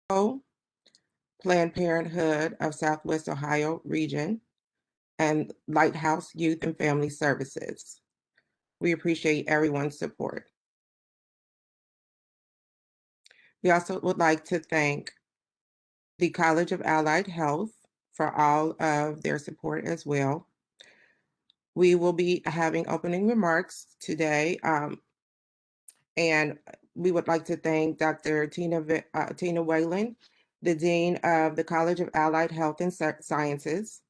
Planned Parenthood of Southwest Ohio Region, and Lighthouse Youth and Family Services. We appreciate everyone's support. We also would like to thank the College of Allied Health for all of their support as well. We will be having opening remarks today, and we would like to thank Dr. Tina Whalen, the Dean of the College of Allied Health and Sciences,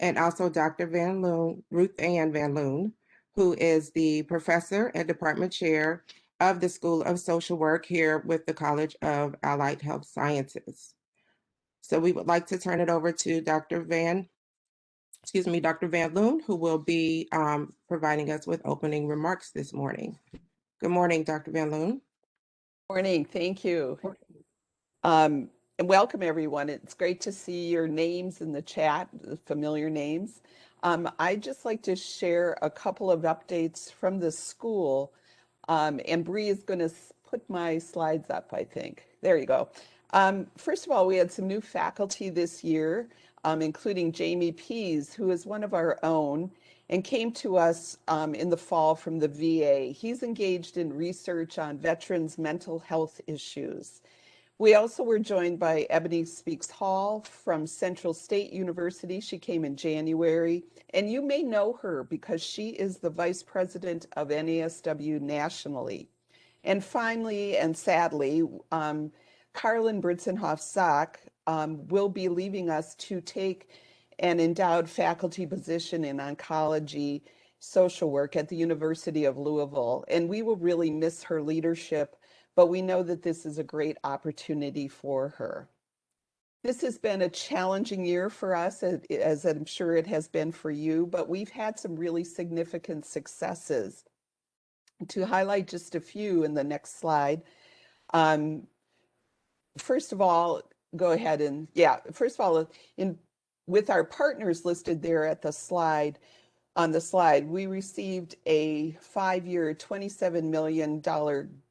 and also Dr. Van Loon, Ruth Ann Van Loon, who is the professor and department chair of the School of Social Work here with the College of Allied Health Sciences. So we would like to turn it over to Dr. Van Loon, who will be providing us with opening remarks this morning. Good morning, Dr. Van Loon. Morning, thank you. And welcome everyone. It's great to see your names in the chat, familiar names. I'd just like to share a couple of updates from the school. And Bree is going to put my slides up, I think. There you go. First of all, we had some new faculty this year, including Jamie Pease, who is one of our own and came to us in the fall from the VA. He's engaged in research on veterans' mental health issues. We also were joined by Ebony Speaks Hall from Central State University. She came in January, and you may know her because she is the vice president of NASW nationally. And finally, and sadly, Carlin Britzenhoff-Sack will be leaving us to take an endowed faculty position in oncology social work at the University of Louisville. And we will really miss her leadership, but we know that this is a great opportunity for her. This has been a challenging year for us, as I'm sure it has been for you, but we've had some really significant successes. To highlight just a few in the next slide, first of all, go ahead and, first of all, with our partners listed there at the slide, on the slide, we received a 5-year, $27 million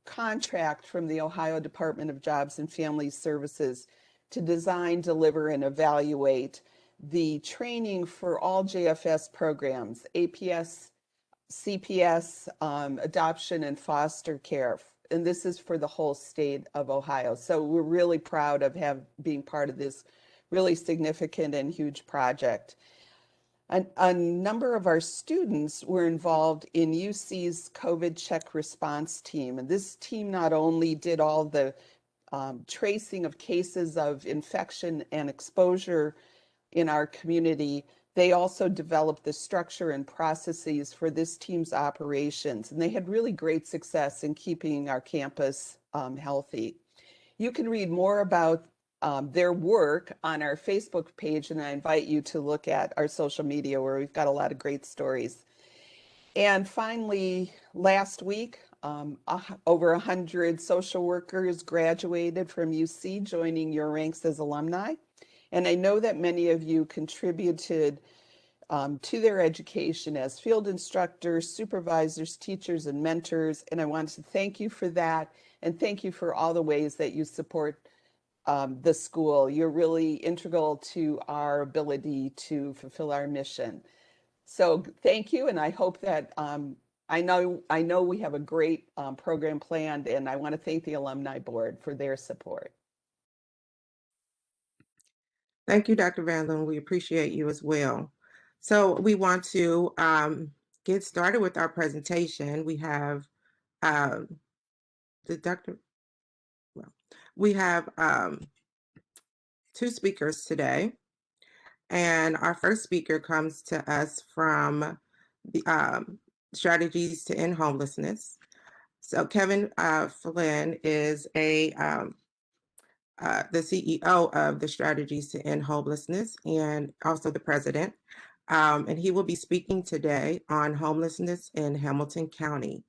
contract from the Ohio Department of Jobs and Family Services to design, deliver, and evaluate the training for all JFS programs, APS, CPS, adoption, and foster care. And this is for the whole state of Ohio. So we're really proud of being part of this really significant and huge project. A number of our students were involved in UC's COVID check response team. And this team not only did all the tracing of cases of infection and exposure in our community, they also developed the structure and processes for this team's operations. And they had really great success in keeping our campus healthy. You can read more about their work on our Facebook page, and I invite you to look at our social media where we've got a lot of great stories. And finally, last week, over 100 social workers graduated from UC, joining your ranks as alumni. And I know that many of you contributed to their education as field instructors, supervisors, teachers, and mentors. And I want to thank you for that, and thank you for all the ways that you support the school. You're really integral to our ability to fulfill our mission. So thank you, and I hope that I know we have a great program planned, and I want to thank the Alumni Board for their support. Thank you, Dr. Van Loon. We appreciate you as well. So we want to get started with our presentation. We have we have two speakers today. And our first speaker comes to us from the Strategies to End Homelessness. So Kevin Flynn is the CEO of the Strategies to End Homelessness and also the president. And he will be speaking today on homelessness in Hamilton County,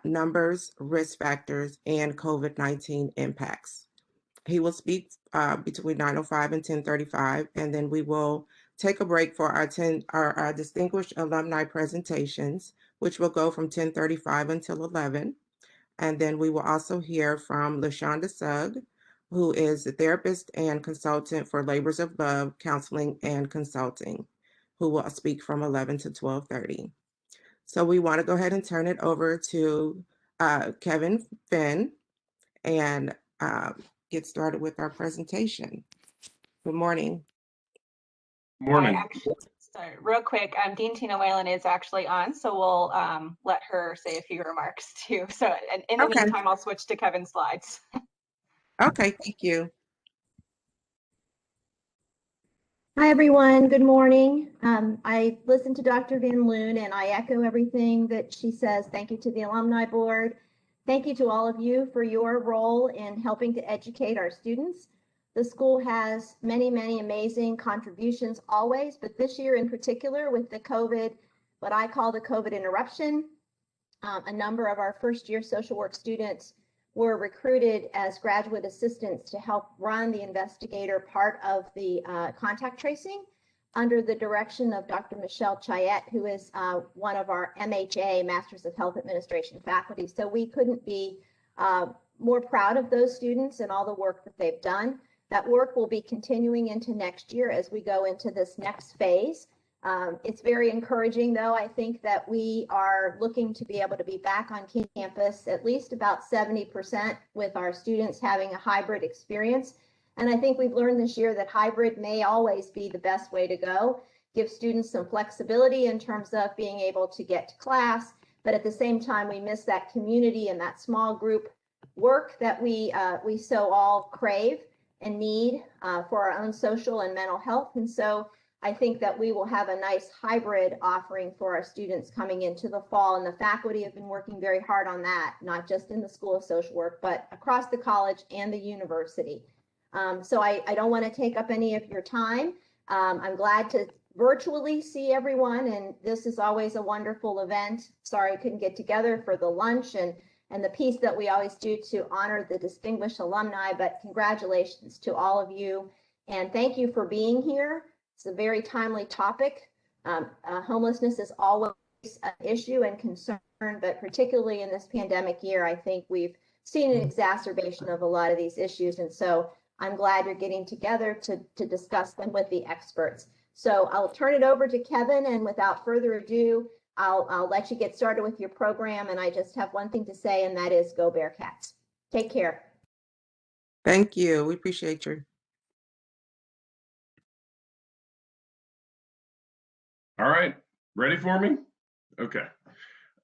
numbers, risk factors, and COVID-19 impacts. He will speak between 9:05 and 10:35, and then we will take a break for our distinguished alumni presentations, which will go from 10:35 until 11. And then we will also hear from LaShonda Sugg, who is a therapist and consultant for Labors of Love Counseling and Consulting, who will speak from 11 to 12:30. So we want to go ahead and turn it over to Kevin Finn and get started with our presentation. Good morning. Morning. So real quick, Dean Tina Whalen is actually on, so we'll let her say a few remarks too. So in the meantime, I'll switch to Kevin's slides. Okay, thank you. Hi, everyone. Good morning. I listened to Dr. Van Loon, and I echo everything that she says. Thank you to the Alumni Board. Thank you to all of you for your role in helping to educate our students. The school has many, many amazing contributions always, but this year in particular with the COVID, what I call the COVID interruption, a number of our first-year social work students were recruited as graduate assistants to help run the investigator part of the contact tracing under the direction of Dr. Michelle Chayette, who is one of our MHA, Masters of Health Administration faculty. So we couldn't be more proud of those students and all the work that they've done. That work will be continuing into next year as we go into this next phase. It's very encouraging, though. I think that we are looking to be able to be back on campus at least about 70% with our students having a hybrid experience. And I think we've learned this year that hybrid may always be the best way to go. Give students some flexibility in terms of being able to get to class, but at the same time, we miss that community and that small group work that we so all crave and need for our own social and mental health. And so I think that we will have a nice hybrid offering for our students coming into the fall, and the faculty have been working very hard on that, not just in the School of Social Work, but across the college and the university. So I don't want to take up any of your time. I'm glad to virtually see everyone, and this is always a wonderful event. Sorry I couldn't get together for the lunch and the piece that we always do to honor the distinguished alumni, but congratulations to all of you, and thank you for being here. It's a very timely topic. Homelessness is always an issue and concern, but particularly in this pandemic year, I think we've seen an exacerbation of a lot of these issues. And so I'm glad you're getting together to discuss them with the experts. So I'll turn it over to Kevin, and without further ado, I'll let you get started with your program. And I just have one thing to say, and that is go Bearcats. Take care. Thank you. We appreciate you. All right, ready for me? Okay.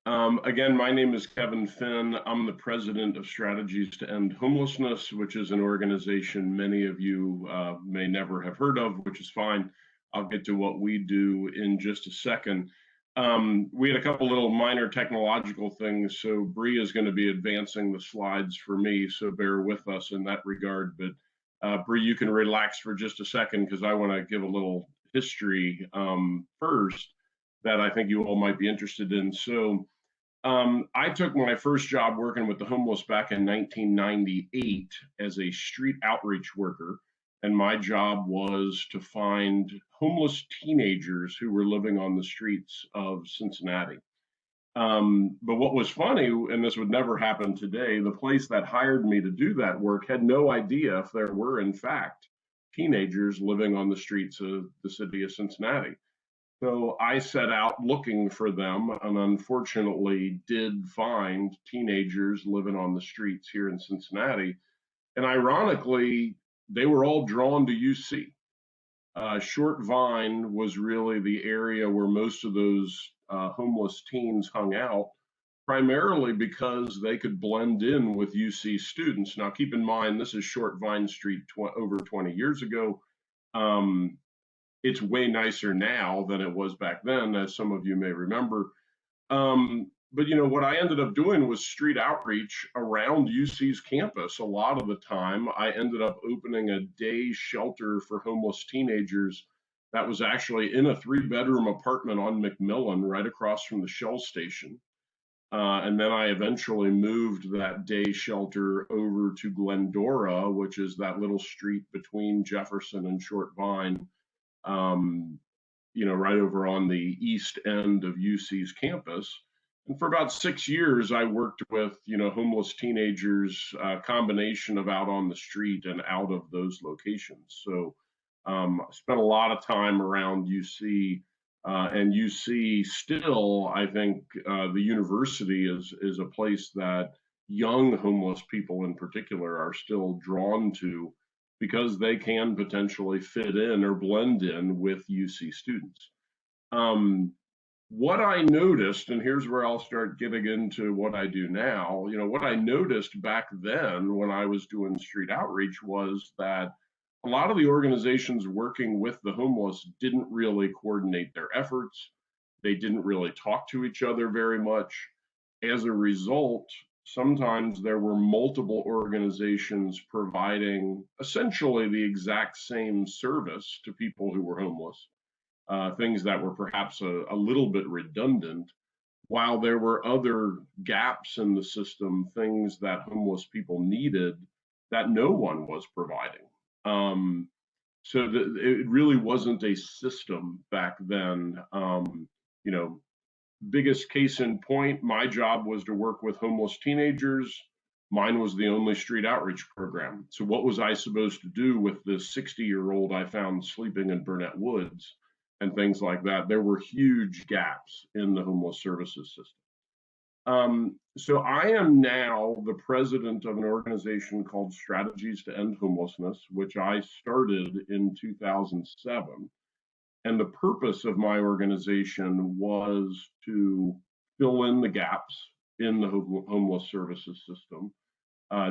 Again, my name is Kevin Finn. I'm the president of Strategies to End Homelessness, which is an organization many of you may never have heard of, which is fine. I'll get to what we do in just a second. We had a couple little minor technological things, so Bree is going to be advancing the slides for me, so bear with us in that regard. But Bree, you can relax for just a second because I want to give a little history first that I think you all might be interested in. So I took my first job working with the homeless back in 1998 as a street outreach worker. And my job was to find homeless teenagers who were living on the streets of Cincinnati. But what was funny, and this would never happen today, the place that hired me to do that work had no idea if there were, in fact, teenagers living on the streets of the city of Cincinnati. So I set out looking for them and unfortunately did find teenagers living on the streets here in Cincinnati. And ironically, they were all drawn to UC. Short Vine was really the area where most of those homeless teens hung out, primarily because they could blend in with UC students. Now, keep in mind, this is Short Vine Street over 20 years ago. It's way nicer now than it was back then, as some of you may remember. But you know, what I ended up doing was street outreach around UC's campus. A lot of the time, I ended up opening a day shelter for homeless teenagers that was actually in a 3-bedroom apartment on McMillan, right across from the Shell station. And then I eventually moved that day shelter over to Glendora, which is that little street between Jefferson and Short Vine, you know, right over on the east end of UC's campus. And for about 6 years, I worked with, homeless teenagers, a combination of out on the street and out of those locations. So I spent a lot of time around UC, and UC still, I think, the university is a place that young homeless people in particular are still drawn to because they can potentially fit in or blend in with UC students. What I noticed, and here's where I'll start getting into what I do now, what I noticed back then when I was doing street outreach was that a lot of the organizations working with the homeless didn't really coordinate their efforts. They didn't really talk to each other very much. As a result, sometimes there were multiple organizations providing essentially the exact same service to people who were homeless. Things that were perhaps a little bit redundant, while there were other gaps in the system, things that homeless people needed that no one was providing. So it really wasn't a system back then. Biggest case in point, my job was to work with homeless teenagers. Mine was the only street outreach program. So what was I supposed to do with this 60-year-old I found sleeping in Burnett Woods and things like that? There were huge gaps in the homeless services system. So I am now the president of an organization called Strategies to End Homelessness, which I started in 2007. And the purpose of my organization was to fill in the gaps in the homeless services system,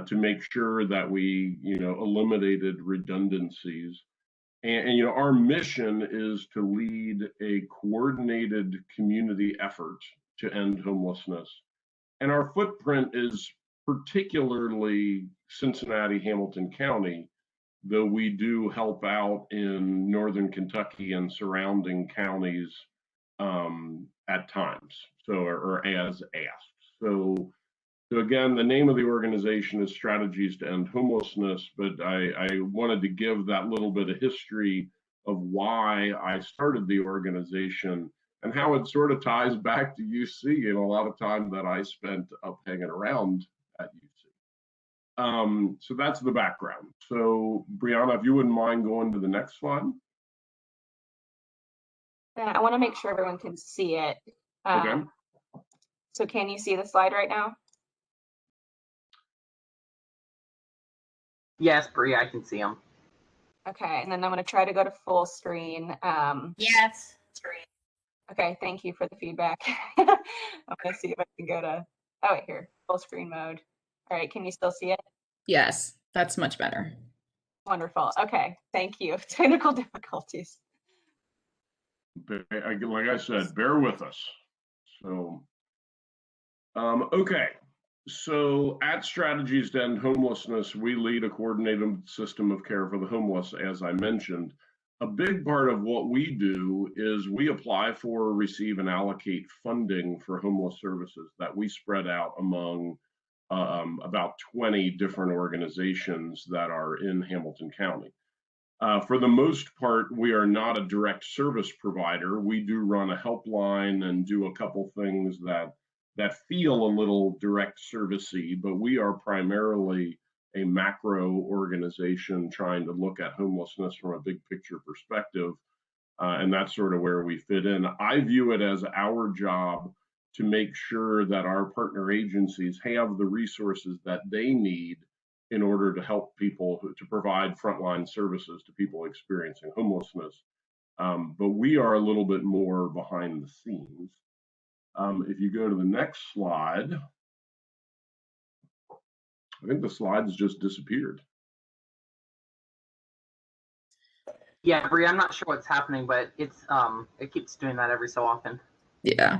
to make sure that we, eliminated redundancies. And our mission is to lead a coordinated community effort to end homelessness. And our footprint is particularly Cincinnati, Hamilton County, though we do help out in Northern Kentucky and surrounding counties at times, or as asked. So again, the name of the organization is Strategies to End Homelessness, but I wanted to give that little bit of history of why I started the organization and how it sort of ties back to UC and a lot of time that I spent up hanging around at UC. So that's the background. So Brianna, if you wouldn't mind going to the next slide. Yeah, I want to make sure everyone can see it. Okay. So can you see the slide right now? Yes, Bri, I can see them. Okay, and then I'm going to try to go to full screen. Yes. Okay, thank you for the feedback. I'm going to see if I can go to, oh, wait, here, full screen mode. All right, can you still see it? Yes, that's much better. Wonderful. Okay, thank you. Technical difficulties. Like I said, bear with us. So, okay. So at Strategies to End Homelessness, we lead a coordinated system of care for the homeless, as I mentioned. A big part of what we do is we apply for, receive, and allocate funding for homeless services that we spread out among about 20 different organizations that are in Hamilton County. For the most part, we are not a direct service provider. We do run a helpline and do a couple things that feel a little direct servicey, but we are primarily a macro organization trying to look at homelessness from a big picture perspective. And that's sort of where we fit in. I view it as our job to make sure that our partner agencies have the resources that they need in order to help people, to provide frontline services to people experiencing homelessness. But we are a little bit more behind the scenes. If you go to the next slide, I think the slides just disappeared. Yeah, Bri, I'm not sure what's happening, but it's it keeps doing that every so often. Yeah.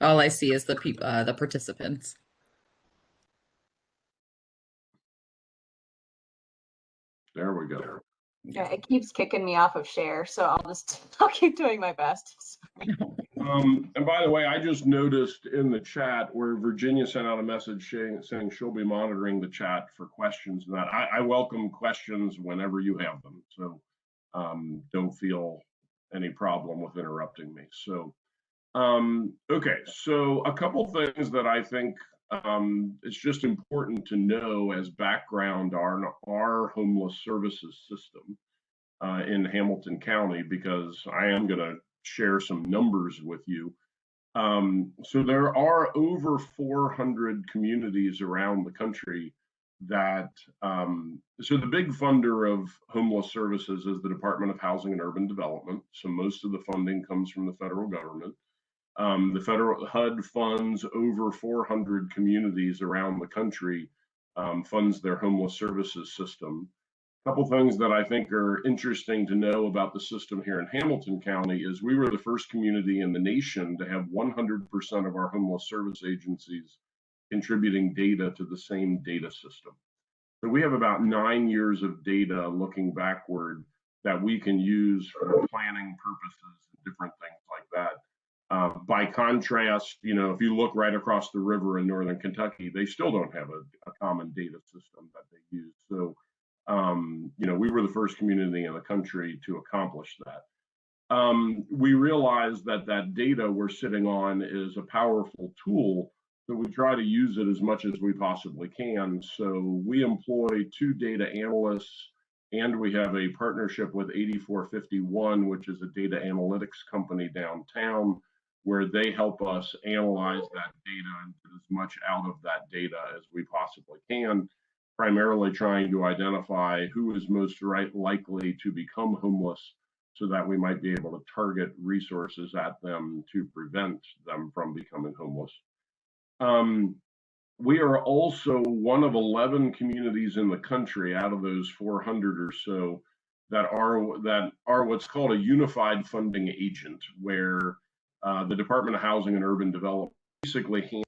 All I see is the people, the participants. There we go. Yeah, it keeps kicking me off of share, so I'll keep doing my best. And by the way, I just noticed in the chat where Virginia sent out a message saying she'll be monitoring the chat for questions and that. I welcome questions whenever you have them. So don't feel any problem with interrupting me. So Okay, so a couple things that I think it's just important to know as background on our homeless services system in Hamilton County, because I am going to share some numbers with you. So there are over 400 communities around the country that, so the big funder of homeless services is the Department of Housing and Urban Development. So most of the funding comes from the federal government. The federal HUD funds over 400 communities around the country, funds their homeless services system. A couple things that I think are interesting to know about the system here in Hamilton County is we were the first community in the nation to have 100% of our homeless service agencies contributing data to the same data system. So we have about 9 years of data looking backward that we can use for planning purposes and different things like that. By contrast, you know, if you look right across the river in northern Kentucky, they still don't have a common data system that they use. So, you know, we were the first community in the country to accomplish that. We realized that that data we're sitting on is a powerful tool, so we try to use it as much as we possibly can. So we employ 2 data analysts, and we have a partnership with 8451, which is a data analytics company downtown, where they help us analyze that data and get as much out of that data as we possibly can, primarily trying to identify who is most likely to become homeless so that we might be able to target resources at them to prevent them from becoming homeless. We are also one of 11 communities in the country out of those 400 or so that are what's called a unified funding agent, where the Department of Housing and Urban Development basically handles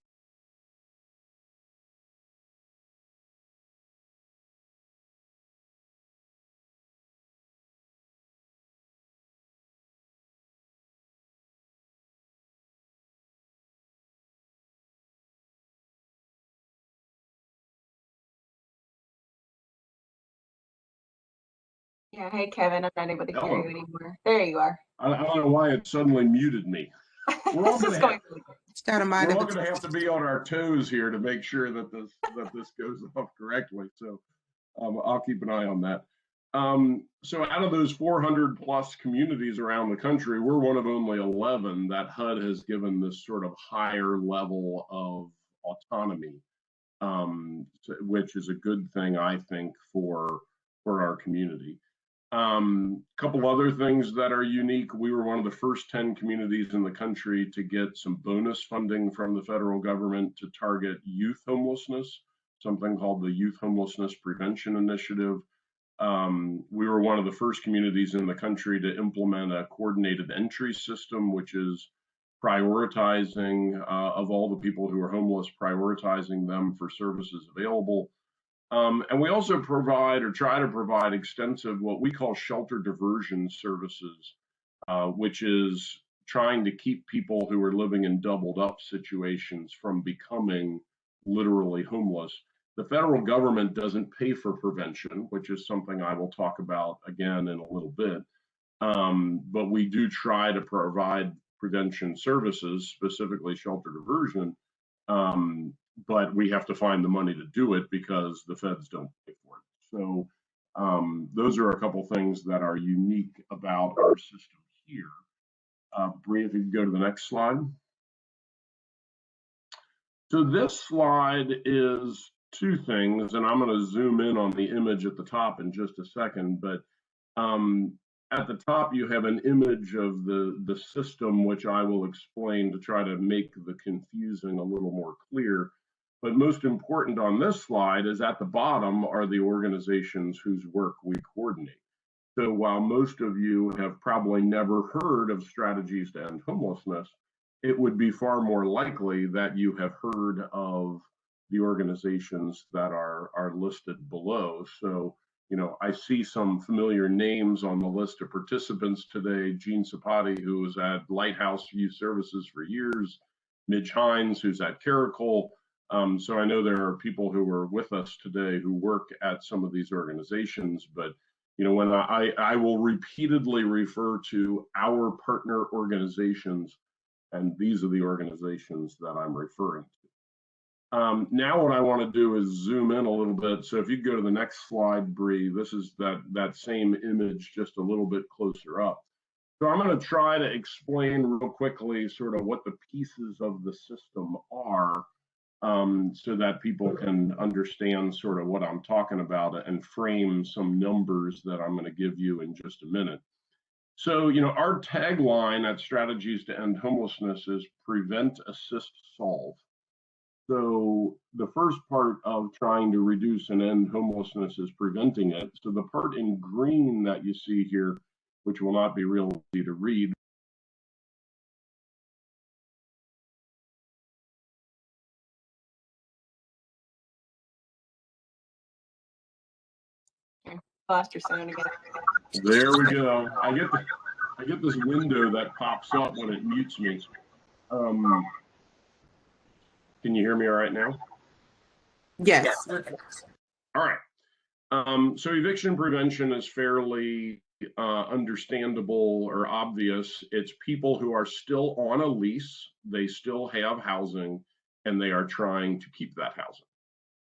Yeah, hey Kevin, I'm not able to hear you anymore. There you are. I don't know why it suddenly muted me. We're all going to have to be on our toes here to make sure that this goes off correctly. So I'll keep an eye on that. So out of those 400 plus communities around the country, we're one of only 11 that HUD has given this sort of higher level of autonomy, which is a good thing, I think, for our community. Couple other things that are unique. We were one of the first 10 communities in the country to get some bonus funding from the federal government to target youth homelessness, something called the Youth Homelessness Prevention Initiative. We were one of the first communities in the country to implement a coordinated entry system, which is prioritizing of all the people who are homeless, prioritizing them for services available. And we also provide or try to provide extensive what we call shelter diversion services, which is trying to keep people who are living in doubled up situations from becoming literally homeless. The federal government doesn't pay for prevention, which is something I will talk about again in a little bit. But we do try to provide prevention services, specifically shelter diversion. But we have to find the money to do it because the feds don't pay for it. So those are a couple things that are unique about our system here. Bree, if you could go to the next slide. So this slide is 2 things, and I'm going to zoom in on the image at the top in just a second. But at the top, you have an image of the system, which I will explain to try to make the confusing a little more clear. But most important on this slide is at the bottom are the organizations whose work we coordinate. So while most of you have probably never heard of Strategies to End Homelessness, it would be far more likely that you have heard of the organizations that are listed below. So, you know, I see some familiar names on the list of participants today. Jean Sabatti, who was at Lighthouse Youth Services for years, Midge Hines, who's at Kerr. So I know there are people who are with us today who work at some of these organizations, but you know, when I will repeatedly refer to our partner organizations And these are the organizations that I'm referring to. Now what I want to do is zoom in a little bit. So if you go to the next slide, Bree, this is that same image just a little bit closer up. So I'm going to try to explain real quickly sort of what the pieces of the system are, so that people can understand sort of what I'm talking about and frame some numbers that I'm going to give you in just a minute. So, our tagline at Strategies to End Homelessness is prevent, assist, solve. So the first part of trying to reduce and end homelessness is preventing it. So the part in green that you see here, which will not be real easy to read. Lost your sound again. There we go. I get this window that pops up when it mutes me. Can you hear me all right now? Yes. All right. So eviction prevention is fairly understandable or obvious. It's people who are still on a lease, they still have housing, and they are trying to keep that housing.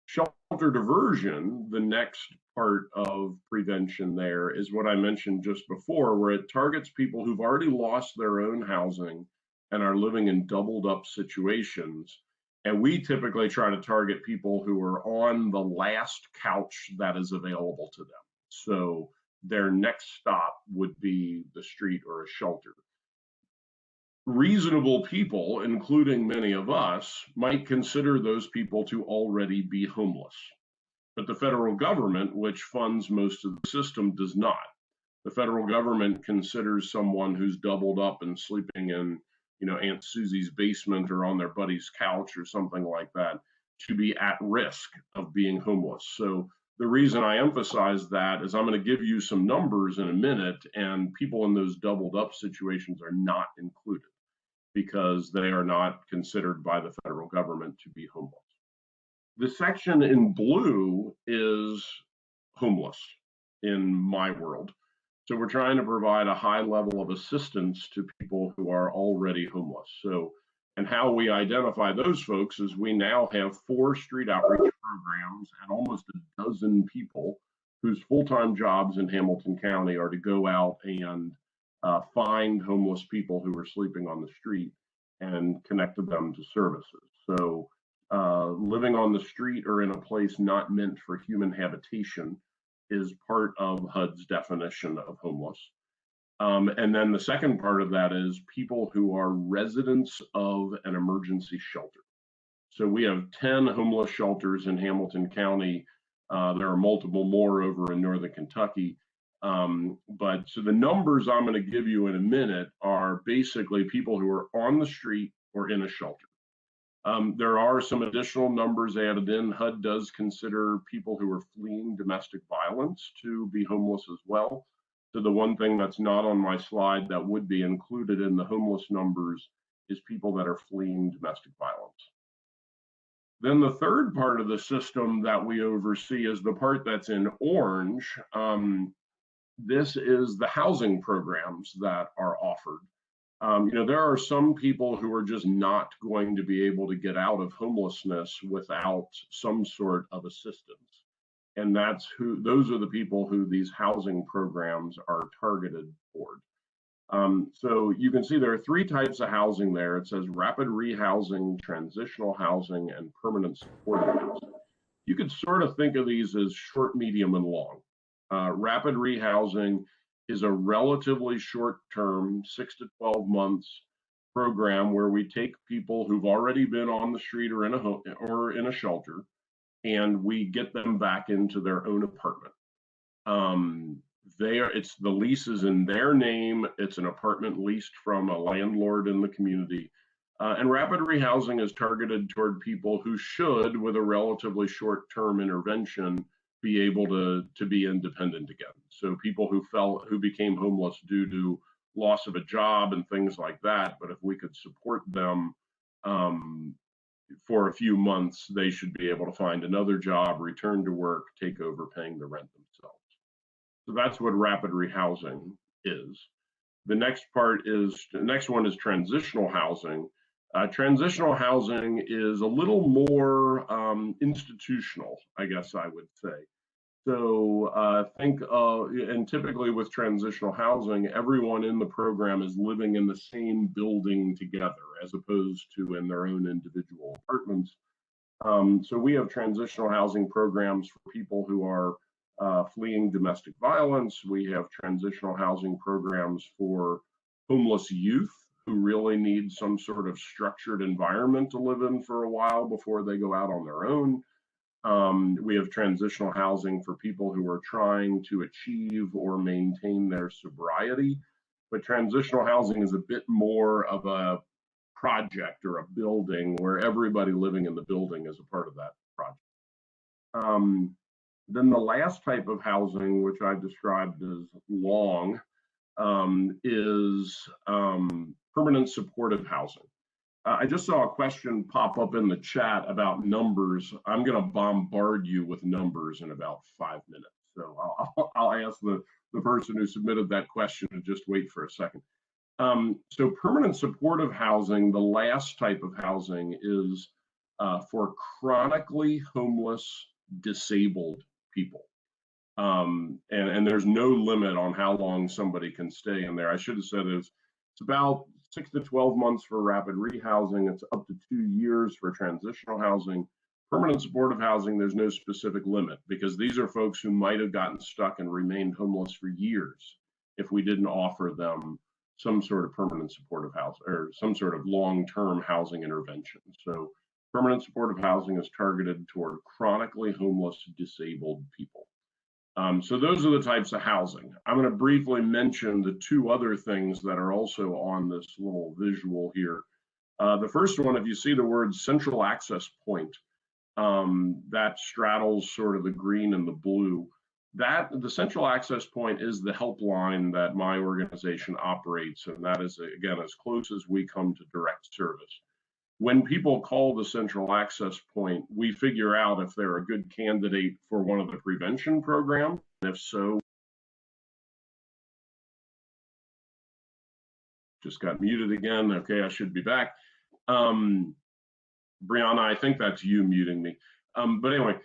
Shelter diversion, the next part of prevention there, is what I mentioned just before, where it targets people who've already lost their own housing and are living in doubled up situations. And we typically try to target people who are on the last couch that is available to them. So their next stop would be the street or a shelter. Reasonable people, including many of us, might consider those people to already be homeless. But the federal government, which funds most of the system, does not. The federal government considers someone who's doubled up and sleeping in, Aunt Susie's basement or on their buddy's couch or something like that to be at risk of being homeless. So the reason I emphasize that is I'm going to give you some numbers in a minute, and people in those doubled up situations are not included because they are not considered by the federal government to be homeless. The section in blue is homeless in my world. So we're trying to provide a high level of assistance to people who are already homeless. So, and how we identify those folks is we now have 4 street outreach programs and almost a dozen people whose full-time jobs in Hamilton County are to go out and find homeless people who are sleeping on the street and connect them to services. So living on the street or in a place not meant for human habitation is part of HUD's definition of homeless. And then the second part of that is people who are residents of an emergency shelter. So we have 10 homeless shelters in Hamilton County. There are multiple more over in Northern Kentucky. But so the numbers I'm going to give you in a minute are basically people who are on the street or in a shelter. There are some additional numbers added in. HUD does consider people who are fleeing domestic violence to be homeless as well. So the one thing that's not on my slide that would be included in the homeless numbers is people that are fleeing domestic violence. Then the third part of the system that we oversee is the part that's in orange. This is the housing programs that are offered. There are some people who are just not going to be able to get out of homelessness without some sort of assistance. And those are the people who these housing programs are targeted toward. So you can see there are 3 types of housing there. It says rapid rehousing, transitional housing, and permanent supportive housing. You could sort of think of these as short, medium, and long. Rapid rehousing is a relatively short-term, 6 to 12 months program where we take people who've already been on the street or in a shelter, and we get them back into their own apartment. It's the lease is in their name. It's an apartment leased from a landlord in the community. And rapid rehousing is targeted toward people who should, with a relatively short-term intervention, be able to be independent again. So people who became homeless due to loss of a job and things like that, but if we could support them for a few months, they should be able to find another job, return to work, take over paying the rent themselves. So that's what rapid rehousing is. The next one is transitional housing. Transitional housing is a little more institutional, I guess I would say. So and typically with transitional housing, everyone in the program is living in the same building together, as opposed to in their own individual apartments. So we have transitional housing programs for people who are fleeing domestic violence. We have transitional housing programs for homeless youth who really need some sort of structured environment to live in for a while before they go out on their own. We have transitional housing for people who are trying to achieve or maintain their sobriety. But transitional housing is a bit more of a project or a building where everybody living in the building is a part of that project. Then the last type of housing, which I described as long, is permanent supportive housing. I just saw a question pop up in the chat about numbers. I'm going to bombard you with numbers in about 5 minutes. So I'll ask the person who submitted that question to just wait for a second. So permanent supportive housing, the last type of housing, is for chronically homeless, disabled people. And there's no limit on how long somebody can stay in there. I should have said it's about 6 to 12 months for rapid rehousing. It's up to 2 years for transitional housing. Permanent supportive housing, there's no specific limit, because these are folks who might have gotten stuck and remained homeless for years if we didn't offer them some sort of permanent supportive house or some sort of long-term housing intervention. So permanent supportive housing is targeted toward chronically homeless, disabled people. So those are the types of housing. I'm going to briefly mention the two other things that are also on this little visual here. The first one, if you see the word central access point, that straddles sort of the green and the blue, that the central access point is the helpline that my organization operates, and that is, again, as close as we come to direct service. When people call the central access point, we figure out if they're a good candidate for one of the prevention programs. If so, just got muted again. Okay, I should be back. Brianna, I think that's you muting me. But anyway,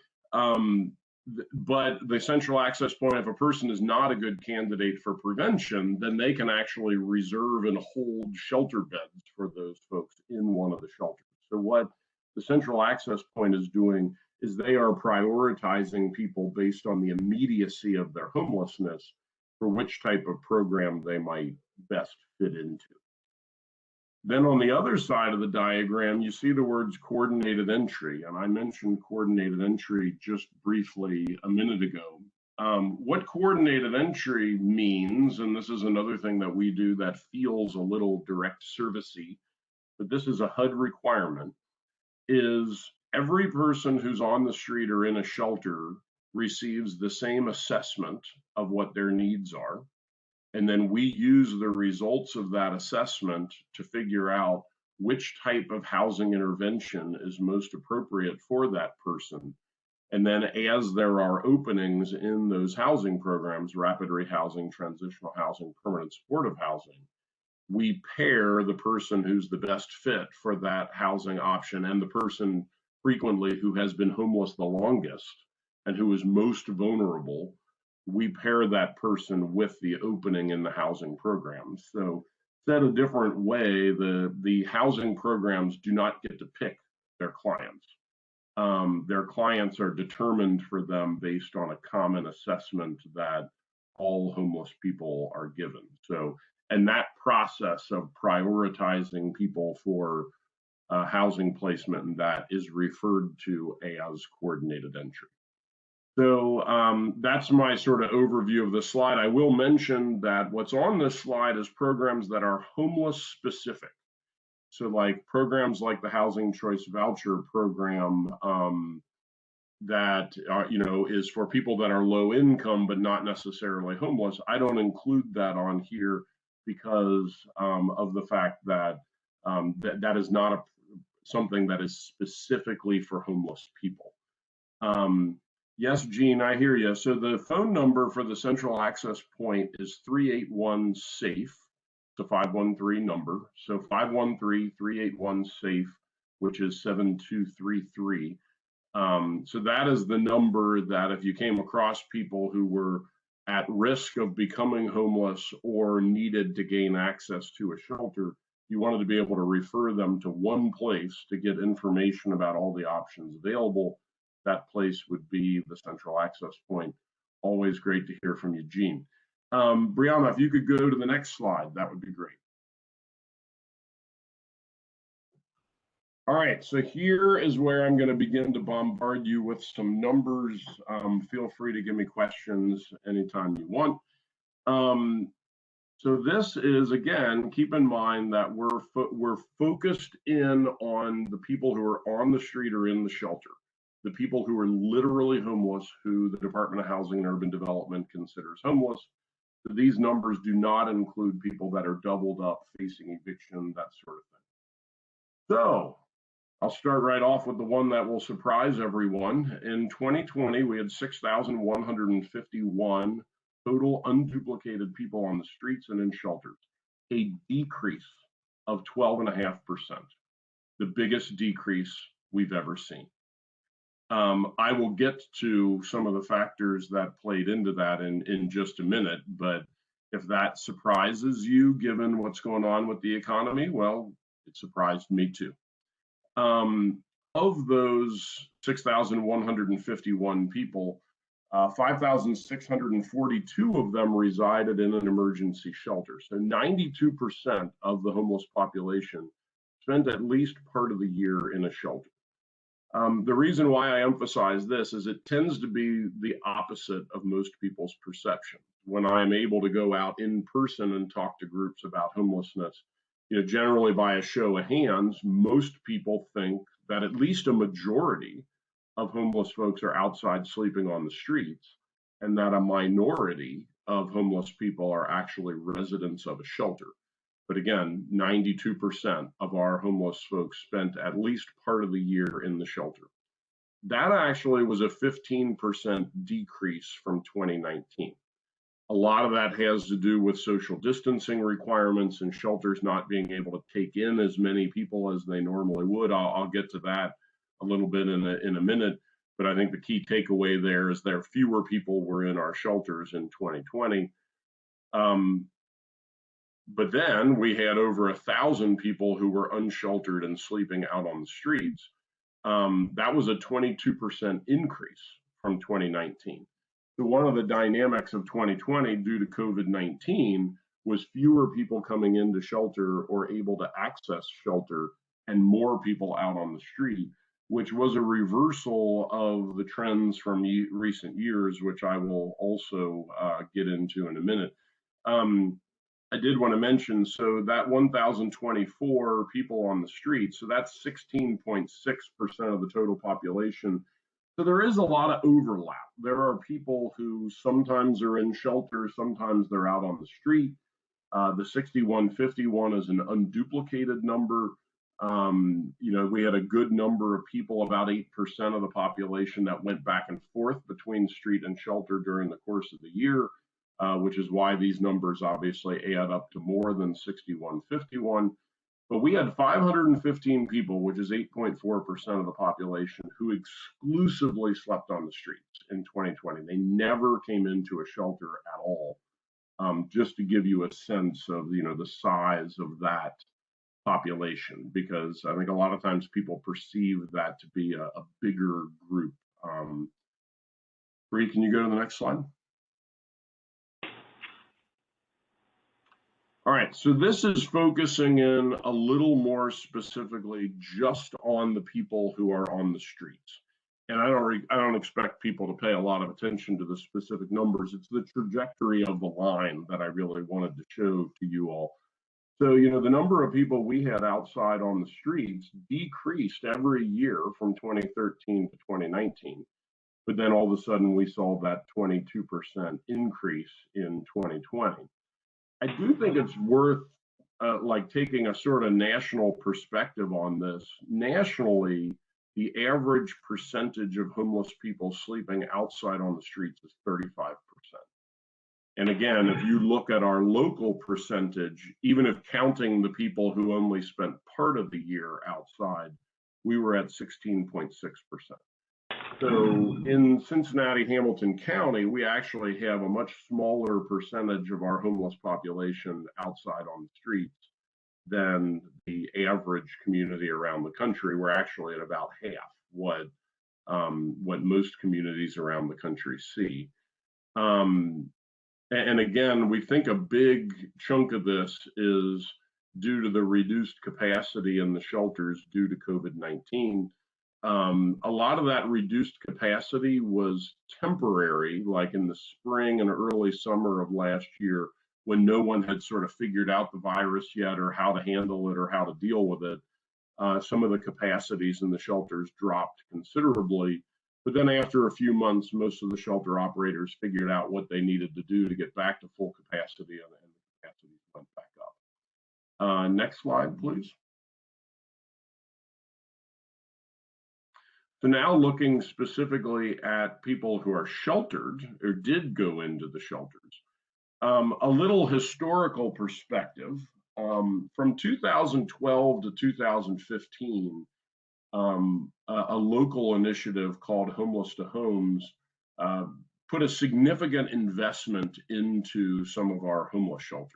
but the central access point, if a person is not a good candidate for prevention, then they can actually reserve and hold shelter beds for those folks in one of the shelters. So what the central access point is doing is they are prioritizing people based on the immediacy of their homelessness for which type of program they might best fit into. Then on the other side of the diagram, you see the words coordinated entry, and I mentioned coordinated entry just briefly a minute ago. What coordinated entry means, and this is another thing that we do that feels a little direct servicey, but this is a HUD requirement, is every person who's on the street or in a shelter receives the same assessment of what their needs are. And then we use the results of that assessment to figure out which type of housing intervention is most appropriate for that person. And then as there are openings in those housing programs, rapid rehousing, transitional housing, permanent supportive housing, we pair the person who's the best fit for that housing option and the person frequently who has been homeless the longest and who is most vulnerable. We pair that person with the opening in the housing programs. So said a different way, the housing programs do not get to pick their clients. Their clients are determined for them based on a common assessment that all homeless people are given. So, and that process of prioritizing people for housing placement and that is referred to as coordinated entry. So that's my sort of overview of the slide. I will mention that what's on this slide is programs that are homeless specific. So like programs like the Housing Choice Voucher Program that is for people that are low income but not necessarily homeless. I don't include that on here because of the fact that that is not something that is specifically for homeless people. Yes, Gene, I hear you. So the phone number for the central access point is 381-SAFE. It's a 513 number. So 513-381-SAFE, which is 7233. So that is the number that if you came across people who were at risk of becoming homeless or needed to gain access to a shelter, you wanted to be able to refer them to one place to get information about all the options available. That place would be the central access point. Always great to hear from you, Gene. Brianna, if you could go to the next slide, that would be great. All right, so here is where I'm going to begin to bombard you with some numbers. Feel free to give me questions anytime you want. So this is, again, keep in mind that we're focused in on the people who are on the street or in the shelter, the people who are literally homeless, who the Department of Housing and Urban Development considers homeless. So these numbers do not include people that are doubled up, facing eviction, that sort of thing. So I'll start right off with the one that will surprise everyone. In 2020, we had 6,151 total unduplicated people on the streets and in shelters, a decrease of 12.5%, the biggest decrease we've ever seen. I will get to some of the factors that played into that in just a minute, but if that surprises you, given what's going on with the economy, well, it surprised me too. Of those 6,151 people, 5,642 of them resided in an emergency shelter. So 92% of the homeless population spent at least part of the year in a shelter. The reason why I emphasize this is it tends to be the opposite of most people's perception. When I'm able to go out in person and talk to groups about homelessness, generally by a show of hands, most people think that at least a majority of homeless folks are outside sleeping on the streets, and that a minority of homeless people are actually residents of a shelter. But again, 92% of our homeless folks spent at least part of the year in the shelter. That actually was a 15% decrease from 2019. A lot of that has to do with social distancing requirements and shelters not being able to take in as many people as they normally would. I'll get to that a little bit in a minute, but I think the key takeaway there is there fewer people were in our shelters in 2020. But then we had over 1,000 people who were unsheltered and sleeping out on the streets. That was a 22% increase from 2019. So one of the dynamics of 2020 due to COVID-19 was fewer people coming into shelter or able to access shelter and more people out on the street, which was a reversal of the trends from recent years, which I will also get into in a minute. I did want to mention, so that 1,024 people on the street, so that's 16.6% of the total population. So there is a lot of overlap. There are people who sometimes are in shelter, sometimes they're out on the street. The 6,151 is an unduplicated number. We had a good number of people, about 8% of the population, that went back and forth between street and shelter during the course of the year, which is why these numbers obviously add up to more than 6,151. But we had 515 people, which is 8.4% of the population, who exclusively slept on the streets in 2020. They never came into a shelter at all, just to give you a sense of, the size of that population, because I think a lot of times people perceive that to be a bigger group. Bree, can you go to the next slide? All right, so this is focusing in a little more specifically just on the people who are on the streets. And I don't expect people to pay a lot of attention to the specific numbers. It's the trajectory of the line that I really wanted to show to you all. So, the number of people we had outside on the streets decreased every year from 2013 to 2019. But then all of a sudden we saw that 22% increase in 2020. I do think it's worth taking a sort of national perspective on this. Nationally, the average percentage of homeless people sleeping outside on the streets is 35%. And again, if you look at our local percentage, even if counting the people who only spent part of the year outside, we were at 16.6%. So in Cincinnati, Hamilton County, we actually have a much smaller percentage of our homeless population outside on the streets than the average community around the country. We're actually at about half what most communities around the country see. And again, we think a big chunk of this is due to the reduced capacity in the shelters due to COVID-19. A lot of that reduced capacity was temporary, like in the spring and early summer of last year, when no one had sort of figured out the virus yet or how to handle it or how to deal with it. Some of the capacities in the shelters dropped considerably. But then after a few months, most of the shelter operators figured out what they needed to do to get back to full capacity, and the capacity went back up. Next slide, please. So now looking specifically at people who are sheltered or did go into the shelters. A little historical perspective. From 2012 to 2015, a local initiative called Homeless to Homes put a significant investment into some of our homeless shelters.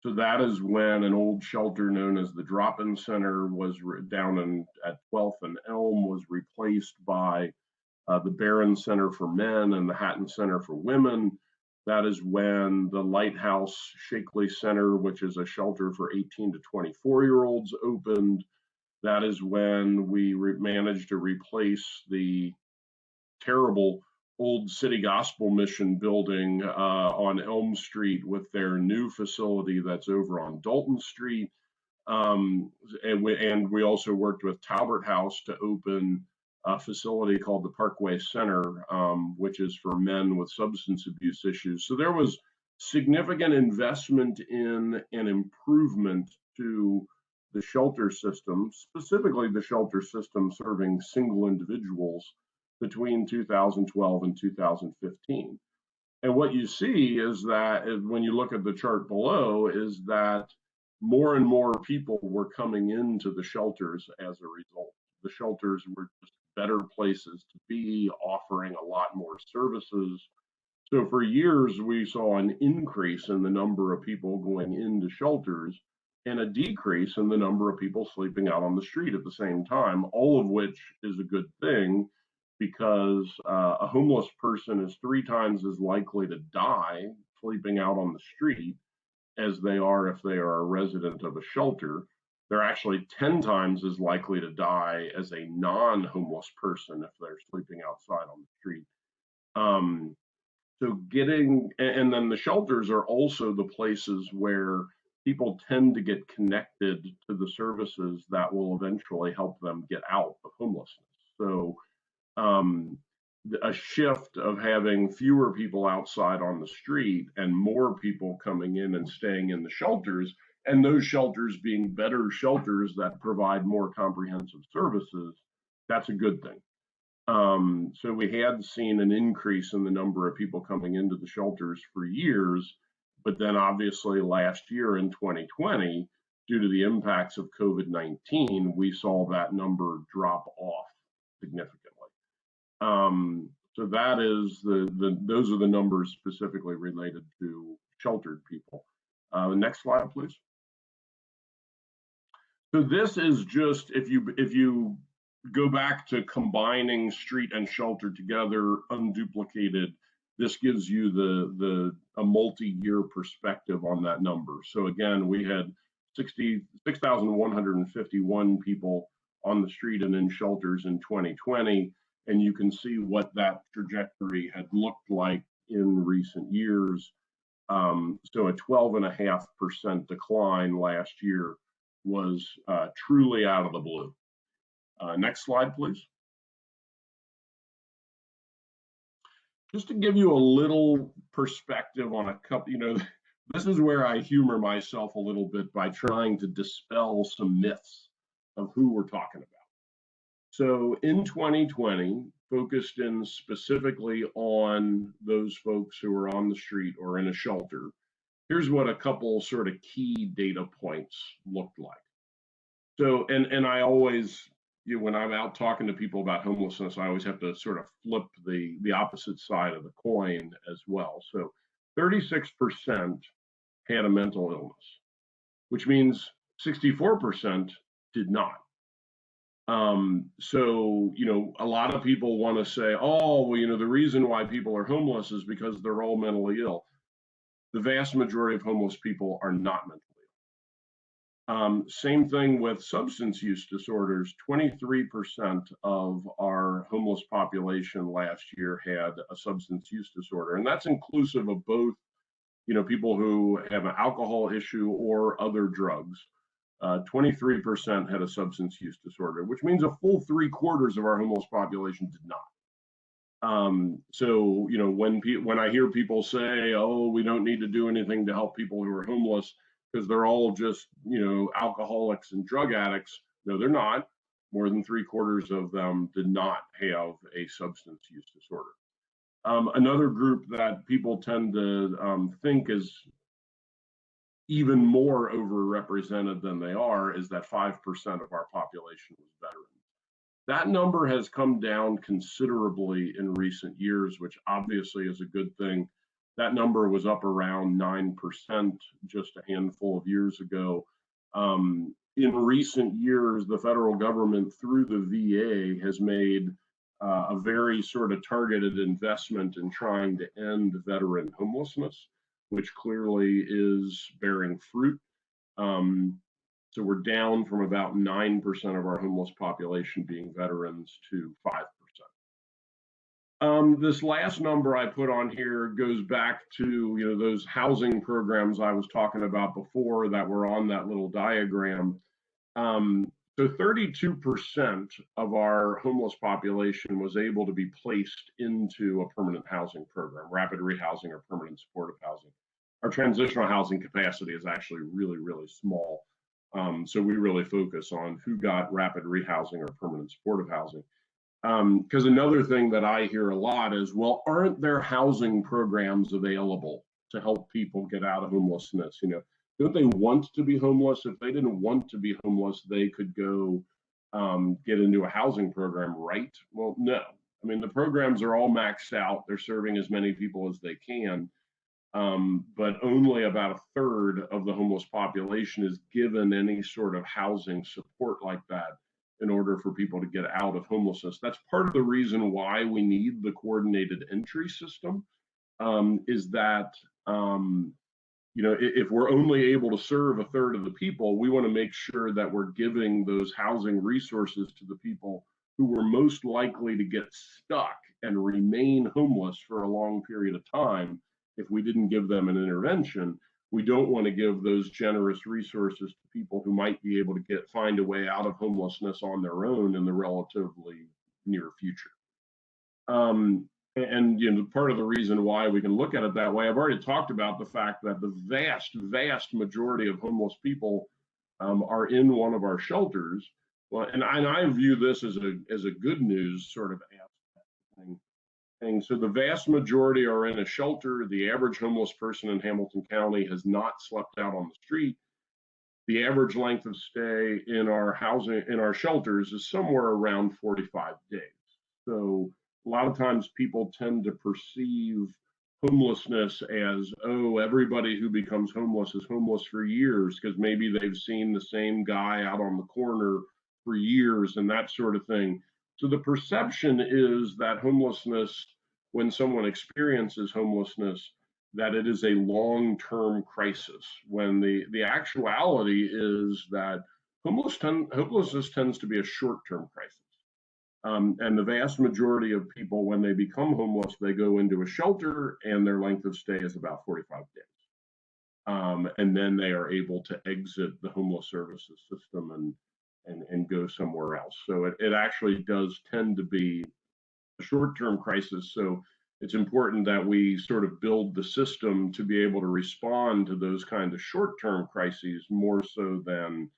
So that is when an old shelter known as the Drop-In Center was down at 12th and Elm was replaced by the Barron Center for Men and the Hatton Center for Women. That is when the Lighthouse Shakely Center, which is a shelter for 18 to 24-year-olds, opened. That is when we managed to replace the terrible old City Gospel Mission building on Elm Street with their new facility that's over on Dalton Street. And we also worked with Talbert House to open a facility called the Parkway Center, which is for men with substance abuse issues. So there was significant investment in an improvement to the shelter system, specifically the shelter system serving single individuals between 2012 and 2015. And what you see is that when you look at the chart below, is that more and more people were coming into the shelters as a result. The shelters were just better places to be, offering a lot more services. So for years, we saw an increase in the number of people going into shelters and a decrease in the number of people sleeping out on the street at the same time, all of which is a good thing, because a homeless person is 3 times as likely to die sleeping out on the street as they are if they are a resident of a shelter. They're actually 10 times as likely to die as a non-homeless person if they're sleeping outside on the street. And then the shelters are also the places where people tend to get connected to the services that will eventually help them get out of homelessness. So a shift of having fewer people outside on the street and more people coming in and staying in the shelters, and those shelters being better shelters that provide more comprehensive services, that's a good thing. So we had seen an increase in the number of people coming into the shelters for years, but then obviously last year in 2020, due to the impacts of COVID-19, we saw that number drop off significantly. So that is those are the numbers specifically related to sheltered people. The next slide, please. So this is just, if you go back to combining street and shelter together, unduplicated, this gives you a multi-year perspective on that number. So again, we had 6,151 people on the street and in shelters in 2020, and you can see what that trajectory had looked like in recent years. So a 12.5% decline last year was truly out of the blue. Next slide, please. Just to give you a little perspective on a couple, this is where I humor myself a little bit by trying to dispel some myths of who we're talking about. So in 2020, focused in specifically on those folks who are on the street or in a shelter, here's what a couple sort of key data points looked like. So, and I always, when I'm out talking to people about homelessness, I always have to sort of flip the opposite side of the coin as well. So 36% had a mental illness, which means 64% did not. So, a lot of people want to say, oh, well, the reason why people are homeless is because they're all mentally ill. The vast majority of homeless people are not mentally ill. Same thing with substance use disorders. 23% of our homeless population last year had a substance use disorder, and that's inclusive of both, people who have an alcohol issue or other drugs. 23% had a substance use disorder, which means a full 3/4 of our homeless population did not. So, when I hear people say, oh, we don't need to do anything to help people who are homeless because they're all just, alcoholics and drug addicts. No, they're not. More than 3/4 of them did not have a substance use disorder. Another group that people tend to think is even more overrepresented than they are is that 5% of our population was veterans. That number has come down considerably in recent years, which obviously is a good thing. That number was up around 9% just a handful of years ago. In recent years, the federal government through the VA has made a very sort of targeted investment in trying to end veteran homelessness, which clearly is bearing fruit. So we're down from about 9% of our homeless population being veterans to 5%. This last number I put on here goes back to those housing programs I was talking about before that were on that little diagram. So 32% of our homeless population was able to be placed into a permanent housing program, rapid rehousing or permanent supportive housing. Our transitional housing capacity is actually really, really small. So we really focus on who got rapid rehousing or permanent supportive housing. Because another thing that I hear a lot is, well, aren't there housing programs available to help people get out of homelessness? Don't they want to be homeless? If they didn't want to be homeless, they could go get into a housing program, right? Well, no. I mean, the programs are all maxed out. They're serving as many people as they can. But only about 1/3 of the homeless population is given any sort of housing support like that in order for people to get out of homelessness. That's part of the reason why we need the coordinated entry system, is that, if we're only able to serve 1/3 of the people, we want to make sure that we're giving those housing resources to the people who were most likely to get stuck and remain homeless for a long period of time. If we didn't give them an intervention, we don't want to give those generous resources to people who might be able to find a way out of homelessness on their own in the relatively near future. And part of the reason why we can look at it that way, I've already talked about the fact that the vast, vast majority of homeless people are in one of our shelters. Well, and I view this as a good news sort of thing. So the vast majority are in a shelter. The average homeless person in Hamilton County has not slept out on the street. The average length of stay in our shelters is somewhere around 45 days. So a lot of times people tend to perceive homelessness as, oh, everybody who becomes homeless is homeless for years because maybe they've seen the same guy out on the corner for years and that sort of thing. So the perception is that homelessness, when someone experiences homelessness, that it is a long-term crisis, when the actuality is that homelessness tends to be a short-term crisis. And the vast majority of people, when they become homeless, they go into a shelter and their length of stay is about 45 days. And then they are able to exit the homeless services system and go somewhere else. So it actually does tend to be a short-term crisis. So it's important that we sort of build the system to be able to respond to those kinds of short-term crises more so than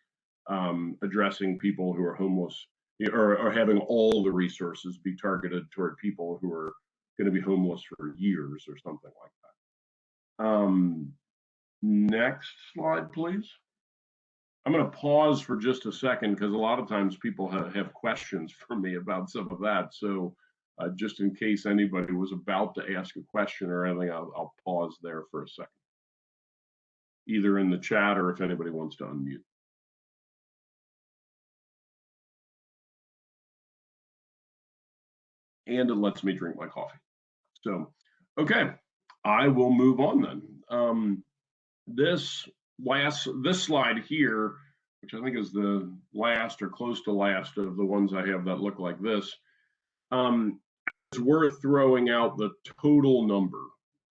addressing people who are homeless or having all the resources be targeted toward people who are going to be homeless for years or something like that. Next slide, please. I'm going to pause for just a second because a lot of times people have questions for me about some of that. So just in case anybody was about to ask a question or anything, I'll pause there for a second, either in the chat or if anybody wants to unmute. And it lets me drink my coffee. So, okay, I will move on then. This slide here, which I think is the last or close to last of the ones I have that look like this, it's worth throwing out the total number.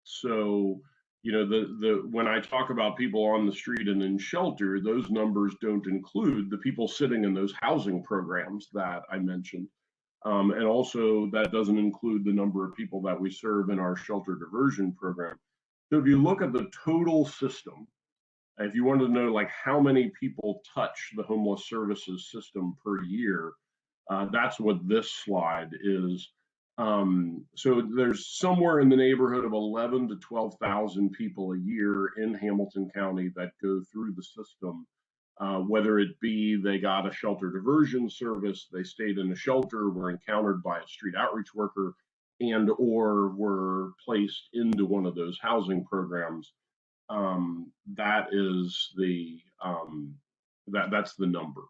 So, you know, when I talk about people on the street and in shelter, those numbers don't include the people sitting in those housing programs that I mentioned. And also that doesn't include the number of people that we serve in our shelter diversion program. So if you look at the total system, if you wanted to know like how many people touch the homeless services system per year, that's what this slide is. So there's somewhere in the neighborhood of 11 to 12,000 people a year in Hamilton County that go through the system. Whether it be they got a shelter diversion service, they stayed in a shelter, were encountered by a street outreach worker, and or were placed into one of those housing programs. That is the that's the number.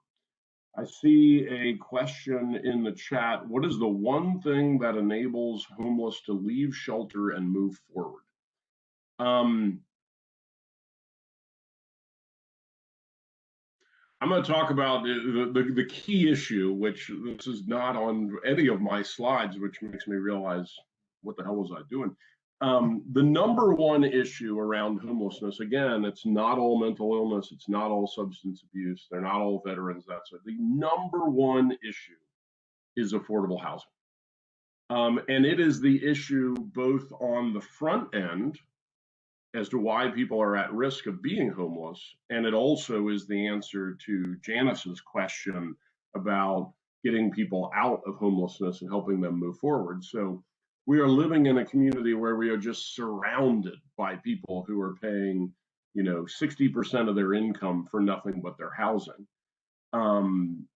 I see a question in the chat. What is the one thing that enables homeless to leave shelter and move forward? I'm going to talk about the key issue, which this is not on any of my slides, which makes me realize what the hell was I doing? The number one issue around homelessness, again, it's not all mental illness, it's not all substance abuse, they're not all veterans. That's it. The number one issue is affordable housing. And it is the issue both on the front end as to why people are at risk of being homeless. And it also is the answer to Janice's question about getting people out of homelessness and helping them move forward. So we are living in a community where we are just surrounded by people who are paying, you know, 60% of their income for nothing but their housing. And,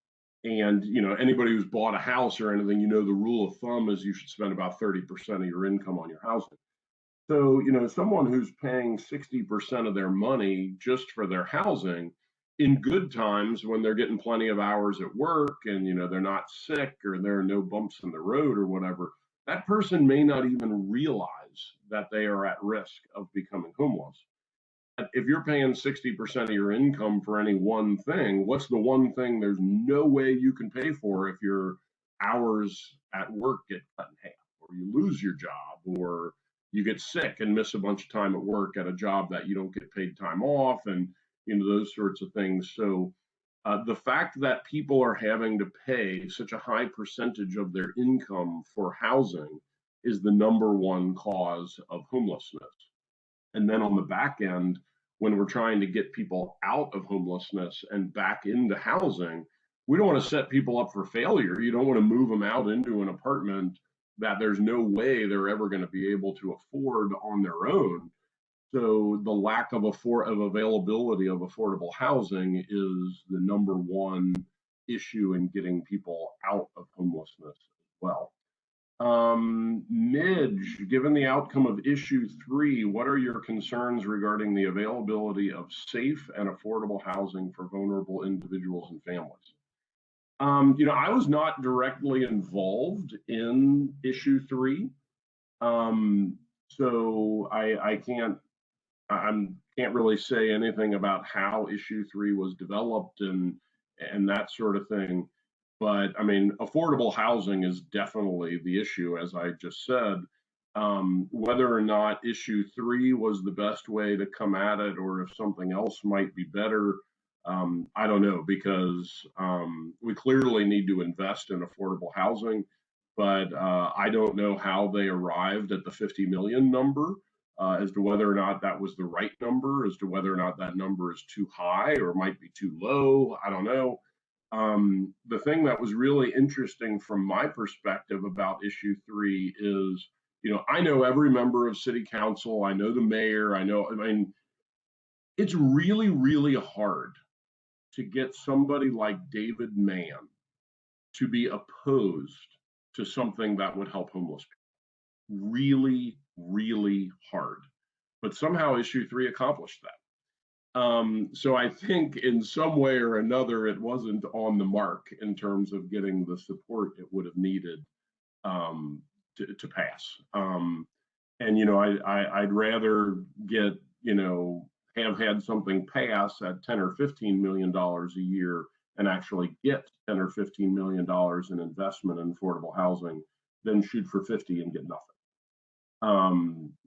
you know, anybody who's bought a house or anything, you know, the rule of thumb is you should spend about 30% of your income on your housing. So, you know, someone who's paying 60% of their money just for their housing in good times when they're getting plenty of hours at work and, you know, they're not sick or there are no bumps in the road or whatever, that person may not even realize that they are at risk of becoming homeless. If you're paying 60% of your income for any one thing, what's the one thing there's no way you can pay for if your hours at work get cut in half, or you lose your job, or you get sick and miss a bunch of time at work at a job that you don't get paid time off, and you know, those sorts of things. So the fact that people are having to pay such a high percentage of their income for housing is the number one cause of homelessness. And then on the back end, when we're trying to get people out of homelessness and back into housing, we don't want to set people up for failure. You don't want to move them out into an apartment that there's no way they're ever going to be able to afford on their own. So the lack of availability of affordable housing is the number one issue in getting people out of homelessness as well. Midge, given the outcome of issue 3, what are your concerns regarding the availability of safe and affordable housing for vulnerable individuals and families? You know, I was not directly involved in issue 3, so I can't really say anything about how issue 3 was developed and that sort of thing. But I mean, affordable housing is definitely the issue, as I just said. Whether or not issue 3 was the best way to come at it, or if something else might be better, I don't know, because we clearly need to invest in affordable housing, but I don't know how they arrived at the 50 million number, as to whether or not that was the right number, as to whether or not that number is too high or might be too low. I don't know. The thing that was really interesting from my perspective about issue 3 is, I know every member of city council, I know the mayor, I mean, it's really, really hard to get somebody like David Mann to be opposed to something that would help homeless people. Really, really hard. But somehow issue 3 accomplished that. So I think in some way or another, it wasn't on the mark in terms of getting the support it would have needed to pass. And I'd rather get, have had something pass at 10 or $15 million a year and actually get 10 or $15 million in investment in affordable housing than shoot for 50 and get nothing.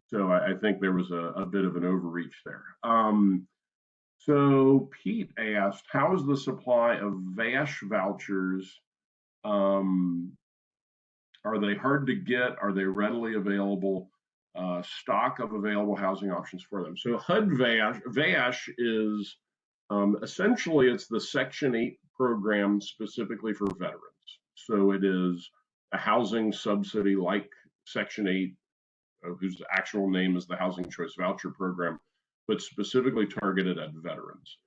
So I think there was a bit of an overreach there. So Pete asked, how is the supply of VASH vouchers? Are they hard to get? Are they readily available? Stock of available housing options for them. So HUD VASH is essentially, it's the Section 8 program specifically for veterans. So it is a housing subsidy like Section 8, whose actual name is the Housing Choice Voucher Program, but specifically targeted at veterans.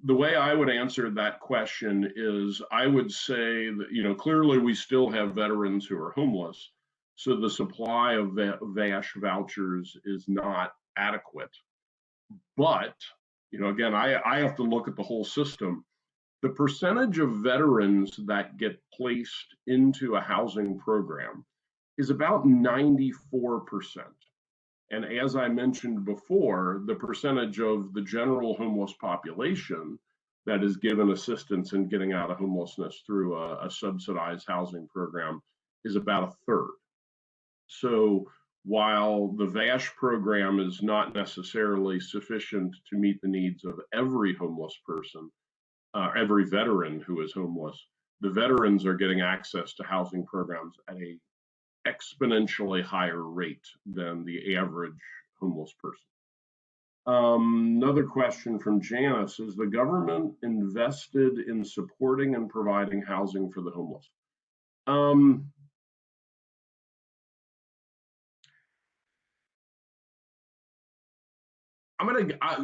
The way I would answer that question is I would say that, clearly we still have veterans who are homeless, so the supply of VASH vouchers is not adequate. But, again, I have to look at the whole system. The percentage of veterans that get placed into a housing program is about 94%. And as I mentioned before, the percentage of the general homeless population that is given assistance in getting out of homelessness through a subsidized housing program is about a third. So while the VASH program is not necessarily sufficient to meet the needs of every homeless person, every veteran who is homeless, the veterans are getting access to housing programs at a exponentially higher rate than the average homeless person. Another question from Janice, is the government invested in supporting and providing housing for the homeless?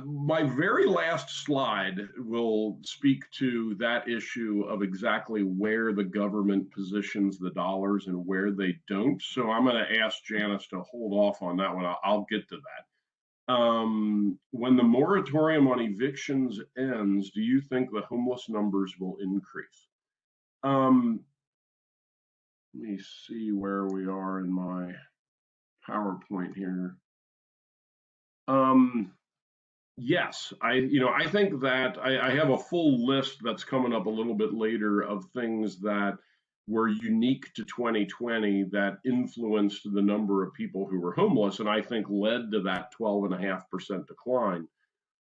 My very last slide will speak to that issue of exactly where the government positions the dollars and where they don't. So I'm going to ask Janice to hold off on that one. I'll get to that. When the moratorium on evictions ends, do you think the homeless numbers will increase? Let me see where we are in my PowerPoint here. Yes, I think that I have a full list that's coming up a little bit later of things that were unique to 2020 that influenced the number of people who were homeless, and I think led to that 12.5% decline.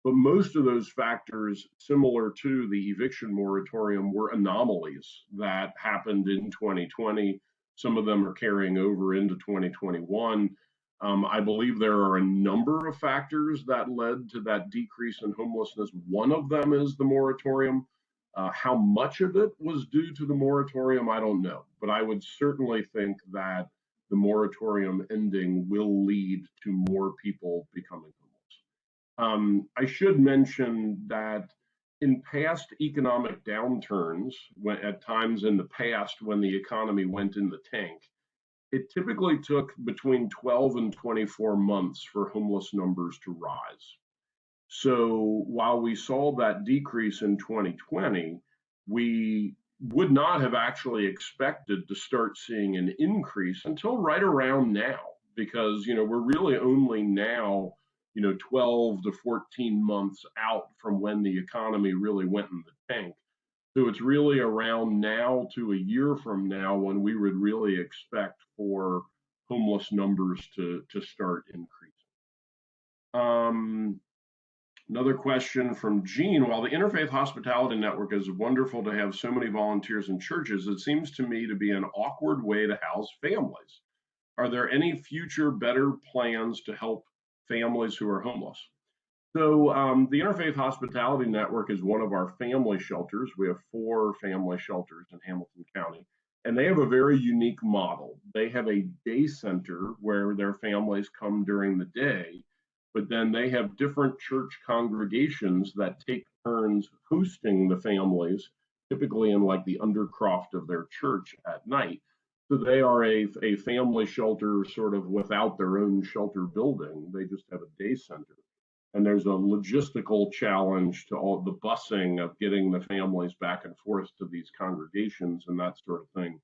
But most of those factors, similar to the eviction moratorium, were anomalies that happened in 2020. Some of them are carrying over into 2021. I believe there are a number of factors that led to that decrease in homelessness. One of them is the moratorium. How much of it was due to the moratorium, I don't know. But I would certainly think that the moratorium ending will lead to more people becoming homeless. I should mention that in past economic downturns, at times in the past when the economy went in the tank, it typically took between 12 and 24 months for homeless numbers to rise. So while we saw that decrease in 2020, we would not have actually expected to start seeing an increase until right around now, because we're really only now 12 to 14 months out from when the economy really went in the tank. So it's really around now to a year from now when we would really expect for homeless numbers to start increasing. Another question from Jean. While the Interfaith Hospitality Network is wonderful to have so many volunteers in churches, it seems to me to be an awkward way to house families. Are there any future better plans to help families who are homeless? So the Interfaith Hospitality Network is one of our family shelters. We have 4 family shelters in Hamilton County, and they have a very unique model. They have a day center where their families come during the day, but then they have different church congregations that take turns hosting the families, typically in like the undercroft of their church at night. So they are a family shelter sort of without their own shelter building. They just have a day center. And there's a logistical challenge to all the busing of getting the families back and forth to these congregations and that sort of thing.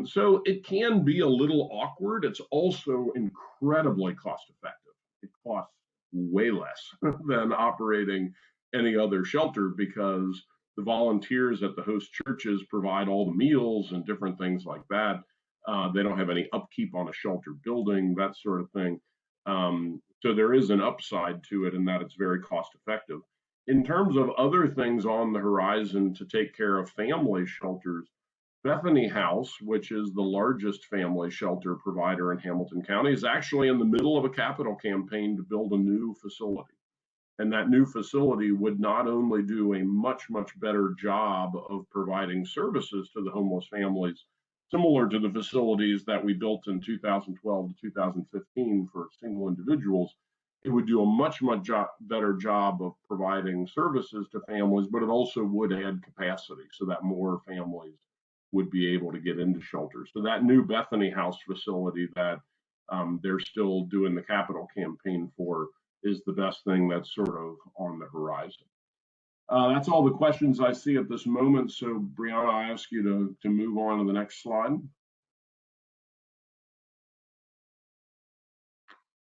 So it can be a little awkward. It's also incredibly cost effective. It costs way less than operating any other shelter because the volunteers at the host churches provide all the meals and different things like that. They don't have any upkeep on a shelter building, that sort of thing. So there is an upside to it in that it's very cost effective. In terms of other things on the horizon to take care of family shelters, Bethany House, which is the largest family shelter provider in Hamilton County, is actually in the middle of a capital campaign to build a new facility. And that new facility would not only do a much, much better job of providing services to the homeless families, similar to the facilities that we built in 2012 to 2015 for single individuals, it would do a much, much better job of providing services to families, but it also would add capacity so that more families would be able to get into shelters. So that new Bethany House facility that they're still doing the capital campaign for is the best thing that's sort of on the horizon. That's all the questions I see at this moment. So Brianna, I ask you to move on to the next slide.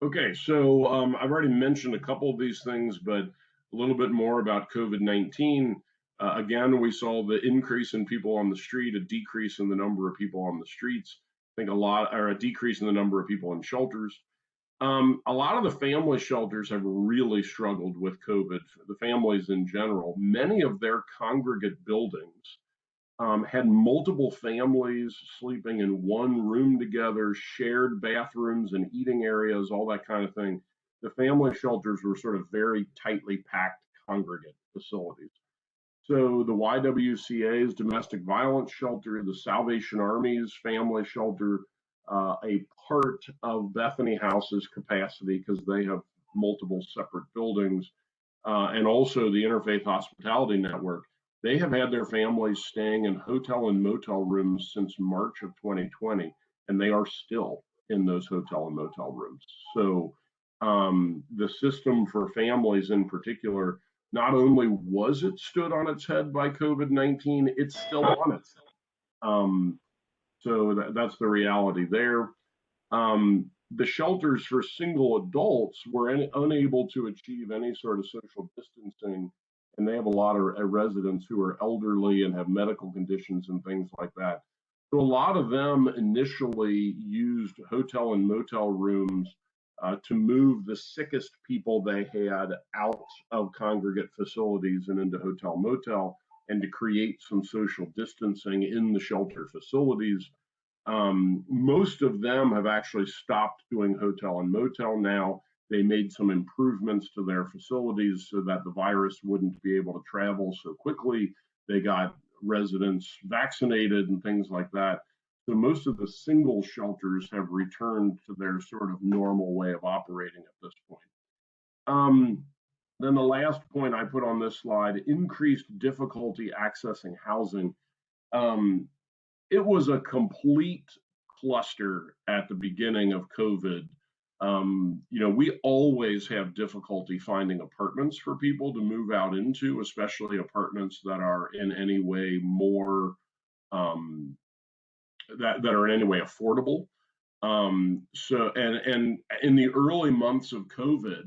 Okay, so I've already mentioned a couple of these things, but a little bit more about COVID-19. Again, we saw the increase in people on the street, a decrease in the number of people on the streets. I think a decrease in the number of people in shelters. A lot of the family shelters have really struggled with COVID, the families in general. Many of their congregate buildings had multiple families sleeping in one room together, shared bathrooms and eating areas, all that kind of thing. The family shelters were sort of very tightly packed congregate facilities. So the YWCA's domestic violence shelter, the Salvation Army's family shelter, a part of Bethany House's capacity because they have multiple separate buildings, and also the Interfaith Hospitality Network. They have had their families staying in hotel and motel rooms since March of 2020, and they are still in those hotel and motel rooms. So the system for families in particular, not only was it stood on its head by COVID-19, it's still on its head. So that's the reality there. The shelters for single adults were unable to achieve any sort of social distancing, and they have a lot of residents who are elderly and have medical conditions and things like that. So a lot of them initially used hotel and motel rooms to move the sickest people they had out of congregate facilities and into hotel motel, and to create some social distancing in the shelter facilities. Most of them have actually stopped doing hotel and motel now. They made some improvements to their facilities so that the virus wouldn't be able to travel so quickly. They got residents vaccinated and things like that. So most of the single shelters have returned to their sort of normal way of operating at this point. Then the last point I put on this slide, increased difficulty accessing housing. It was a complete cluster at the beginning of COVID. We always have difficulty finding apartments for people to move out into, especially apartments that are in any way more that are in any way affordable. So in the early months of COVID,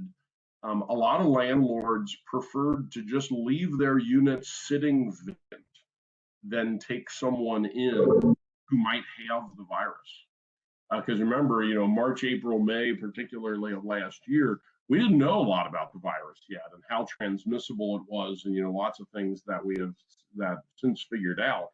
a lot of landlords preferred to just leave their units sitting vacant than take someone in who might have the virus. Because remember, March, April, May, particularly of last year, we didn't know a lot about the virus yet and how transmissible it was, and lots of things that we have since figured out.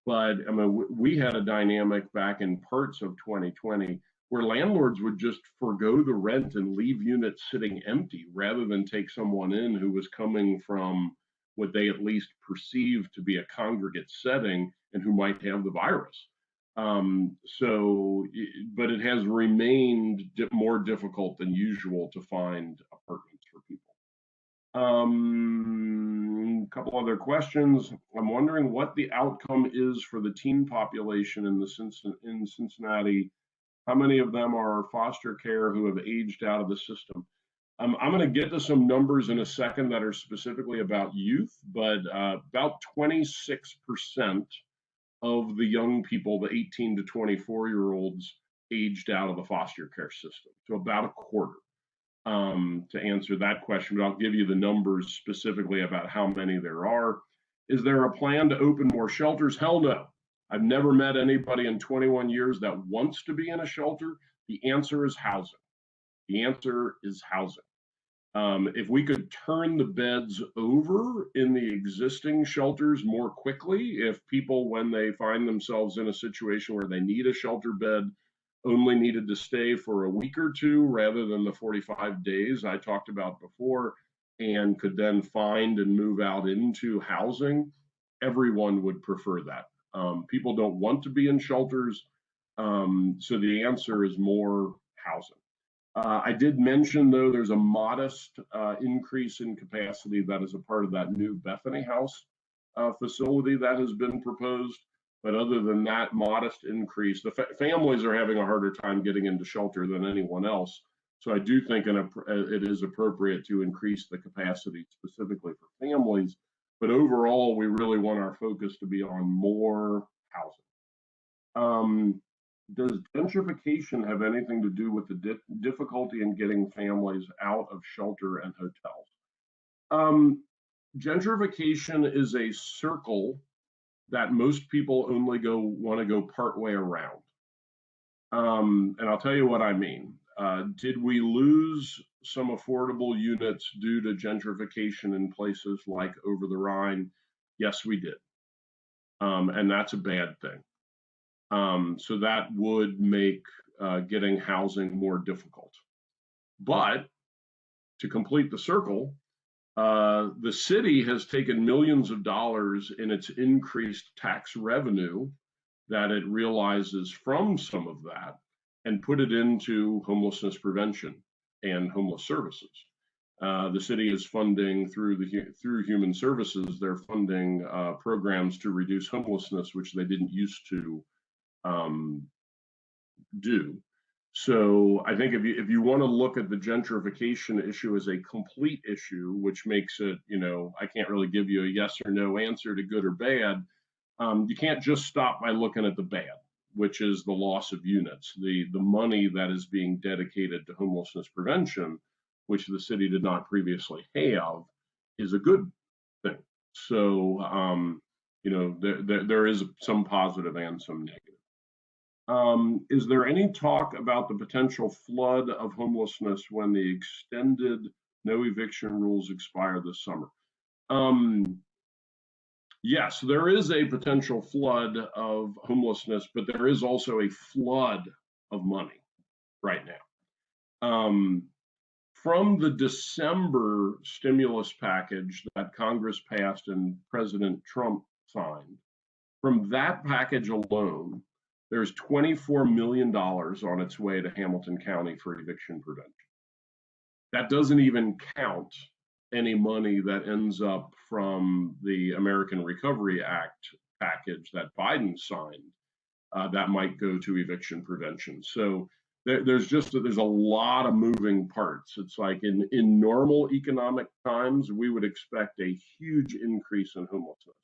But I mean, we had a dynamic back in parts of 2020 where landlords would just forego the rent and leave units sitting empty rather than take someone in who was coming from what they at least perceive to be a congregate setting and who might have the virus. But it has remained more difficult than usual to find apartments for people. A couple other questions. I'm wondering what the outcome is for the teen population in Cincinnati. How many of them are foster care who have aged out of the system? I'm going to get to some numbers in a second that are specifically about youth, but about 26% of the young people, the 18 to 24-year-olds, aged out of the foster care system. So about a quarter. To answer that question, but I'll give you the numbers specifically about how many there are. Is there a plan to open more shelters? Hell no. I've never met anybody in 21 years that wants to be in a shelter. The answer is housing. The answer is housing. If we could turn the beds over in the existing shelters more quickly, if people, when they find themselves in a situation where they need a shelter bed, only needed to stay for a week or two rather than the 45 days I talked about before, and could then find and move out into housing, everyone would prefer that. People don't want to be in shelters, so the answer is more housing. I did mention, though, there's a modest increase in capacity that is a part of that new Bethany House facility that has been proposed. But other than that modest increase, the families are having a harder time getting into shelter than anyone else. So I do think it is appropriate to increase the capacity specifically for families. But overall, we really want our focus to be on more housing. Does gentrification have anything to do with the difficulty in getting families out of shelter and hotels? Gentrification is a circle that most people only want to go part way around. And I'll tell you what I mean. Did we lose some affordable units due to gentrification in places like over the Rhine? Yes, we did. And that's a bad thing. So that would make getting housing more difficult. But to complete the circle, the city has taken millions of dollars in its increased tax revenue that it realizes from some of that and put it into homelessness prevention and homeless services. The city is funding through Human Services, they're funding programs to reduce homelessness, which they didn't used to do. So I think if you want to look at the gentrification issue as a complete issue, which makes it, I can't really give you a yes or no answer to good or bad. You can't just stop by looking at the bad, which is the loss of units. The money that is being dedicated to homelessness prevention, which the city did not previously have, is a good thing. So, there is some positive and some negative. Is there any talk about the potential flood of homelessness when the extended no eviction rules expire this summer? Yes, there is a potential flood of homelessness, but there is also a flood of money right now. From the December stimulus package that Congress passed and President Trump signed, from that package alone, there's $24 million on its way to Hamilton County for eviction prevention. That doesn't even count any money that ends up from the American Recovery Act package that Biden signed that might go to eviction prevention. So there's a lot of moving parts. It's like in normal economic times, we would expect a huge increase in homelessness.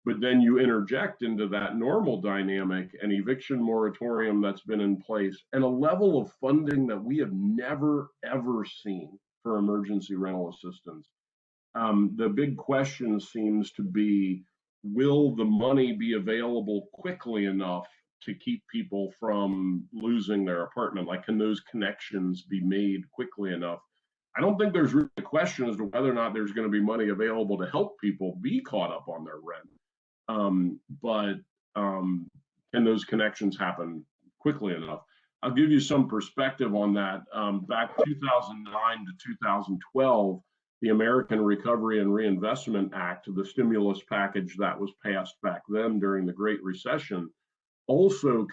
But then you interject into that normal dynamic an eviction moratorium that's been in place and a level of funding that we have never, ever seen for emergency rental assistance. The big question seems to be, will the money be available quickly enough to keep people from losing their apartment? Like, can those connections be made quickly enough? I don't think there's really a question as to whether or not there's going to be money available to help people be caught up on their rent. But can those connections happen quickly enough? I'll give you some perspective on that. Back 2009 to 2012, the American Recovery and Reinvestment Act, the stimulus package that was passed back then during the Great Recession, also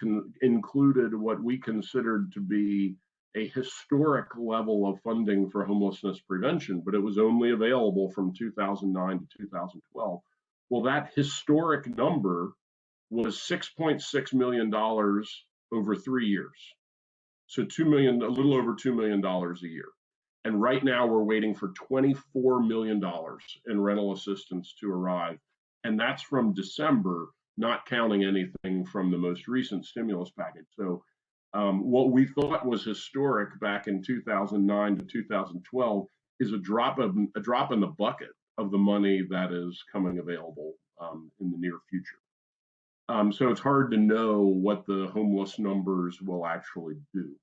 included what we considered to be a historic level of funding for homelessness prevention, but it was only available from 2009 to 2012. Well, that historic number was $6.6 million over 3 years. So $2 million, a little over $2 million a year. And right now we're waiting for $24 million in rental assistance to arrive. And that's from December, not counting anything from the most recent stimulus package. So what we thought was historic back in 2009 to 2012 is a drop in the bucket of the money that is coming available in the near future. So it's hard to know what the homeless numbers will actually do.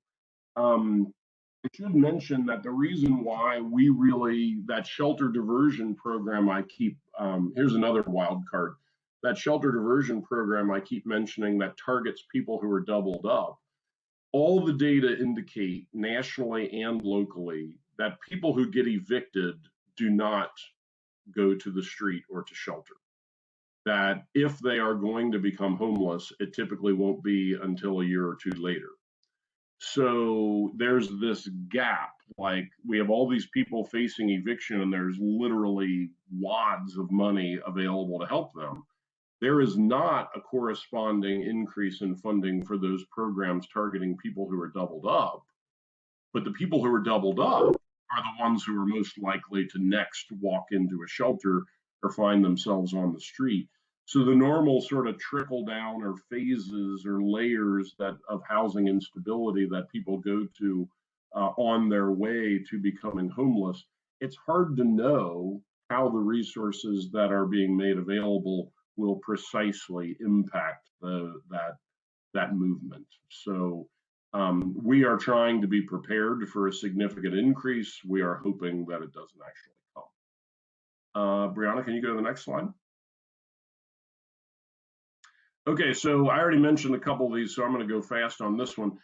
I should mention that the reason why that shelter diversion program here's another wild card. That shelter diversion program I keep mentioning that targets people who are doubled up, all the data indicate nationally and locally that people who get evicted do not go to the street or to shelter. That if they are going to become homeless, it typically won't be until a year or two later. So there's this gap, like we have all these people facing eviction and there's literally wads of money available to help them. There is not a corresponding increase in funding for those programs targeting people who are doubled up, but the people who are doubled up are the ones who are most likely to next walk into a shelter or find themselves on the street. So the normal sort of trickle down or phases or layers of housing instability that people go to on their way to becoming homeless, it's hard to know how the resources that are being made available will precisely impact that movement. So we are trying to be prepared for a significant increase. We are hoping that it doesn't actually come. Brianna, can you go to the next slide? Okay, so I already mentioned a couple of these, so I'm going to go fast on this one.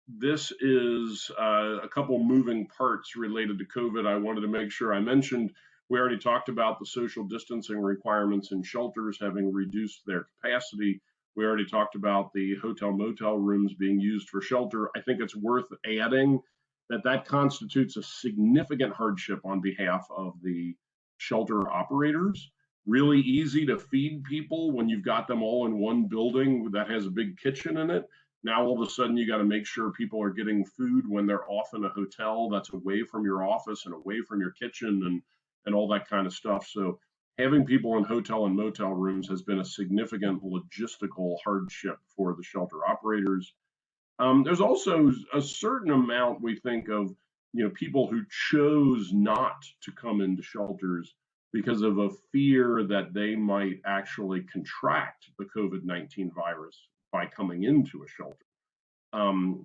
This is a couple moving parts related to COVID I wanted to make sure I mentioned. We already talked about the social distancing requirements in shelters having reduced their capacity. We already talked about the hotel motel rooms being used for shelter. I think it's worth adding that constitutes a significant hardship on behalf of the shelter operators. Really easy to feed people when you've got them all in one building that has a big kitchen in it. Now all of a sudden you got to make sure people are getting food when they're off in a hotel that's away from your office and away from your kitchen and all that kind of stuff. So having people in hotel and motel rooms has been a significant logistical hardship for the shelter operators. There's also a certain amount, we think, of people who chose not to come into shelters because of a fear that they might actually contract the COVID-19 virus by coming into a shelter.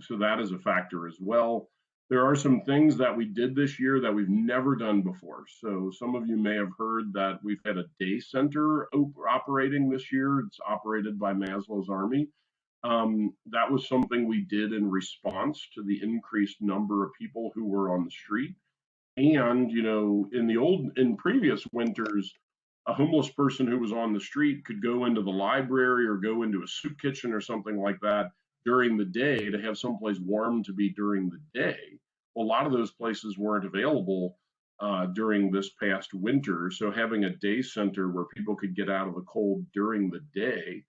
So that is a factor as well. There are some things that we did this year that we've never done before. So some of you may have heard that we've had a day center operating this year. It's operated by Maslow's Army. That was something we did in response to the increased number of people who were on the street. And, in previous winters, a homeless person who was on the street could go into the library or go into a soup kitchen or something like that during the day to have someplace warm to be during the day. Well, a lot of those places weren't available during this past winter. So having a day center where people could get out of the cold during the day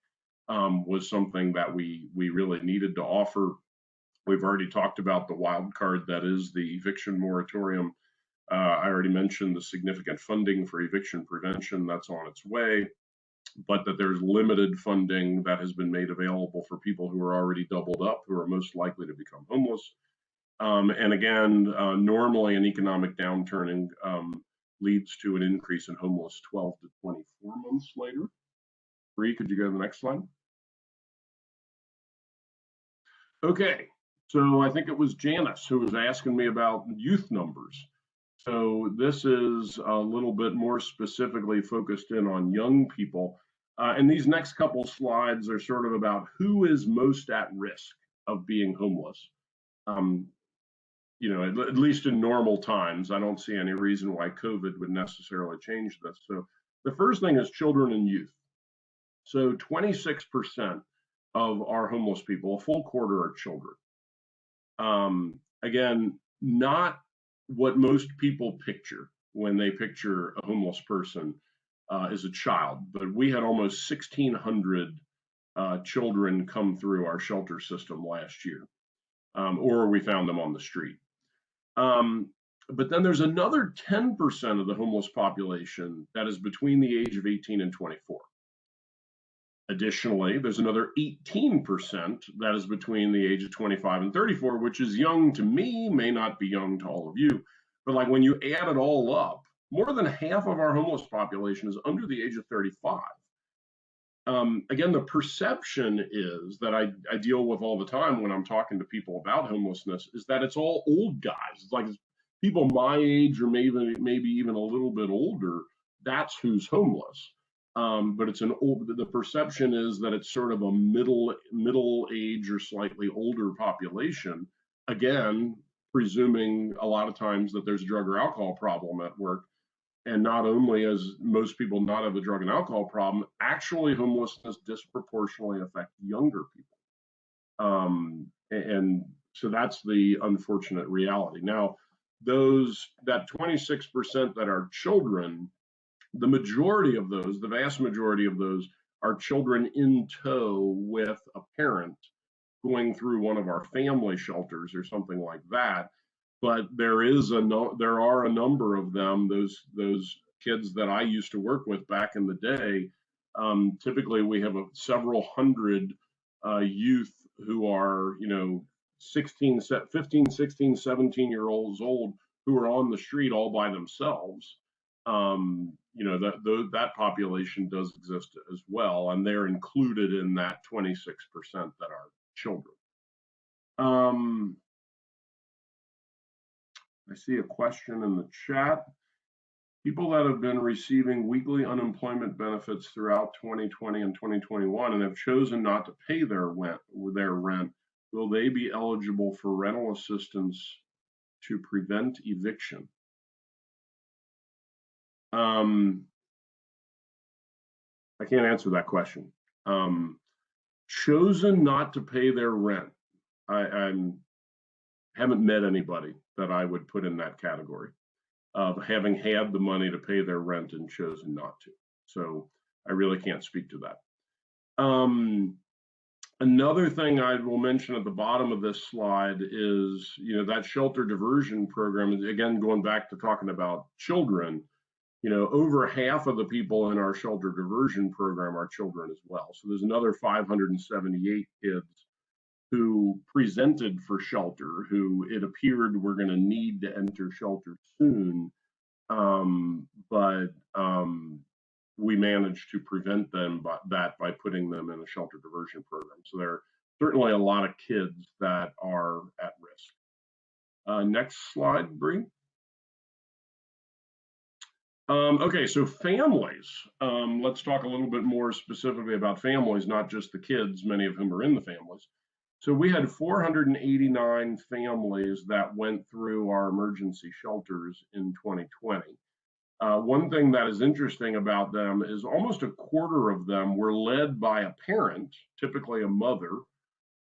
was something that we really needed to offer. We've already talked about the wild card that is the eviction moratorium. I already mentioned the significant funding for eviction prevention that's on its way, but that there's limited funding that has been made available for people who are already doubled up, who are most likely to become homeless. And again, normally an economic downturn leads to an increase in homeless 12 to 24 months later. Bree, could you go to the next slide? Okay, so I think it was Janice who was asking me about youth numbers. So this is a little bit more specifically focused in on young people. And these next couple slides are sort of about who is most at risk of being homeless. You know, at least in normal times, I don't see any reason why COVID would necessarily change this. So the first thing is children and youth. So 26% of our homeless people, a full quarter, are children. Again, not what most people picture when they picture a homeless person as a child, but we had almost 1,600 children come through our shelter system last year, or we found them on the street. But then there's another 10% of the homeless population that is between the age of 18 and 24. Additionally, there's another 18% that is between the age of 25 and 34, which is young to me, may not be young to all of you. But like when you add it all up, more than half of our homeless population is under the age of 35. Again, the perception is that I deal with all the time when I'm talking to people about homelessness is that it's all old guys. It's like people my age or maybe even a little bit older. That's who's homeless. But it's the perception is that it's sort of a middle age or slightly older population. Again, presuming a lot of times that there's a drug or alcohol problem at work. And not only as most people not have a drug and alcohol problem, actually homelessness disproportionately affects younger people. And so that's the unfortunate reality. Now, that 26% that are children, the majority of those, the vast majority of those, are children in tow with a parent going through one of our family shelters or something like that. But there are a number of them, those kids that I used to work with back in the day. Typically, we have several hundred youth who are, 15, 16, 17-year-olds old who are on the street all by themselves. That population does exist as well, and they're included in that 26% that are children. I see a question in the chat. People that have been receiving weekly unemployment benefits throughout 2020 and 2021 and have chosen not to pay their rent, will they be eligible for rental assistance to prevent eviction? I can't answer that question. Chosen not to pay their rent. I haven't met anybody that I would put in that category of having had the money to pay their rent and chosen not to. So I really can't speak to that. Another thing I will mention at the bottom of this slide is, that shelter diversion program, again, going back to talking about children, over half of the people in our shelter diversion program are children as well. So there's another 578 kids who presented for shelter, who it appeared were going to need to enter shelter soon, but we managed to prevent them by putting them in a shelter diversion program. So there are certainly a lot of kids that are at risk. Next slide, Bree. Okay, so families. Let's talk a little bit more specifically about families, not just the kids, many of whom are in the families. So we had 489 families that went through our emergency shelters in 2020. One thing that is interesting about them is almost a quarter of them were led by a parent, typically a mother,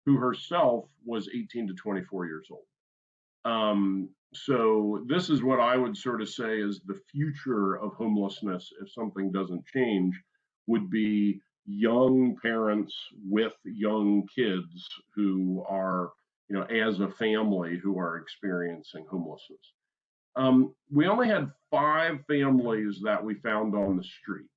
who herself was 18 to 24 years old. So this is what I would sort of say is the future of homelessness, if something doesn't change, would be young parents with young kids who are, as a family, who are experiencing homelessness. We only had 5 families that we found on the street.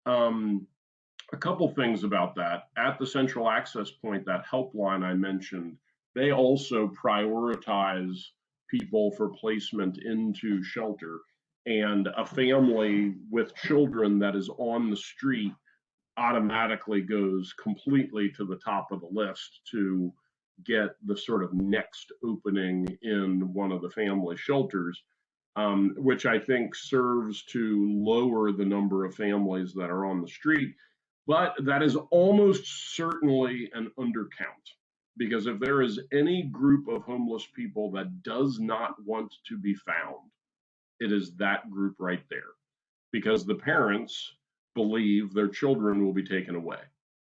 A couple things about that. At the central access point, that helpline I mentioned, they also prioritize people for placement into shelter, and a family with children that is on the street automatically goes completely to the top of the list to get the sort of next opening in one of the family shelters, which I think serves to lower the number of families that are on the street. But that is almost certainly an undercount. because if there is any group of homeless people that does not want to be found, it is that group right there, because the parents believe their children will be taken away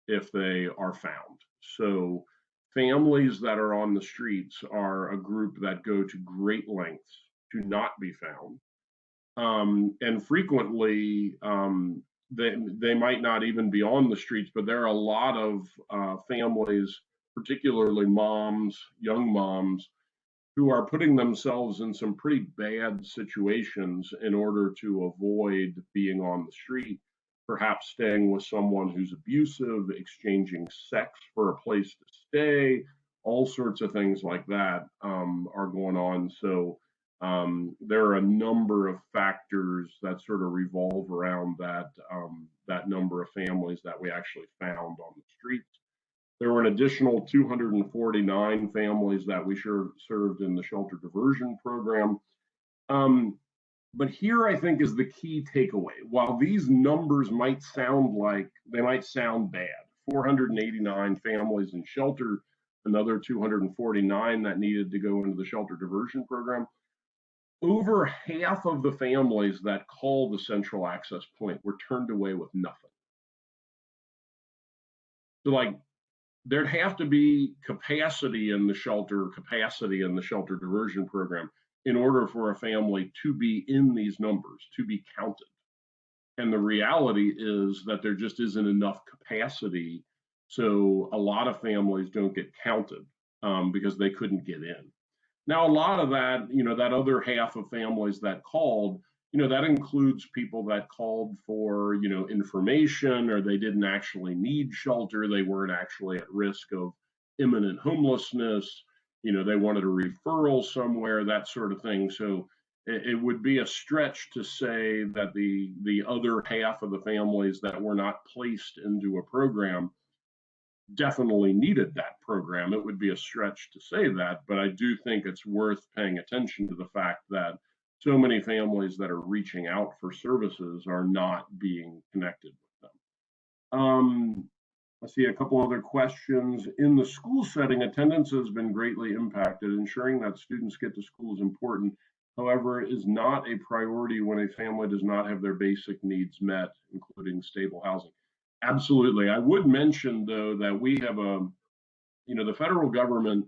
if they are found. So families that are on the streets are a group that go to great lengths to not be found. And frequently, they might not even be on the streets, but there are a lot of families, particularly moms, young moms, who are putting themselves in some pretty bad situations in order to avoid being on the street, perhaps staying with someone who's abusive, exchanging sex for a place to stay, all sorts of things like that are going on. So there are a number of factors that sort of revolve around that number of families that we actually found on the streets. There were an additional 249 families that we served in the shelter diversion program. But here I think is the key takeaway. While these numbers might sound bad, 489 families in shelter, another 249 that needed to go into the shelter diversion program. Over half of the families that called the central access point were turned away with nothing. So there'd have to be capacity in the shelter diversion program in order for a family to be in these numbers, to be counted. And the reality is that there just isn't enough capacity. So a lot of families don't get counted because they couldn't get in. Now, a lot of that, that other half of families that called, that includes people that called for, information, or they didn't actually need shelter. They weren't actually at risk of imminent homelessness. They wanted a referral somewhere, that sort of thing. So it would be a stretch to say that the other half of the families that were not placed into a program definitely needed that program. It would be a stretch to say that, but I do think it's worth paying attention to the fact that so many families that are reaching out for services are not being connected with them. I see a couple other questions. In the school setting, attendance has been greatly impacted. Ensuring that students get to school is important. However, it is not a priority when a family does not have their basic needs met, including stable housing. Absolutely. I would mention, though, that we have the federal government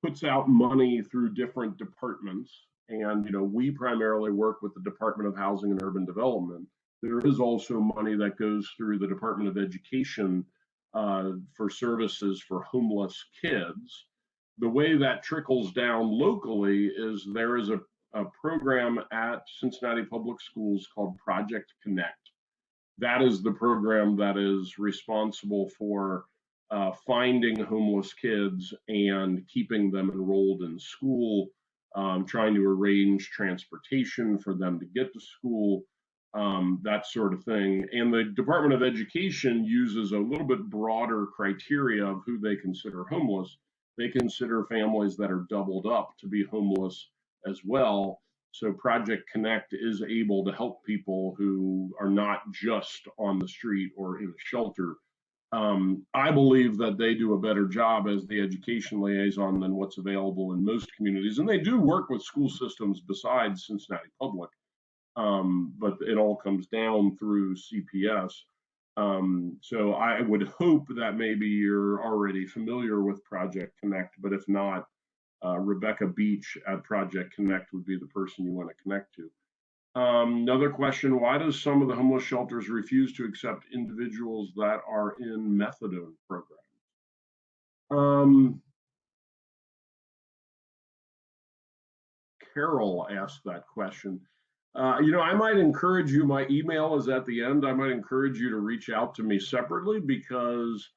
puts out money through different departments. And, we primarily work with the Department of Housing and Urban Development. There is also money that goes through the Department of Education for services for homeless kids. The way that trickles down locally is there is a program at Cincinnati Public Schools called Project Connect. That is the program that is responsible for finding homeless kids and keeping them enrolled in school, trying to arrange transportation for them to get to school, that sort of thing. And the Department of Education uses a little bit broader criteria of who they consider homeless. They consider families that are doubled up to be homeless as well. So Project Connect is able to help people who are not just on the street or in a shelter. I believe that they do a better job as the education liaison than what's available in most communities. And they do work with school systems besides Cincinnati Public, but it all comes down through CPS. So I would hope that maybe you're already familiar with Project Connect, but if not, Rebecca Beach at Project Connect would be the person you want to connect to. Another question, why does some of the homeless shelters refuse to accept individuals that are in methadone programs? Carol asked that question. I might encourage you, my email is at the end. I might encourage you to reach out to me separately because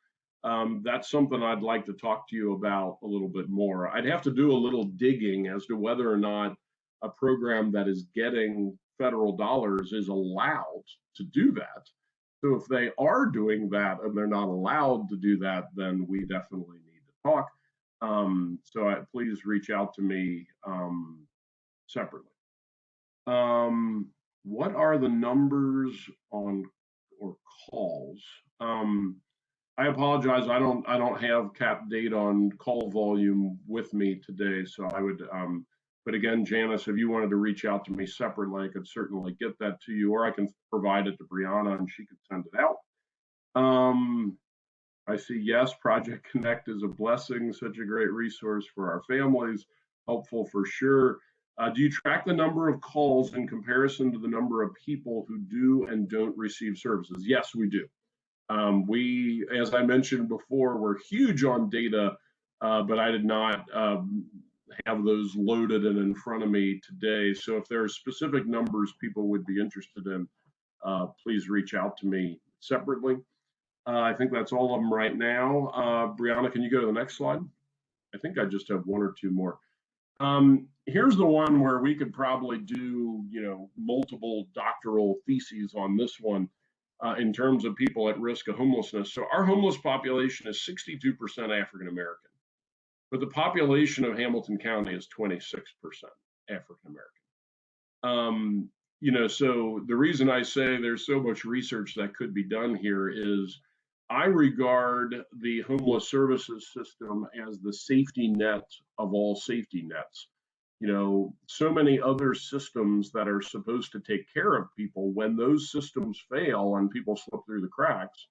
that's something I'd like to talk to you about a little bit more. I'd have to do a little digging as to whether or not a program that is getting federal dollars is allowed to do that. So if they are doing that and they're not allowed to do that, then we definitely need to talk. Please reach out to me separately. What are the numbers on or calls? I apologize. I don't have cap date on call volume with me today, so I would. But again, Janice, if you wanted to reach out to me separately, I could certainly get that to you, or I can provide it to Brianna and she could send it out. I see, yes, Project Connect is a blessing, such a great resource for our families, helpful for sure. Do you track the number of calls in comparison to the number of people who do and don't receive services? Yes, we do. We, as I mentioned before, we're huge on data, but I did not have those loaded and in front of me today. So if there are specific numbers people would be interested in, please reach out to me separately. I think that's all of them right now. Brianna, can you go to the next slide? I think I just have one or two more. Here's the one where we could probably do, multiple doctoral theses on this one in terms of people at risk of homelessness. So our homeless population is 62% African American, but the population of Hamilton County is 26% African American. So the reason I say there's so much research that could be done here is I regard the homeless services system as the safety net of all safety nets. So many other systems that are supposed to take care of people, when those systems fail and people slip through the cracks,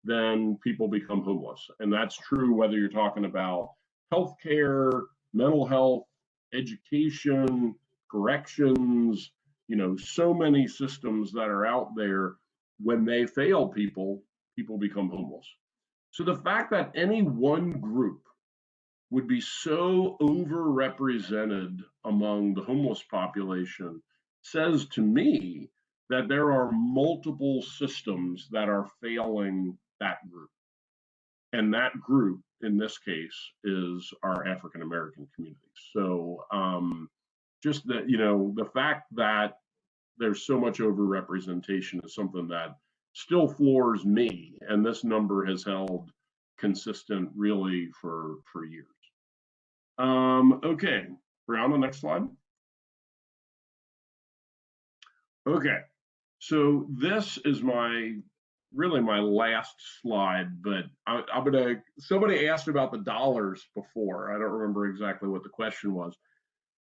then people become homeless. And that's true whether you're talking about healthcare, mental health, education, corrections, so many systems that are out there. When they fail people become homeless. So the fact that any one group would be so overrepresented among the homeless population says to me that there are multiple systems that are failing that group. And that group, in this case, is our African American community. So just that, the fact that there's so much overrepresentation is something that still floors me, and this number has held consistent really for years. Okay, Brianna, next slide. Okay, so this is really my last slide, but somebody asked about the dollars before. I don't remember exactly what the question was,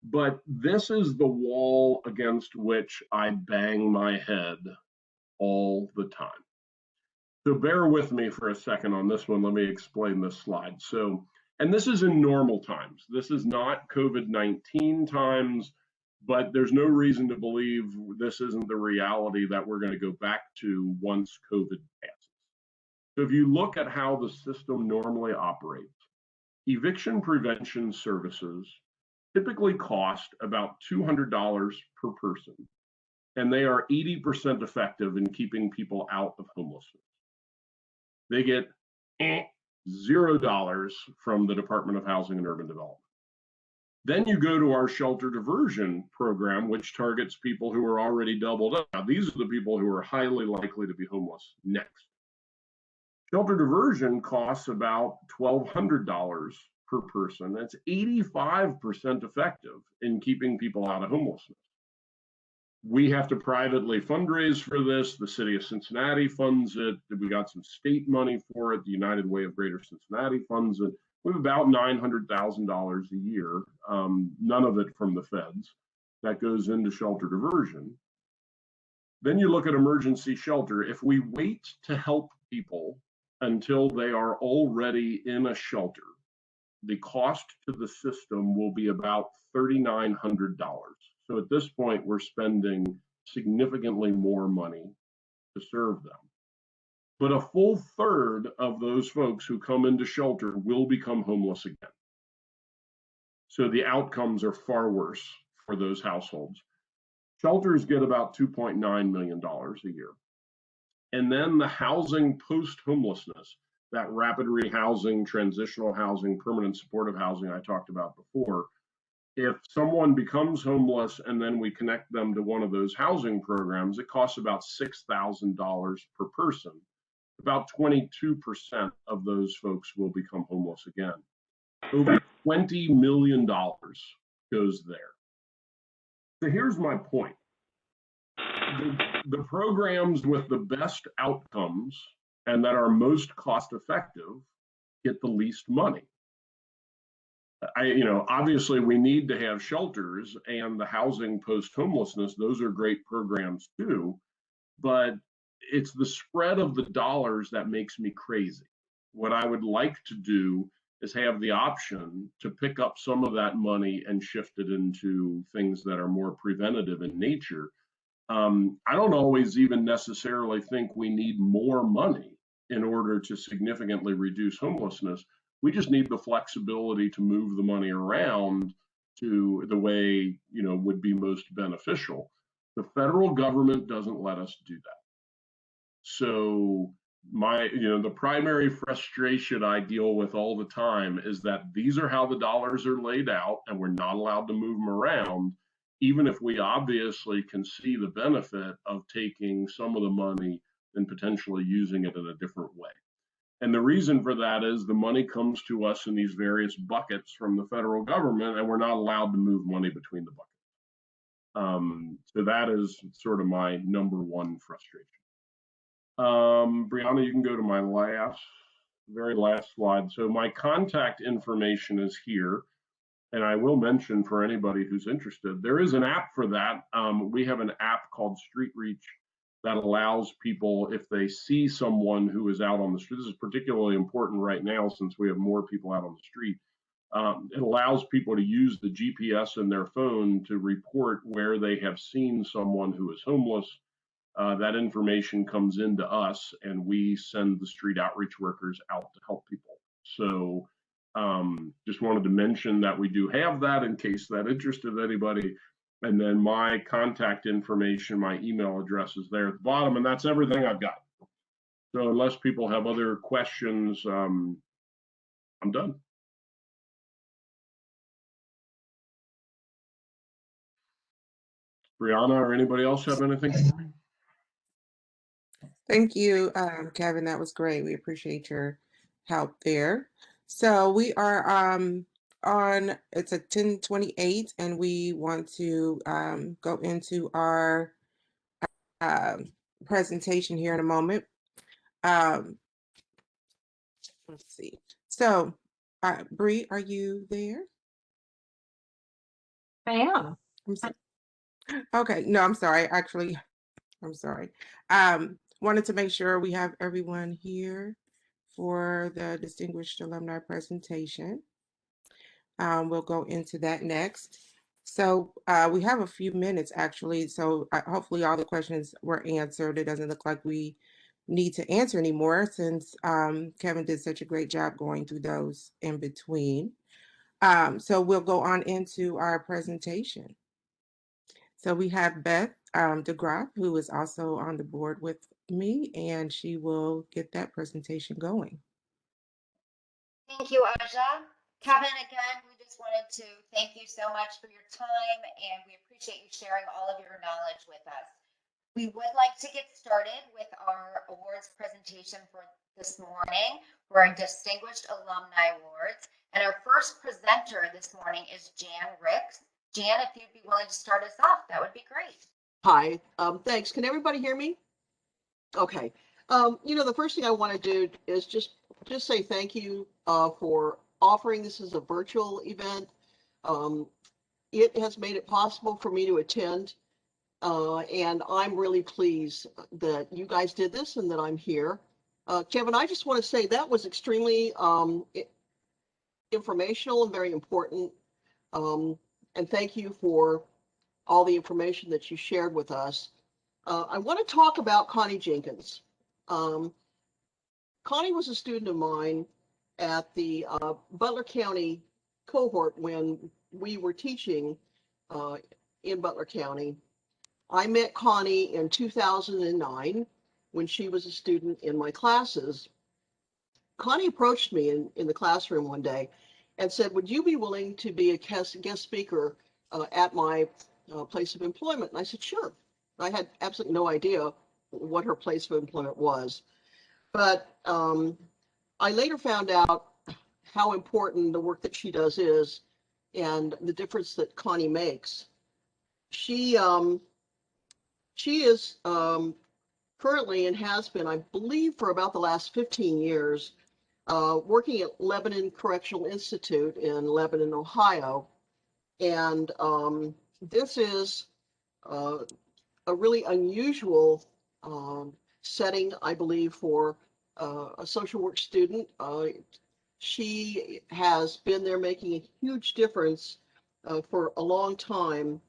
but this is the wall against which I bang my head all the time. So bear with me for a second on this one. Let me explain this slide. So, and this is in normal times. This is not COVID-19 times, but there's no reason to believe this isn't the reality that we're going to go back to once COVID passes. So if you look at how the system normally operates, eviction prevention services typically cost about $200 per person, and they are 80% effective in keeping people out of homelessness. They get $0 from the Department of Housing and Urban Development. Then you go to our shelter diversion program, which targets people who are already doubled up. Now, these are the people who are highly likely to be homeless next. Shelter diversion costs about $1,200 per person. That's 85% effective in keeping people out of homelessness. We have to privately fundraise for this. The city of Cincinnati funds it. We got some state money for it. The United Way of Greater Cincinnati funds it. We have about $900,000 a year, none of it from the feds, that goes into shelter diversion. Then you look at emergency shelter. If we wait to help people until they are already in a shelter, the cost to the system will be about $3,900. So at this point, we're spending significantly more money to serve them. But a full third of those folks who come into shelter will become homeless again. So the outcomes are far worse for those households. Shelters get about $2.9 million a year. And then the housing post-homelessness, that rapid rehousing, transitional housing, permanent supportive housing I talked about before, if someone becomes homeless and then we connect them to one of those housing programs, it costs about $6,000 per person. About 22% of those folks will become homeless again. Over $20 million goes there. So here's my point. The programs with the best outcomes and that are most cost effective get the least money. Obviously we need to have shelters and the housing post-homelessness. Those are great programs too, but it's the spread of the dollars that makes me crazy. What I would like to do is have the option to pick up some of that money and shift it into things that are more preventative in nature. I don't always even necessarily think we need more money in order to significantly reduce homelessness. We just need the flexibility to move the money around to the way, would be most beneficial. The federal government doesn't let us do that. So the primary frustration I deal with all the time is that these are how the dollars are laid out and we're not allowed to move them around, even if we obviously can see the benefit of taking some of the money and potentially using it in a different way. And the reason for that is the money comes to us in these various buckets from the federal government, and we're not allowed to move money between the buckets. So that is sort of my number one frustration. Brianna, you can go to my very last slide. So my contact information is here. And I will mention for anybody who's interested, there is an app for that. We have an app called Street Reach that allows people, if they see someone who is out on the street, this is particularly important right now since we have more people out on the street. It allows people to use the GPS in their phone to report where they have seen someone who is homeless. That information comes into us and we send the street outreach workers out to help people. So just wanted to mention that we do have that in case that interested anybody. And then my contact information, my email address is there at the bottom, and that's everything I've got. So unless people have other questions, I'm done. Brianna or anybody else have anything? Thank you, Kevin. That was great. We appreciate your help there. So we are it's a 10:28, and we want to go into our presentation here in a moment. Let's see. So, Bree, are you there? I am. I'm sorry. Okay, no, I'm sorry. Actually, I'm sorry. Wanted to make sure we have everyone here for the Distinguished Alumni presentation. We'll go into that next. So we have a few minutes actually, so hopefully all the questions were answered. It doesn't look like we need to answer anymore since Kevin did such a great job going through those in between. So we'll go on into our presentation. So we have Beth DeGraff, who is also on the board with me, and she will get that presentation going. Thank you, Aja. Kevin, again, we just wanted to thank you so much for your time, and we appreciate you sharing all of your knowledge with us. We would like to get started with our awards presentation for this morning for our Distinguished Alumni Awards. And our first presenter this morning is Jan Ricks. Jan, if you'd be willing to start us off, that would be great. Hi, thanks. Can everybody hear me? Okay. The first thing I want to do is just say thank you for offering this as a virtual event. It has made it possible for me to attend, and I'm really pleased that you guys did this and that I'm here. Kevin, I just want to say that was extremely informational and very important. And thank you for all the information that you shared with us. I want to talk about Connie Jenkins. Connie was a student of mine at the Butler County cohort when we were teaching in Butler County. I met Connie in 2009 when she was a student in my classes. Connie approached me in the classroom one day and said, would you be willing to be a guest speaker at my place of employment? And I said, sure. I had absolutely no idea what her place of employment was. But I later found out how important the work that she does is and the difference that Connie makes. She is currently and has been, I believe, for about the last 15 years, working at Lebanon Correctional Institute in Lebanon, Ohio. And this is a really unusual setting, I believe, for a social work student. She has been there making a huge difference for a long time,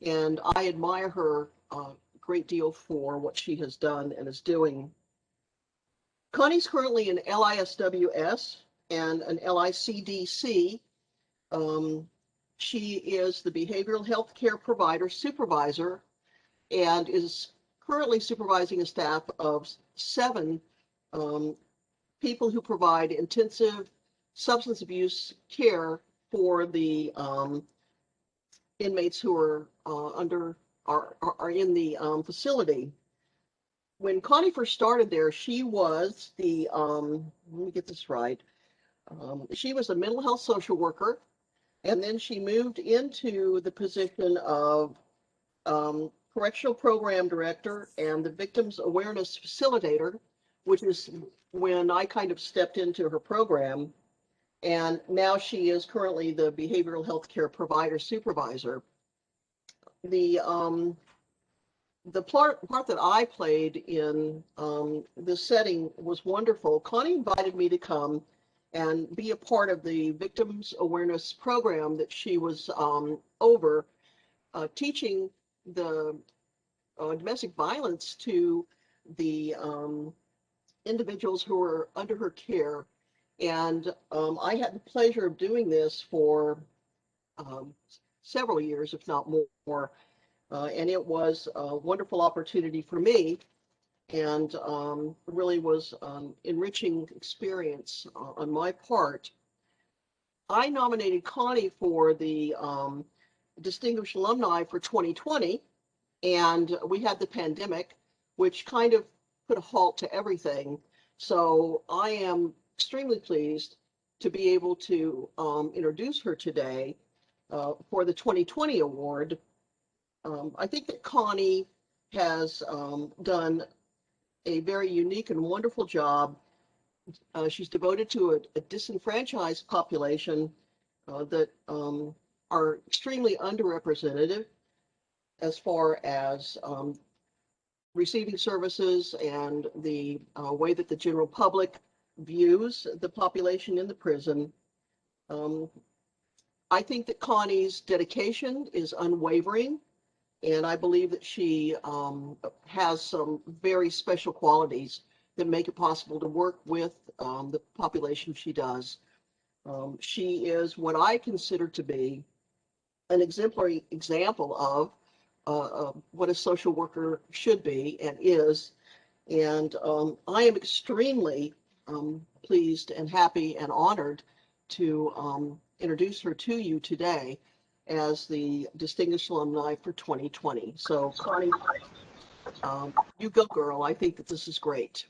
and I admire her a great deal for what she has done and is doing. Connie's currently an LISWS and an LICDC. She is the Behavioral Health Care Provider Supervisor and is currently supervising a staff of 7 people who provide intensive substance abuse care for the inmates who are in the facility. When Connie first started there, she was the let me get this right. She was a mental health social worker, and then she moved into the position of correctional program director and the victims awareness facilitator, which is when I kind of stepped into her program. And now she is currently the behavioral health care provider supervisor. The part that I played in this setting was wonderful. Connie invited me to come and be a part of the victims awareness program that she was over, teaching the domestic violence to the individuals who were under her care. And I had the pleasure of doing this for several years, if not more. And it was a wonderful opportunity for me, and really was an enriching experience on my part. I nominated Connie for the Distinguished Alumni for 2020, and we had the pandemic, which kind of put a halt to everything. So I am extremely pleased to be able to introduce her today for the 2020 award. I think that Connie has done a very unique and wonderful job. She's devoted to a disenfranchised population that are extremely underrepresented as far as receiving services and the way that the general public views the population in the prison. I think that Connie's dedication is unwavering, and I believe that she has some very special qualities that make it possible to work with the population she does. She is what I consider to be an exemplary example of what a social worker should be and is. And I am extremely pleased and happy and honored to introduce her to you today as the Distinguished Alumni for 2020. So Connie, you go, girl. I think that this is great.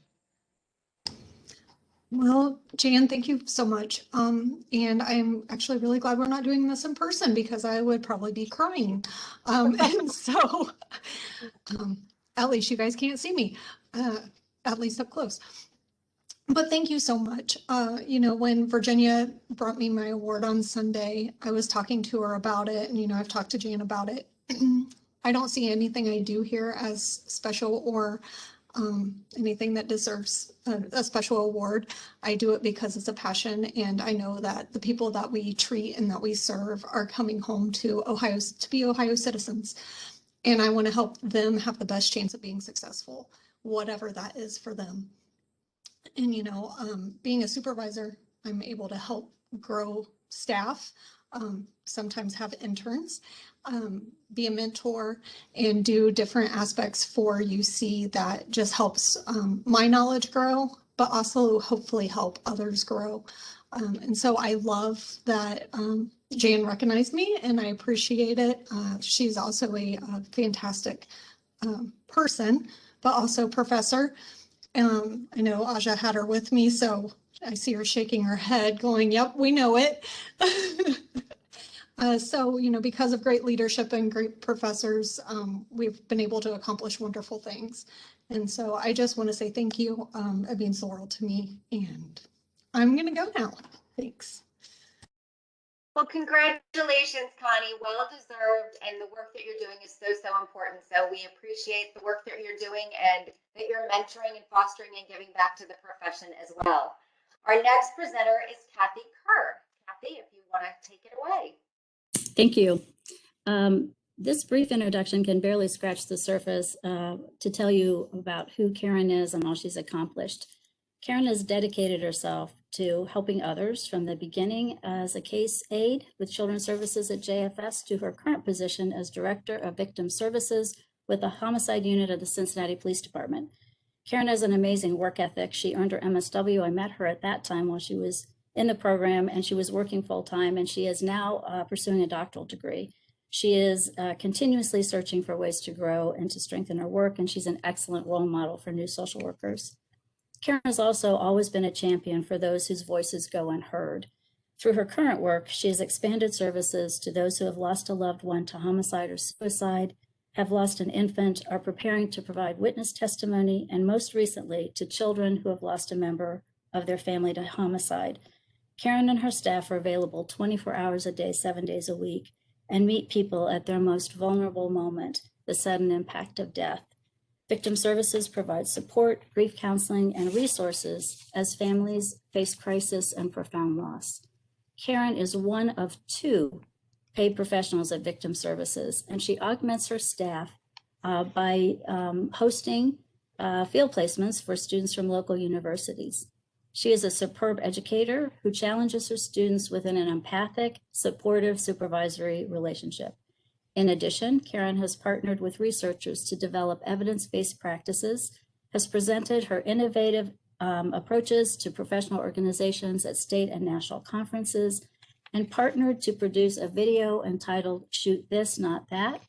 Well, Jan, thank you so much. And I'm actually really glad we're not doing this in person, because I would probably be crying. And so at least you guys can't see me, at least up close. But thank you so much. You know, when Virginia brought me my award on Sunday, I was talking to her about it, and, you know, I've talked to Jan about it. I don't see anything I do here as special or anything that deserves a special award. I do it because it's a passion, and I know that the people that we treat and that we serve are coming home to Ohio to be Ohio citizens, and I want to help them have the best chance of being successful, whatever that is for them. And, you know, being a supervisor, I'm able to help grow staff, sometimes have interns, be a mentor, and do different aspects for UC that just helps my knowledge grow, but also hopefully help others grow. And so I love that Jan recognized me, and I appreciate it. She's also a fantastic person, but also professor. I know Aja had her with me, so I see her shaking her head going, yep, we know it. So, you know, because of great leadership and great professors, we've been able to accomplish wonderful things. And so I just want to say thank you. It means the world to me, and I'm going to go now. Thanks. Well, congratulations, Connie. Well deserved. And the work that you're doing is so, so important. So we appreciate the work that you're doing and that you're mentoring and fostering and giving back to the profession as well. Our next presenter is Kathy Kerr. Kathy, if you want to take it away. Thank you. This brief introduction can barely scratch the surface to tell you about who Karen is and all she's accomplished. Karen has dedicated herself to helping others from the beginning as a case aide with Children's Services at JFS to her current position as Director of Victim Services with the Homicide Unit of the Cincinnati Police Department. Karen has an amazing work ethic. She earned her MSW. I met her at that time while she was in the program, and she was working full-time, and she is now pursuing a doctoral degree. She is continuously searching for ways to grow and to strengthen her work, and she's an excellent role model for new social workers. Karen has also always been a champion for those whose voices go unheard. Through her current work, she has expanded services to those who have lost a loved one to homicide or suicide, have lost an infant, are preparing to provide witness testimony, and most recently to children who have lost a member of their family to homicide. Karen and her staff are available 24 hours a day, 7 days a week, and meet people at their most vulnerable moment, the sudden impact of death. Victim Services provides support, grief counseling, and resources as families face crisis and profound loss. Karen is one of 2 paid professionals at Victim Services, and she augments her staff by hosting field placements for students from local universities. She is a superb educator who challenges her students within an empathic, supportive supervisory relationship. In addition, Karen has partnered with researchers to develop evidence-based practices, has presented her innovative approaches to professional organizations at state and national conferences, and partnered to produce a video entitled Shoot This, Not That,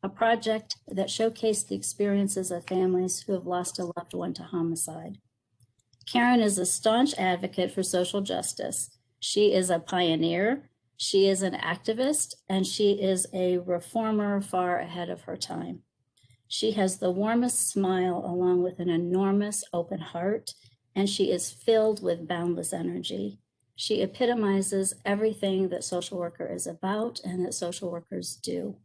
a project that showcased the experiences of families who have lost a loved one to homicide. Karen is a staunch advocate for social justice. She is a pioneer. She is an activist, and she is a reformer far ahead of her time. She has the warmest smile along with an enormous open heart, and she is filled with boundless energy. She epitomizes everything that social worker is about and that social workers do.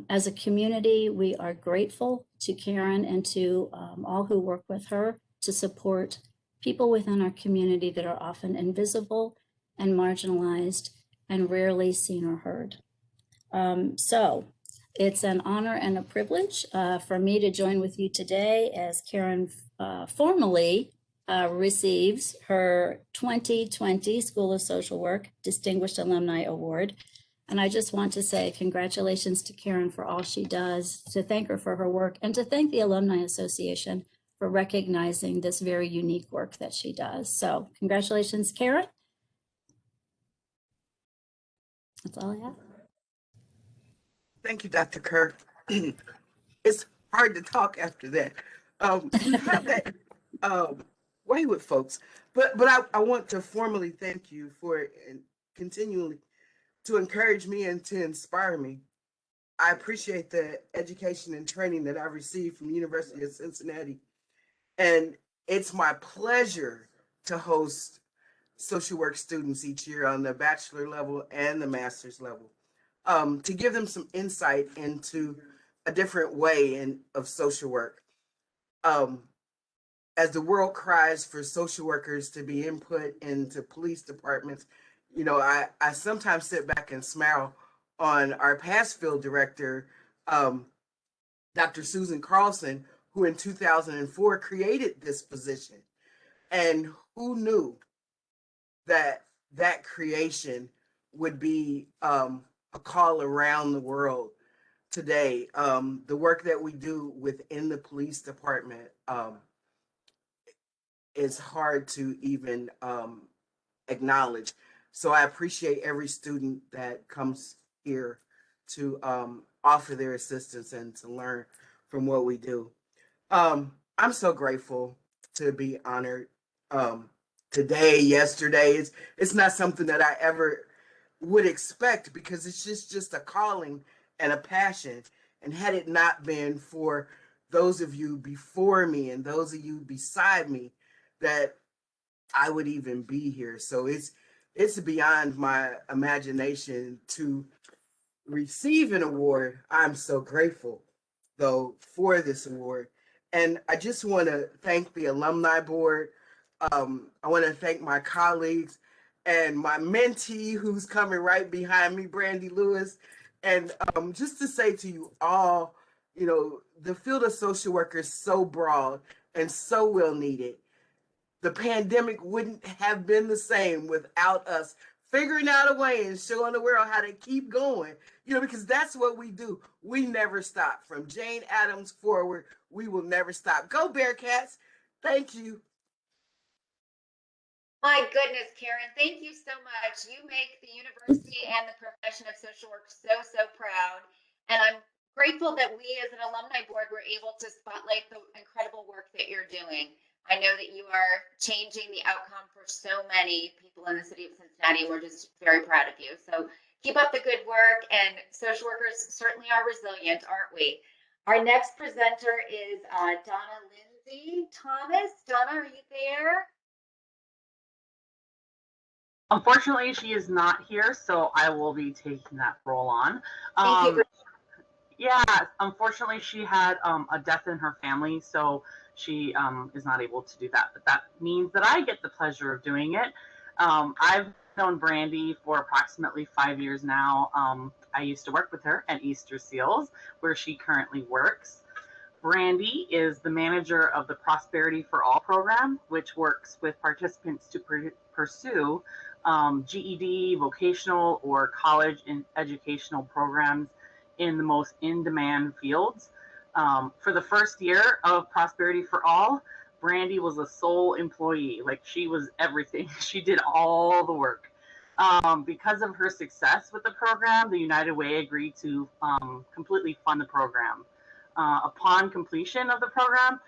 As a community, we are grateful to Karen and to all who work with her to support people within our community that are often invisible and marginalized and rarely seen or heard. So it's an honor and a privilege for me to join with you today as Karen formally receives her 2020 School of Social Work Distinguished Alumni Award. And I just want to say congratulations to Karen for all she does, to thank her for her work, and to thank the Alumni Association for recognizing this very unique work that she does. So congratulations, Karen. That's all I have. Thank you, Dr. Kerr. It's hard to talk after that. You have that way with folks, but I want to formally thank you for continually to encourage me and to inspire me. I appreciate the education and training that I received from the University of Cincinnati, and it's my pleasure to host social work students each year on the bachelor level and the master's level, to give them some insight into a different way of social work. As the world cries for social workers to be input into police departments, you know, I sometimes sit back and smile on our past field director, Dr. Susan Carlson, who in 2004 created this position. And who knew that that creation would be a call around the world today? The work that we do within the police department is hard to even acknowledge. So I appreciate every student that comes here to offer their assistance and to learn from what we do. I'm so grateful to be honored today, yesterday. It's not something that I ever would expect, because it's just a calling and a passion. And had it not been for those of you before me and those of you beside me that I would even be here. So it's beyond my imagination to receive an award. I'm so grateful, though, for this award. And I just want to thank the Alumni Board. I want to thank my colleagues and my mentee who's coming right behind me, Brandy Lewis. And just to say to you all, you know, the field of social work is so broad and so well needed. The pandemic wouldn't have been the same without us figuring out a way and showing the world how to keep going, you know, because that's what we do. We never stop. From Jane Addams forward, we will never stop. Go Bearcats. Thank you. My goodness, Karen, thank you so much. You make the university and the profession of social work so, so proud. And I'm grateful that we as an alumni board were able to spotlight the incredible work that you're doing. I know that you are changing the outcome for so many people in the city of Cincinnati. We're just very proud of you. So keep up the good work, and social workers certainly are resilient, aren't we? Our next presenter is Donna Lindsey Thomas. Donna, are you there? Unfortunately, she is not here, so I will be taking that role on. Thank you. Yeah, unfortunately, she had a death in her family, so she is not able to do that. But that means that I get the pleasure of doing it. I've known Brandy for approximately 5 years now. I used to work with her at Easter Seals, where she currently works. Brandy is the manager of the Prosperity for All program, which works with participants to pursue GED, vocational, or college and educational programs in the most in-demand fields. For the first year of Prosperity for All, Brandy was a sole employee. Like, she was everything. She did all the work. Because of her success with the program, the United Way agreed to completely fund the program. Upon completion of the program,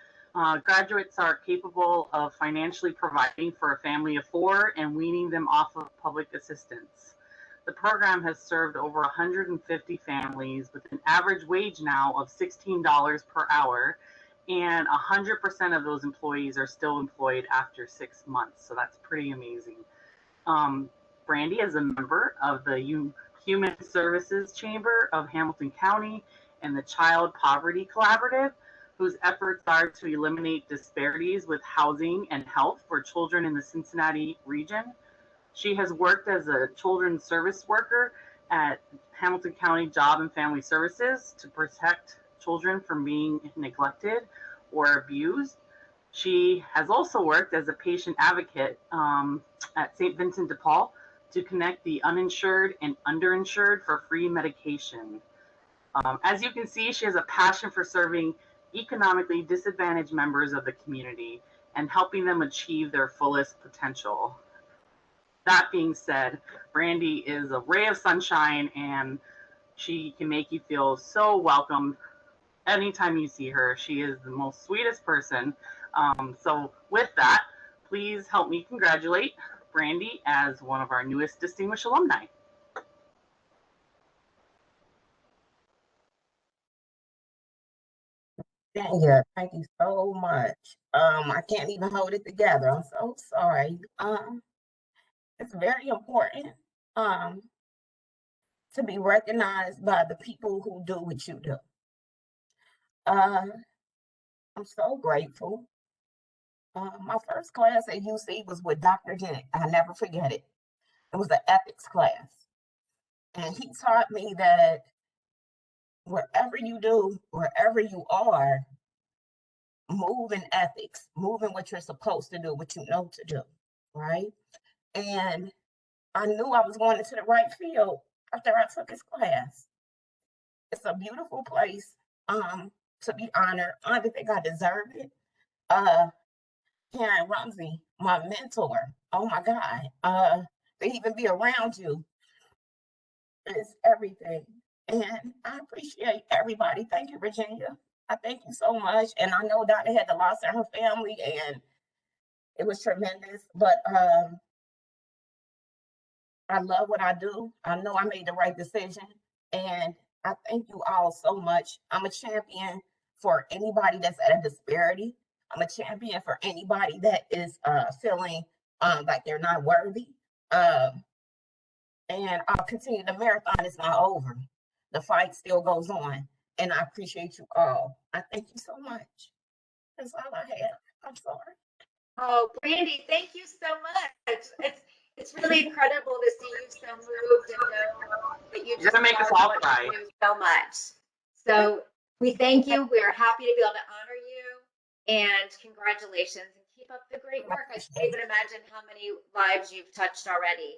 graduates are capable of financially providing for a family of 4 and weaning them off of public assistance. The program has served over 150 families with an average wage now of $16 per hour, and 100% of those employees are still employed after 6 months. So that's pretty amazing. Brandy is a member of the Human Services Chamber of Hamilton County and the Child Poverty Collaborative, whose efforts are to eliminate disparities with housing and health for children in the Cincinnati region. She has worked as a children's service worker at Hamilton County Job and Family Services to protect children from being neglected or abused. She has also worked as a patient advocate at St. Vincent de Paul to connect the uninsured and underinsured for free medication. As you can see, she has a passion for serving economically disadvantaged members of the community and helping them achieve their fullest potential. That being said, Brandy is a ray of sunshine, and she can make you feel so welcome anytime you see her. She is the most sweetest person. So with that, please help me congratulate Brandy as one of our newest distinguished alumni. Thank you so much. I can't even hold it together. I'm so sorry. It's very important to be recognized by the people who do what you do. I'm so grateful. My first class at UC was with Dr. Jenkins. I never forget it. It was an ethics class. And he taught me that wherever you do, wherever you are, move in ethics, move in what you're supposed to do, what you know to do, right? And I knew I was going into the right field after I took his class. It's a beautiful place to be honored. I don't think I deserve it. Karen Rumsey, my mentor, oh my God, to even be around you is everything. And I appreciate everybody. Thank you, Virginia. I thank you so much. And I know Donna had the loss in her family, and it was tremendous. But I love what I do. I know I made the right decision. And I thank you all so much. I'm a champion for anybody that's at a disparity. I'm a champion for anybody that is feeling like they're not worthy. And I'll continue. The marathon is not over. The fight still goes on. And I appreciate you all. I thank you so much. That's all I have. I'm sorry. Oh, Brandy, thank you so much. It's really incredible to see you so moved and know that you You're gonna make us all cry so much. So we thank you. We are happy to be able to honor you, and congratulations, and keep up the great work. I can't even imagine how many lives you've touched already.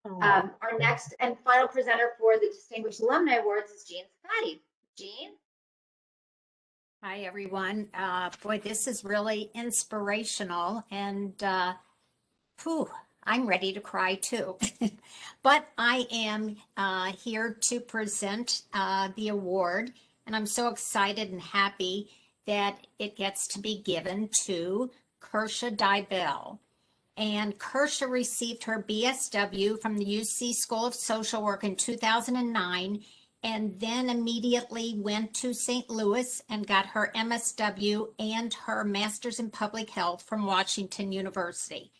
Our next and final presenter for the Distinguished Alumni Awards is Jean Sabatti. Jean? Hi, everyone. Boy, this is really inspirational, and I'm ready to cry too. But I am here to present the award, and I'm so excited and happy that it gets to be given to Kersha Dybell. And Kersha received her BSW from the UC School of Social Work in 2009, and then immediately went to St. Louis and got her MSW and her Master's in Public Health from Washington University.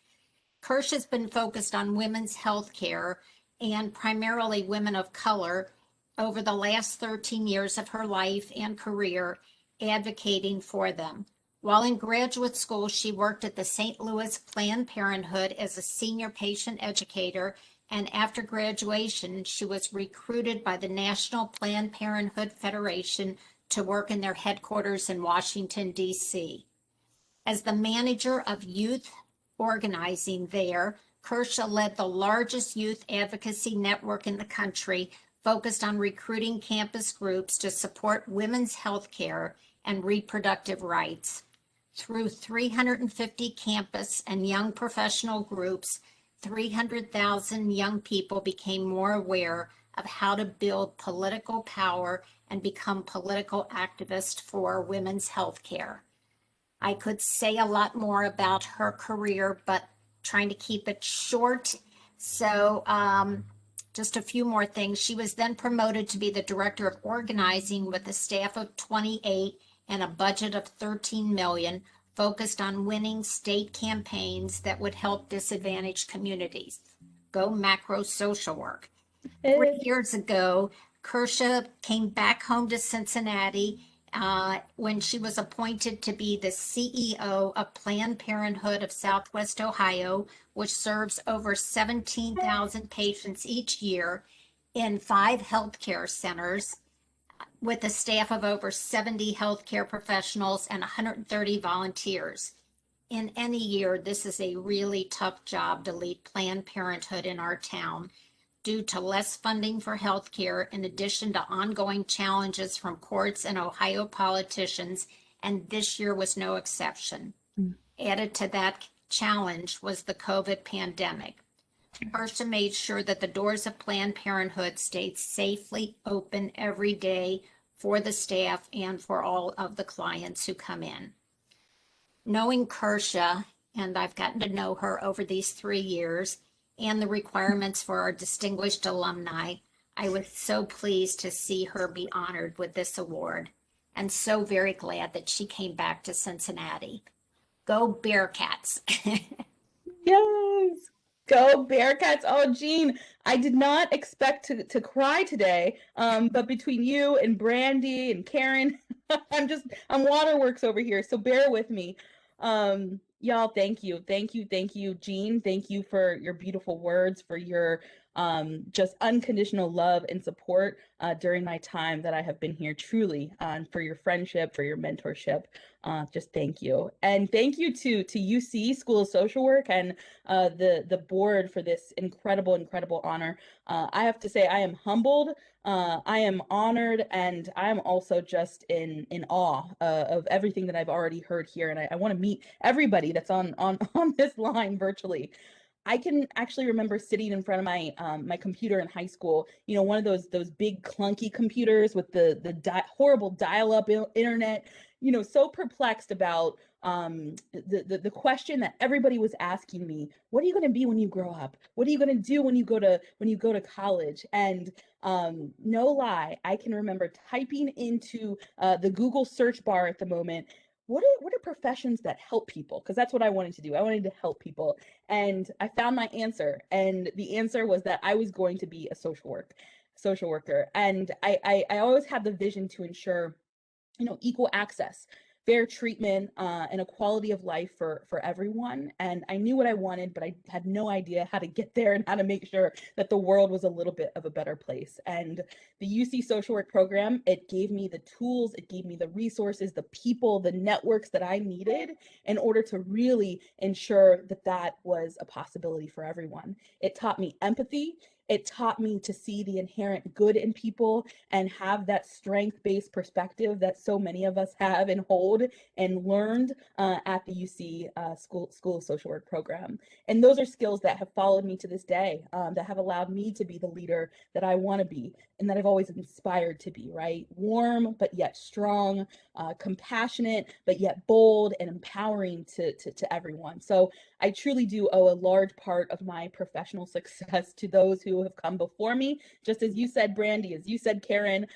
Kersha's been focused on women's health care and primarily women of color over the last 13 years of her life and career, advocating for them. While in graduate school, she worked at the St. Louis Planned Parenthood as a senior patient educator, and after graduation, she was recruited by the National Planned Parenthood Federation to work in their headquarters in Washington, D.C. As the manager of youth organizing there, Kersha led the largest youth advocacy network in the country, focused on recruiting campus groups to support women's health care and reproductive rights. Through 350 campus and young professional groups, 300,000 young people became more aware of how to build political power and become political activists for women's health care. I could say a lot more about her career, but trying to keep it short. So just a few more things. She was then promoted to be the director of organizing with a staff of 28 and a budget of $13 million, focused on winning state campaigns that would help disadvantaged communities. Go macro social work. 3 years ago, Kersha came back home to Cincinnati when she was appointed to be the CEO of Planned Parenthood of Southwest Ohio, which serves over 17,000 patients each year in 5 healthcare centers with a staff of over 70 healthcare professionals and 130 volunteers. In any year, this is a really tough job to lead Planned Parenthood in our town due to less funding for healthcare, in addition to ongoing challenges from courts and Ohio politicians, and this year was no exception. Added to that challenge was the COVID pandemic. Kersha made sure that the doors of Planned Parenthood stayed safely open every day for the staff and for all of the clients who come in. Knowing Kersha, and I've gotten to know her over these 3 years, and the requirements for our distinguished alumni, I was so pleased to see her be honored with this award, and so very glad that she came back to Cincinnati. Go Bearcats. Yes, go Bearcats. Oh, Jean, I did not expect to cry today, but between you and Brandy and Karen, I'm waterworks over here, so bear with me. Y'all, thank you, Jean. Thank you for your beautiful words, for your just unconditional love and support during my time that I have been here, truly, for your friendship, for your mentorship. Just thank you. And thank you to UC School of Social Work and the board for this incredible honor. I have to say, I am humbled, I am honored, and I am also just in awe of everything that I've already heard here. And I want to meet everybody that's on this line virtually. I can actually remember sitting in front of my my computer in high school, you know, one of those big clunky computers with the horrible dial-up internet, so perplexed about the question that everybody was asking me: what are you going to be when you grow up? What are you going to do when you go to college? And no lie, I can remember typing into the Google search bar at the moment, what are professions that help people? Because that's what I wanted to do. I wanted to help people. And I found my answer. And the answer was that I was going to be a social worker. And I always had the vision to ensure, equal access, fair treatment, and a quality of life for everyone. And I knew what I wanted, but I had no idea how to get there and how to make sure that the world was a little bit of a better place. And the UC social work program, it gave me the tools, it gave me the resources, the people, the networks that I needed in order to really ensure that that was a possibility for everyone. It taught me empathy. It taught me to see the inherent good in people and have that strength-based perspective that so many of us have and hold and learned at the UC School of Social Work program. And those are skills that have followed me to this day, that have allowed me to be the leader that I want to be and that I've always inspired to be, right? Warm, but yet strong, compassionate, but yet bold and empowering to everyone. So I truly do owe a large part of my professional success to those who have come before me, just as you said, Brandy, as you said, Karen,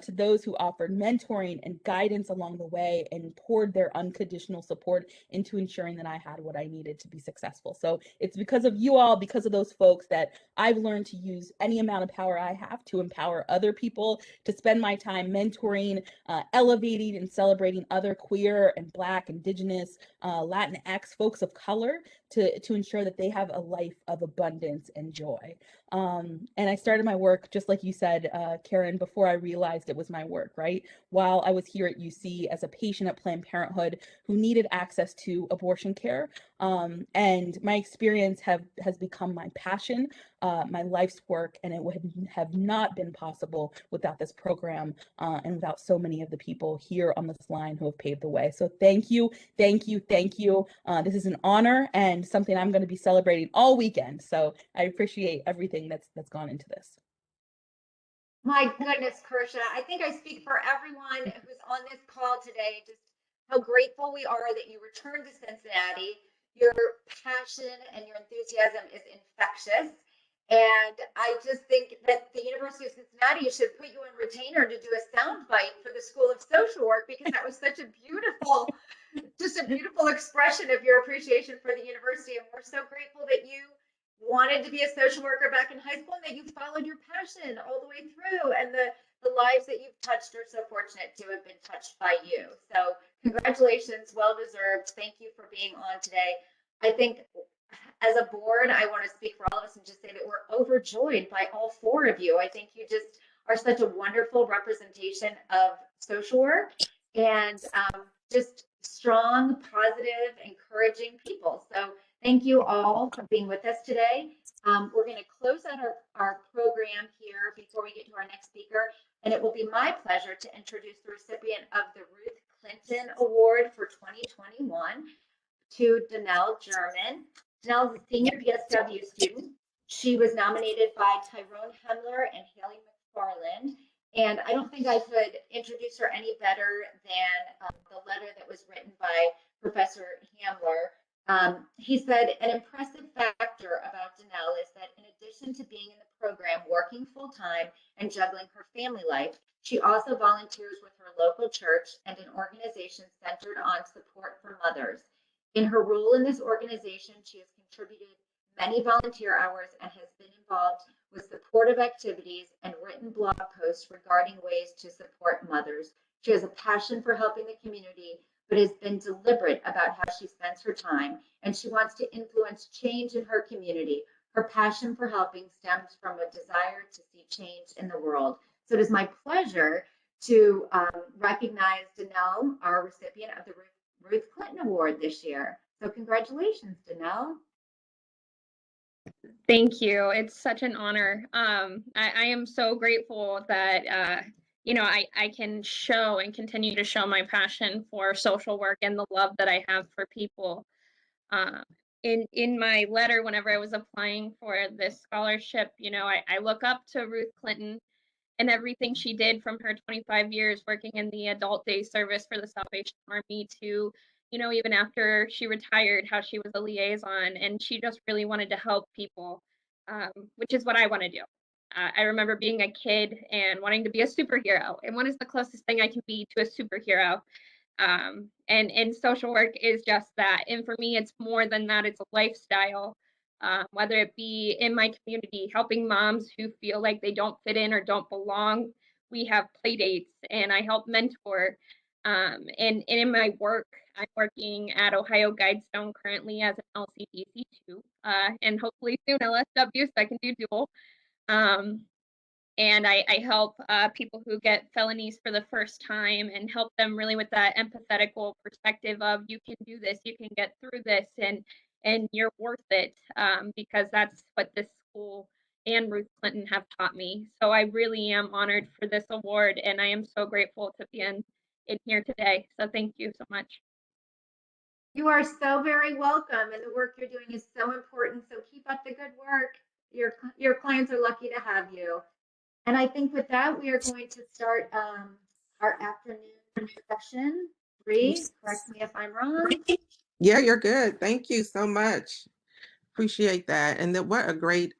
to those who offered mentoring and guidance along the way and poured their unconditional support into ensuring that I had what I needed to be successful. So it's because of you all, because of those folks, that I've learned to use any amount of power I have to empower other people, to spend my time mentoring, elevating and celebrating other queer and Black, Indigenous, Latinx folks of color to ensure that they have a life of abundance and joy. And I started my work, just like you said, Karen, before I realized it was my work, right? While I was here at UC as a patient at Planned Parenthood who needed access to abortion care. And my experience has become my passion, my life's work, and it would have not been possible without this program and without so many of the people here on this line who have paved the way. So thank you, thank you, thank you. This is an honor and something I'm going to be celebrating all weekend. So I appreciate everything that's gone into this. My goodness, Kersha, I think I speak for everyone who's on this call today, just how grateful we are that you returned to Cincinnati. Your passion and your enthusiasm is infectious. And I just think that the University of Cincinnati should put you on retainer to do a soundbite for the School of Social Work, because that was such a beautiful, just a beautiful expression of your appreciation for the university. And we're so grateful that you wanted to be a social worker back in high school and that you followed your passion all the way through, and the lives that you've touched are so fortunate to have been touched by you. So congratulations, well deserved. Thank you for being on today. I think as a board, I want to speak for all of us and just say that we're overjoyed by all four of you. I think you just are such a wonderful representation of social work and just strong, positive, encouraging people. So thank you all for being with us today. We're going to close out our program here before we get to our next speaker, and it will be my pleasure to introduce the recipient of the Ruth Clinton Award for 2021 to Donnell German. Donnell is a senior PSW student. She was nominated by Tyrone Hemler and Haley McFarland. And I don't think I could introduce her any better than the letter that was written by Professor Hamler. He said, an impressive factor about Donnell is that in addition to being in the program, working full time and juggling her family life, she also volunteers with her local church and an organization centered on support for mothers. In her role in this organization, she has contributed many volunteer hours and has been involved with supportive activities and written blog posts regarding ways to support mothers. She has a passion for helping the community, but has been deliberate about how she spends her time, and she wants to influence change in her community. Her passion for helping stems from a desire to see change in the world. So it is my pleasure to recognize Donnell, our recipient of the Ruth Clinton Award this year. So congratulations, Donnell. Thank you. It's such an honor. I am so grateful that, I can show and continue to show my passion for social work and the love that I have for people. In my letter, whenever I was applying for this scholarship, I look up to Ruth Clinton and everything she did from her 25 years working in the adult day service for the Salvation Army to, you know, even after she retired, how she was a liaison and she just really wanted to help people, which is what I want to do. I remember being a kid and wanting to be a superhero, and what is the closest thing I can be to a superhero? And social work is just that. And for me, it's more than that. It's a lifestyle, whether it be in my community, helping moms who feel like they don't fit in or don't belong. We have play dates and I help mentor. And in my work, I'm working at Ohio Guidestone currently as an LCDC2, and hopefully soon LSW, so I can do dual. And I help people who get felonies for the first time and help them really with that empathetical perspective of you can do this, you can get through this, and you're worth it, because that's what this school and Ruth Clinton have taught me. So I really am honored for this award, and I am so grateful to be in here today. So thank you so much. You are so very welcome, and the work you're doing is so important. So keep up the good work. Your clients are lucky to have you. And I think with that, we are going to start our afternoon session. Bree, correct me if I'm wrong. Yeah, you're good. Thank you so much. Appreciate that. And what a great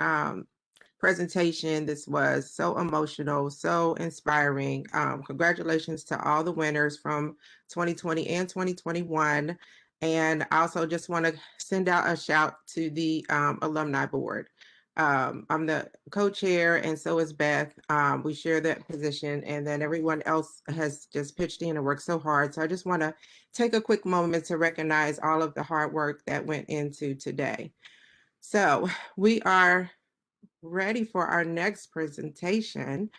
presentation this was. So emotional, so inspiring. Congratulations to all the winners from 2020 and 2021. And I also just want to send out a shout to the Alumni Board. I'm the co-chair and so is Beth. We share that position, and then everyone else has just pitched in and worked so hard. So I just want to take a quick moment to recognize all of the hard work that went into today. So we are ready for our next presentation.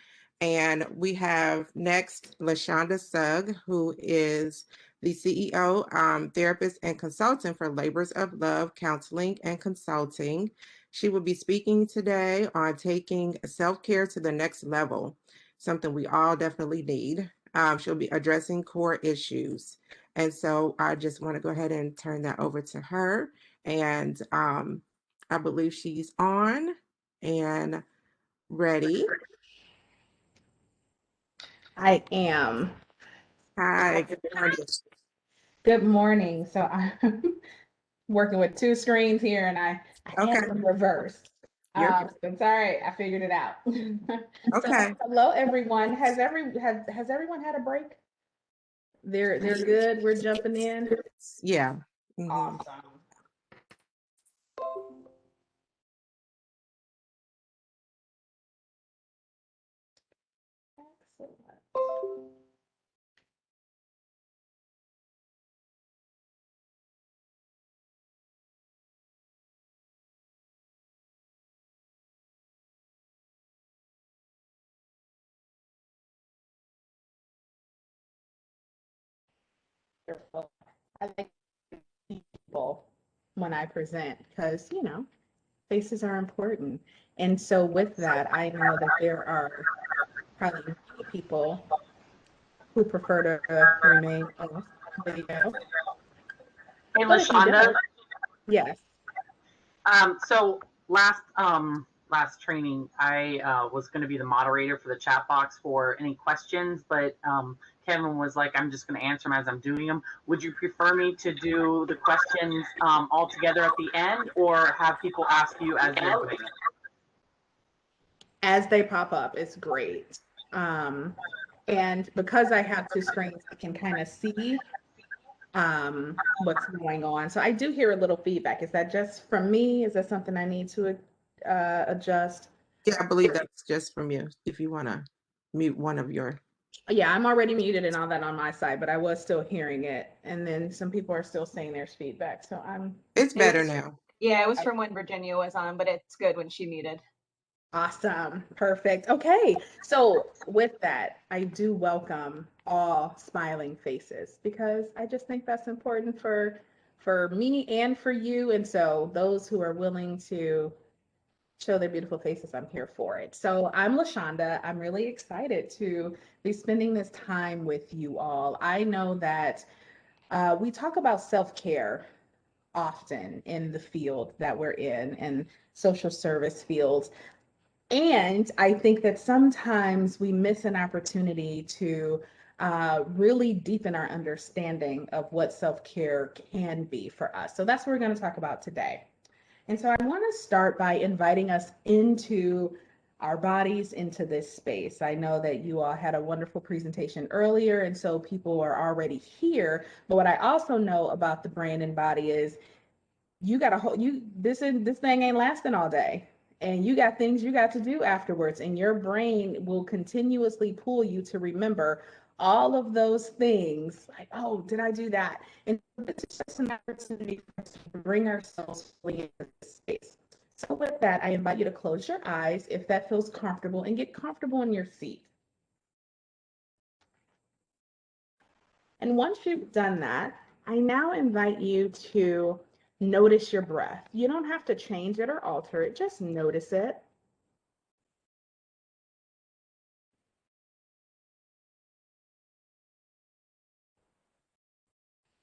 And we have next LaShonda Sugg, who is the CEO, therapist, and consultant for Labors of Love Counseling and Consulting. She will be speaking today on taking self-care to the next level, something we all definitely need. She'll be addressing core issues. And so I just want to go ahead and turn that over to her. And I believe she's on and ready. I am. Hi, good morning. Good morning. So I'm working with two screens here and I had them reversed. So it's all right. I figured it out. Okay. So, hello everyone. Has everyone had a break? They're good. We're jumping in. Yeah. Awesome. Excellent. I like people when I present because, you know, faces are important. And so with that, I know that there are probably many people who prefer to remain off video. Hey, LaShonda. Yes. So last training, I was going to be the moderator for the chat box for any questions, but Kevin was like, I'm just going to answer them as I'm doing them. Would you prefer me to do the questions all together at the end, or have people ask you as you're doing it? As they pop up, it's great. And because I have two screens, I can kind of see what's going on. So I do hear a little feedback. Is that just from me? Is that something I need to adjust? Yeah, I believe that's just from you. If you want to mute one of your. Yeah, I'm already muted and all that on my side, but I was still hearing it. And then some people are still saying there's feedback. So It's better now. Yeah, it was from when Virginia was on, but it's good when she muted. Awesome. Perfect. Okay. So with that, I do welcome all smiling faces because I just think that's important for me and for you. And so those who are willing to show their beautiful faces, I'm here for it. So I'm LaShonda. I'm really excited to be spending this time with you all. I know that we talk about self-care often in the field that we're in and social service fields. And I think that sometimes we miss an opportunity to really deepen our understanding of what self-care can be for us. So that's what we're going to talk about today. And so I want to start by inviting us into our bodies, into this space. I know that you all had a wonderful presentation earlier, and so people are already here. But what I also know about the brain and body is you got to this thing ain't lasting all day, and you got things you got to do afterwards, and your brain will continuously pull you to remember all of those things, like, oh, did I do that? And it's just an opportunity for us to bring ourselves fully into this space. So with that, I invite you to close your eyes if that feels comfortable, and get comfortable in your seat. And once you've done that, I now invite you to notice your breath. You don't have to change it or alter it, just notice it.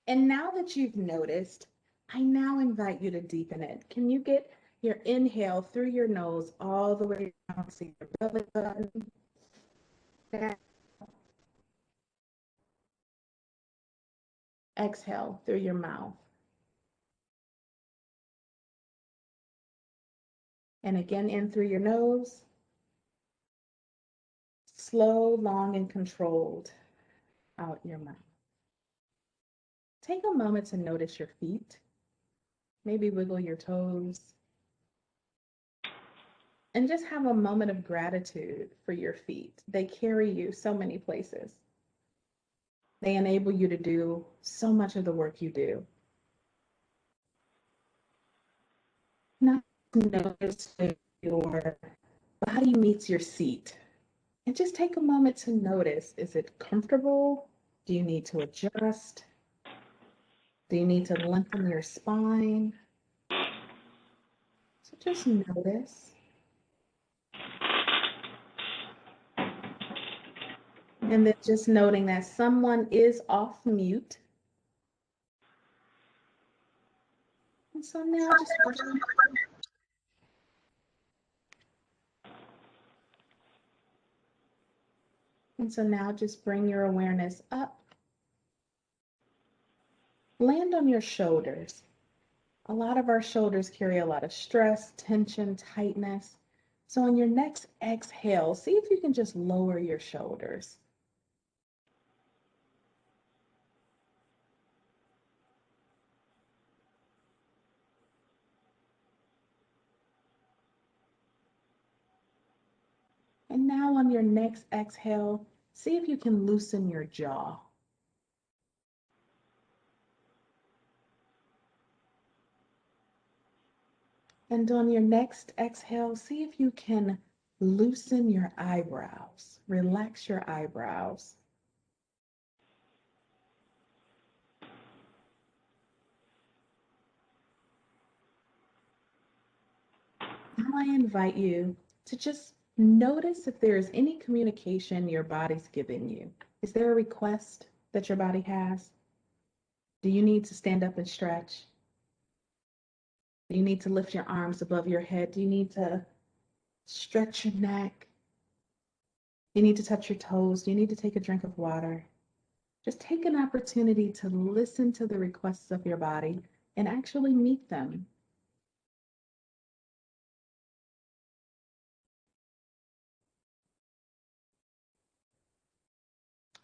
And now that you've noticed, I now invite you to deepen it. Can you get your inhale through your nose all the way down to your belly button? Exhale through your mouth. And again, in through your nose. Slow, long, and controlled out your mouth. Take a moment to notice your feet. Maybe wiggle your toes. And just have a moment of gratitude for your feet. They carry you so many places. They enable you to do so much of the work you do. Now notice that your body meets your seat. And just take a moment to notice, is it comfortable? Do you need to adjust? Do you need to lengthen your spine? So just notice. And then just noting that someone is off mute. And so now just bring your awareness up. Land on your shoulders. A lot of our shoulders carry a lot of stress, tension, tightness. So on your next exhale, see if you can just lower your shoulders. And now on your next exhale, see if you can loosen your jaw. And on your next exhale, see if you can loosen your eyebrows. Relax your eyebrows. Now I invite you to just notice if there is any communication your body's giving you. Is there a request that your body has? Do you need to stand up and stretch? Do you need to lift your arms above your head? Do you need to stretch your neck? Do you need to touch your toes? Do you need to take a drink of water? Just take an opportunity to listen to the requests of your body and actually meet them.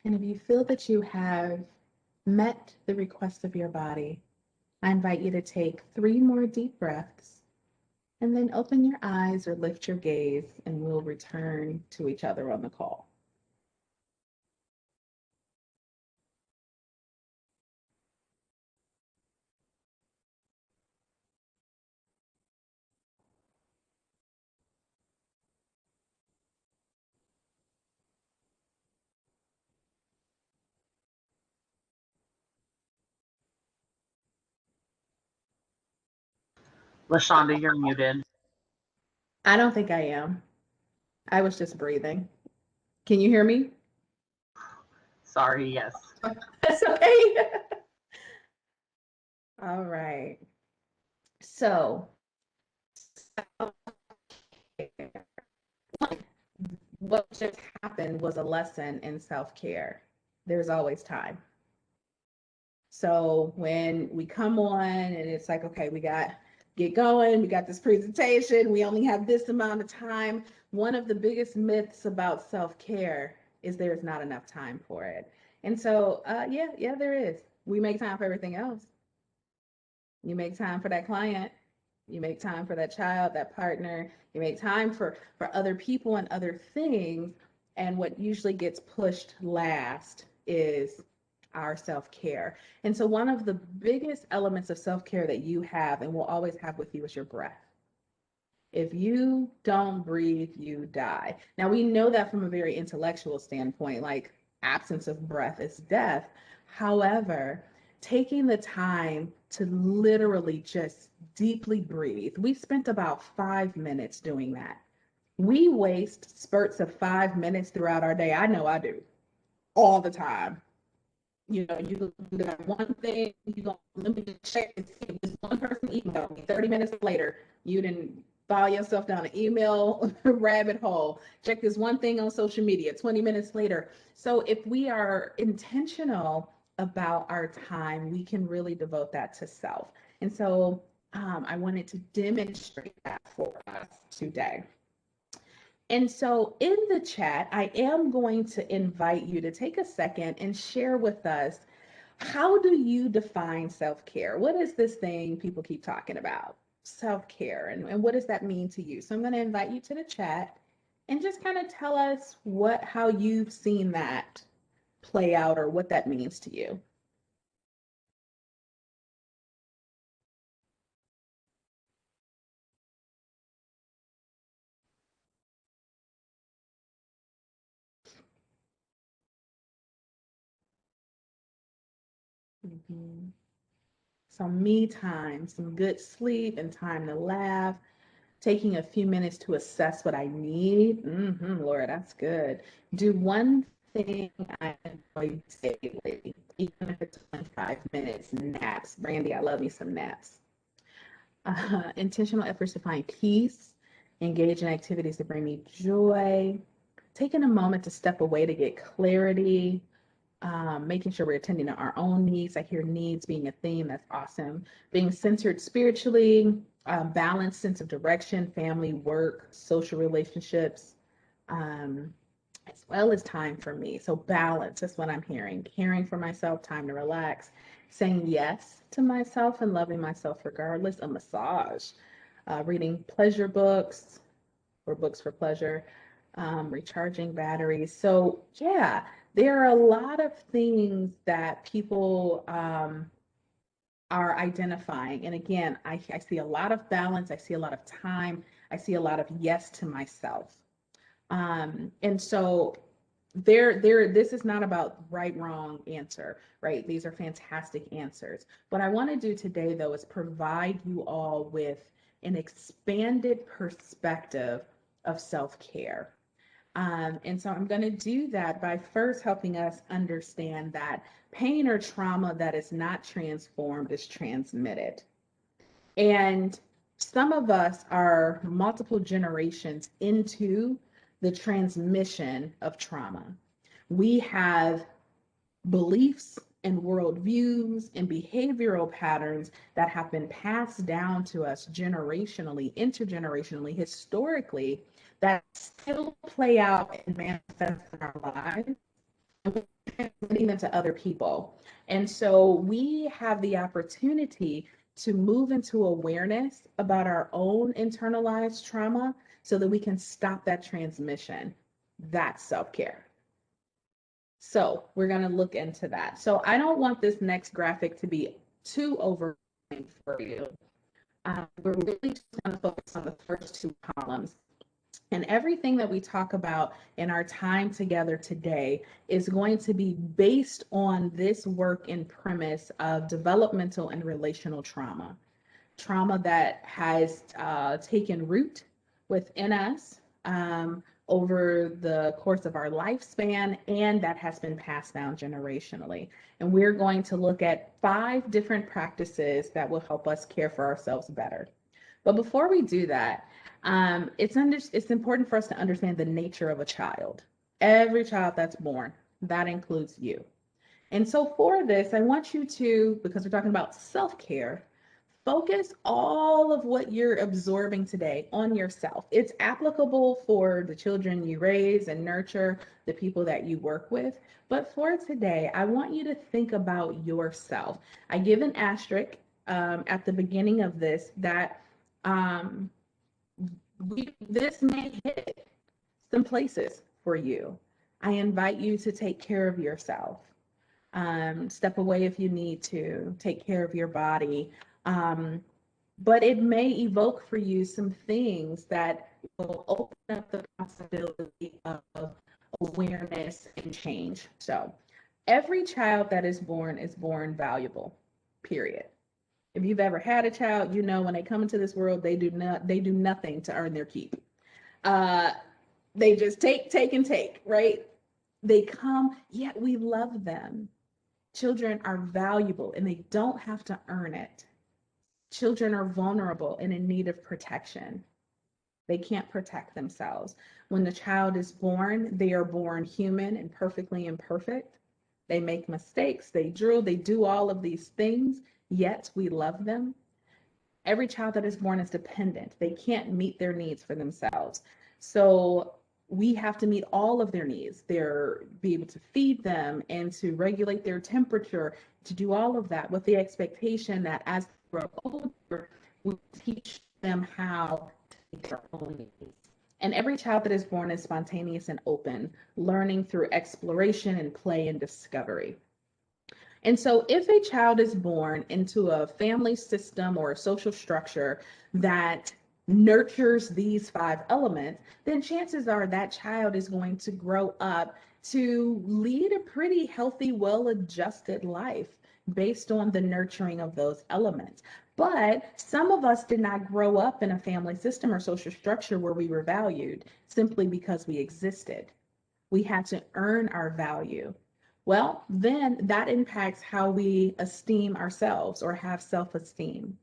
And if you feel that you have met the request of your body, I invite you to take 3 more deep breaths and then open your eyes or lift your gaze, and we'll return to each other on the call. LaShonda, you're muted. I don't think I am. I was just breathing. Can you hear me? Sorry, yes. That's okay. All right. So what just happened was a lesson in self-care. There's always time. So when we come on and it's like, okay, we got get going, we got this presentation, we only have this amount of time. One of the biggest myths about self-care is there's not enough time for it. And so, yeah, there is. We make time for everything else. You make time for that client. You make time for that child, that partner. You make time for other people and other things. And what usually gets pushed last is our self-care. And so one of the biggest elements of self-care that you have and will always have with you is your breath. If you don't breathe, you die. Now, we know that from a very intellectual standpoint, like absence of breath is death. However, taking the time to literally just deeply breathe, we spent about 5 minutes doing that. We waste spurts of 5 minutes throughout our day. I know I do all the time. You know, you do that one thing, you go, let me just check and see if this one person emailed me. 30 minutes later, you didn't follow yourself down an email rabbit hole. Check this one thing on social media, 20 minutes later. So if we are intentional about our time, we can really devote that to self. And so I wanted to demonstrate that for us today. And so in the chat, I am going to invite you to take a second and share with us, how do you define self-care? What is this thing people keep talking about? Self-care, and what does that mean to you? So I'm going to invite you to the chat and just kind of tell us how you've seen that play out or what that means to you. Mm-hmm. Some me time, some good sleep and time to laugh, taking a few minutes to assess what I need. Laura, that's good. Do one thing I enjoy daily, even if it's 25 minutes. Naps. Brandy, I love me some naps. Intentional efforts to find peace, engage in activities that bring me joy, taking a moment to step away to get clarity, making sure we're attending to our own needs. I hear needs being a theme. That's awesome. Being centered spiritually, balanced sense of direction, family, work, social relationships, as well as time for me. So balance, that's what I'm hearing. Caring for myself, time to relax, saying yes to myself and loving myself regardless. A massage, reading pleasure books or books for pleasure, recharging batteries. So yeah, there are a lot of things that people are identifying. And again, I see a lot of balance. I see a lot of time. I see a lot of yes to myself. And so this is not about right, wrong answer, right? These are fantastic answers. What I want to do today, though, is provide you all with an expanded perspective of self-care. And so I'm going to do that by first helping us understand that pain or trauma that is not transformed is transmitted. And some of us are multiple generations into the transmission of trauma. We have beliefs and worldviews and behavioral patterns that have been passed down to us generationally, intergenerationally, historically, that still play out and manifest in our lives, and we're transmitting them to other people. And so we have the opportunity to move into awareness about our own internalized trauma so that we can stop that transmission. That's self-care. So we're going to look into that. So I don't want this next graphic to be too overwhelming for you. We're really just going to focus on the first two columns. And everything that we talk about in our time together today is going to be based on this work and premise of developmental and relational trauma. Trauma that has taken root within us over the course of our lifespan, and that has been passed down generationally. And we're going to look at 5 different practices that will help us care for ourselves better. But before we do that, it's important for us to understand the nature of a child. Every child that's born, that includes you. And so for this, I want you to, because we're talking about self-care, focus all of what you're absorbing today on yourself. It's applicable for the children you raise and nurture, the people that you work with. But for today, I want you to think about yourself. I give an asterisk at the beginning of this that this may hit some places for you. I invite you to take care of yourself. Step away if you need to, take care of your body. But it may evoke for you some things that will open up the possibility of awareness and change. So every child that is born valuable, period. If you've ever had a child, you know when they come into this world, they do nothing to earn their keep. They just take, and take, right? They come, yet we love them. Children are valuable and they don't have to earn it. Children are vulnerable and in need of protection. They can't protect themselves. When the child is born, they are born human and perfectly imperfect. They make mistakes, they drool, they do all of these things, yet we love them. Every child that is born is dependent. They can't meet their needs for themselves. So we have to meet all of their needs. Be able to feed them and to regulate their temperature, to do all of that with the expectation that as they grow older, we teach them how to meet their own needs. And every child that is born is spontaneous and open, learning through exploration and play and discovery. And so if a child is born into a family system or a social structure that nurtures these 5 elements, then chances are that child is going to grow up to lead a pretty healthy, well-adjusted life based on the nurturing of those elements. But some of us did not grow up in a family system or social structure where we were valued simply because we existed. We had to earn our value. Well, then that impacts how we esteem ourselves or have self-esteem.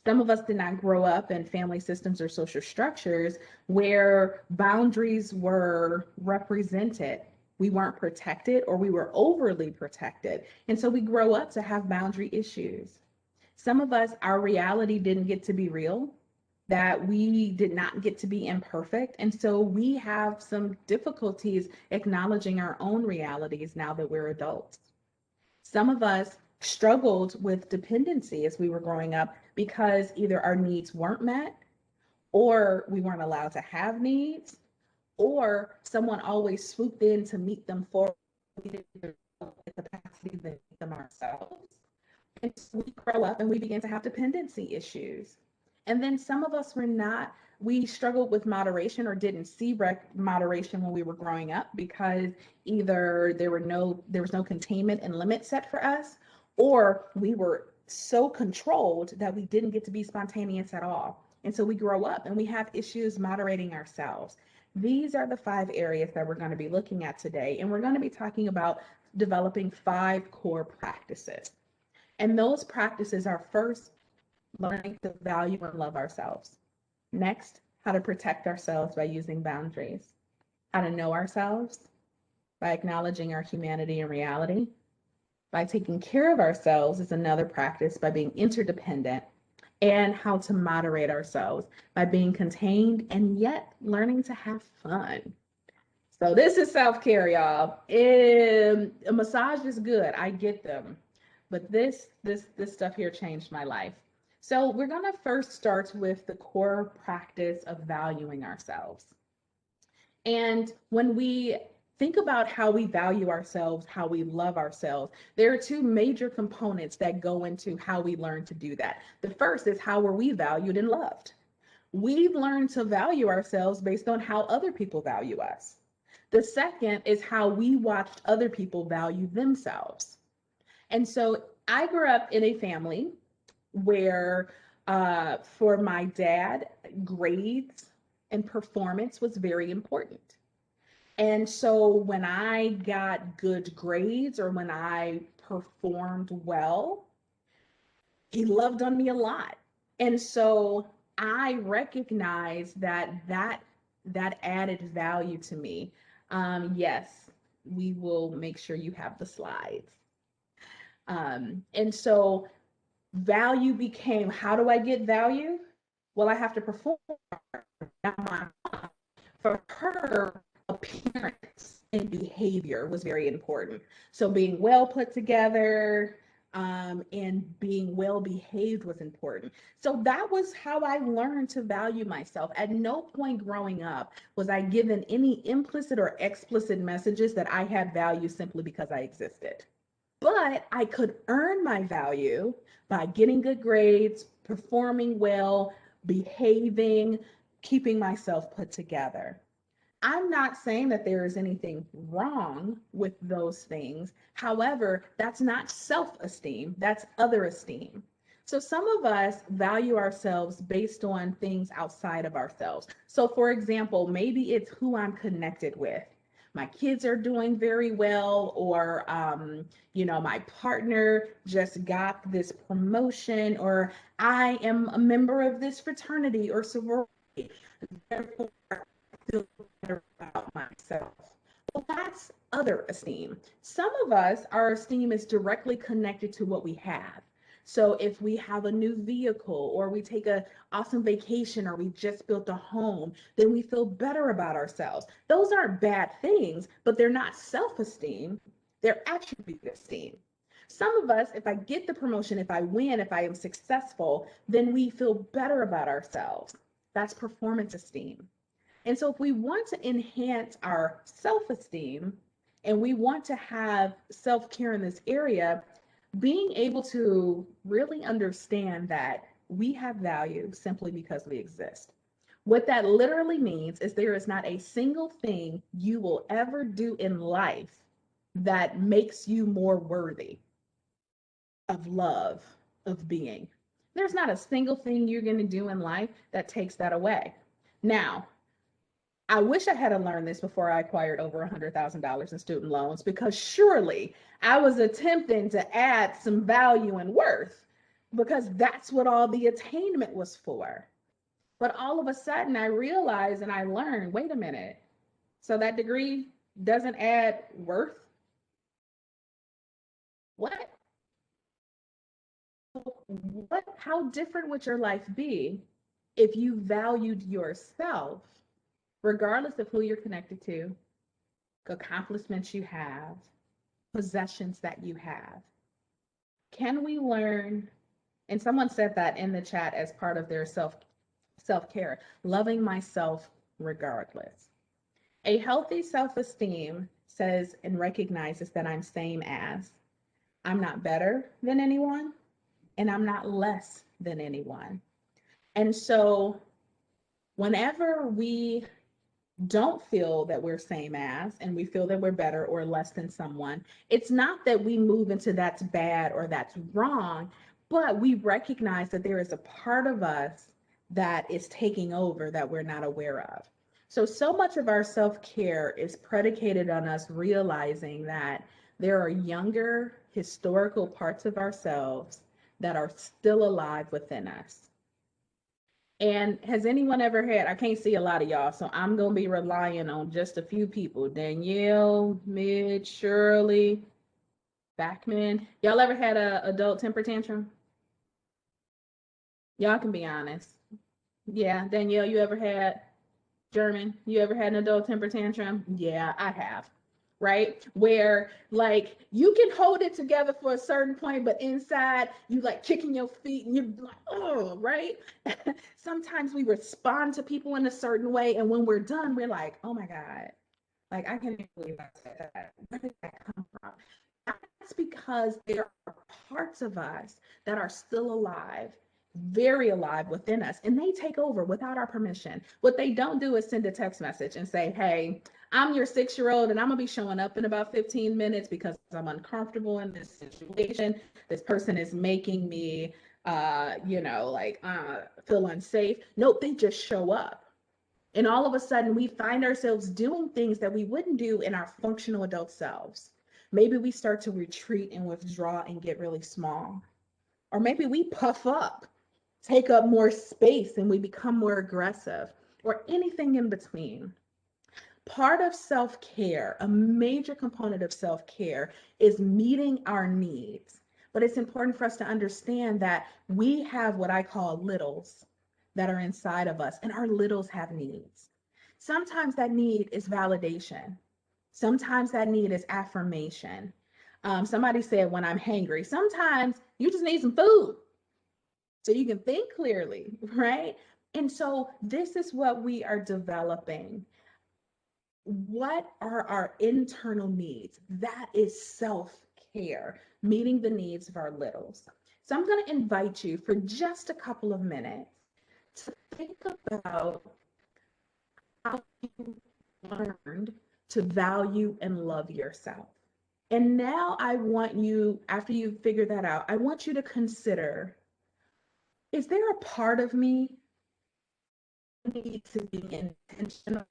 Some of us did not grow up in family systems or social structures where boundaries were represented. We weren't protected or we were overly protected. And so we grow up to have boundary issues. Some of us, our reality didn't get to be real, that we did not get to be imperfect. And so we have some difficulties acknowledging our own realities now that we're adults. Some of us struggled with dependency as we were growing up because either our needs weren't met, or we weren't allowed to have needs, or someone always swooped in to meet them for the capacity to meet them ourselves. And so we grow up and we begin to have dependency issues. And then some of us we struggled with moderation or didn't see moderation when we were growing up because either there was no containment and limit set for us, or we were so controlled that we didn't get to be spontaneous at all. And so we grow up and we have issues moderating ourselves. These are the 5 areas that we're going to be looking at today. And we're going to be talking about developing 5 core practices. And those practices are first, learning to value and love ourselves. Next, how to protect ourselves by using boundaries. How to know ourselves by acknowledging our humanity and reality. By taking care of ourselves is another practice by being interdependent. And how to moderate ourselves by being contained and yet learning to have fun. So this is self-care, y'all. A massage is good. I get them. But this stuff here changed my life. So we're going to first start with the core practice of valuing ourselves. And when we think about how we value ourselves, how we love ourselves, there are 2 major components that go into how we learn to do that. The first is, how were we valued and loved? We've learned to value ourselves based on how other people value us. The second is how we watched other people value themselves. And so I grew up in a family where for my dad, grades and performance was very important. And so when I got good grades or when I performed well, he loved on me a lot. And so I recognize that added value to me. Yes, we will make sure you have the slides. And so value became, how do I get value? Well, I have to perform. Now, for her, appearance and behavior was very important. So being well put together, and being well behaved was important. So that was how I learned to value myself. At no point growing up was I given any implicit or explicit messages that I had value simply because I existed. But I could earn my value by getting good grades, performing well, behaving, keeping myself put together. I'm not saying that there is anything wrong with those things. However, that's not self-esteem, that's other esteem. So some of us value ourselves based on things outside of ourselves. So for example, maybe it's who I'm connected with. My kids are doing very well, or my partner just got this promotion, or I am a member of this fraternity or sorority. Therefore, feel better about myself. Well, that's other esteem. Some of us, our esteem is directly connected to what we have. So if we have a new vehicle, or we take an awesome vacation, or we just built a home, then we feel better about ourselves. Those aren't bad things, but they're not self-esteem. They're attribute esteem. Some of us, if I get the promotion, if I win, if I am successful, then we feel better about ourselves. That's performance esteem. And so if we want to enhance our self-esteem and we want to have self-care in this area, being able to really understand that we have value simply because we exist. What that literally means is there is not a single thing you will ever do in life that makes you more worthy of love, of being. There's not a single thing you're going to do in life that takes that away. Now, I wish I had learned this before I acquired over $100,000 in student loans, because surely I was attempting to add some value and worth, because that's what all the attainment was for. But all of a sudden I realized and I learned, wait a minute, so that degree doesn't add worth? What? How different would your life be if you valued yourself, regardless of who you're connected to, accomplishments you have, possessions that you have? Can we learn, and someone said that in the chat as part of their self-care, loving myself regardless. A healthy self-esteem says and recognizes that I'm same as. I'm not better than anyone, and I'm not less than anyone. And so whenever we don't feel that we're same as, and we feel that we're better or less than someone, it's not that we move into that's bad or that's wrong, but we recognize that there is a part of us that is taking over that we're not aware of. So much of our self-care is predicated on us realizing that there are younger historical parts of ourselves that are still alive within us. And has anyone ever had, I can't see a lot of y'all, so I'm going to be relying on just a few people. Danielle, Midge, Shirley, Backman. Y'all ever had an adult temper tantrum? Y'all can be honest. Yeah, Danielle, you ever had, German, you ever had an adult temper tantrum? Yeah, I have. Right? Where like you can hold it together for a certain point, but inside you like kicking your feet and you're like, oh, right? Sometimes we respond to people in a certain way, and when we're done, we're like, oh my God, like I can't believe I said that. Where did that come from? That's because there are parts of us that are still alive, very alive within us, and they take over without our permission. What they don't do is send a text message and say, hey, I'm your 6-year-old and I'm gonna be showing up in about 15 minutes because I'm uncomfortable in this situation. This person is making me, feel unsafe. Nope, they just show up. And all of a sudden we find ourselves doing things that we wouldn't do in our functional adult selves. Maybe we start to retreat and withdraw and get really small. Or maybe we puff up take up more space and we become more aggressive, or anything in between. Part of self-care, a major component of self-care, is meeting our needs. But it's important for us to understand that we have what I call littles that are inside of us, and our littles have needs. Sometimes that need is validation. Sometimes that need is affirmation. Somebody said, when I'm hangry, sometimes you just need some food so you can think clearly, right? And so this is what we are developing. What are our internal needs? That is self-care, meeting the needs of our littles. So I'm going to invite you for just a couple of minutes to think about how you learned to value and love yourself. And now I want you, after you figure that out, I want you to consider, is there a part of me I need to be intentional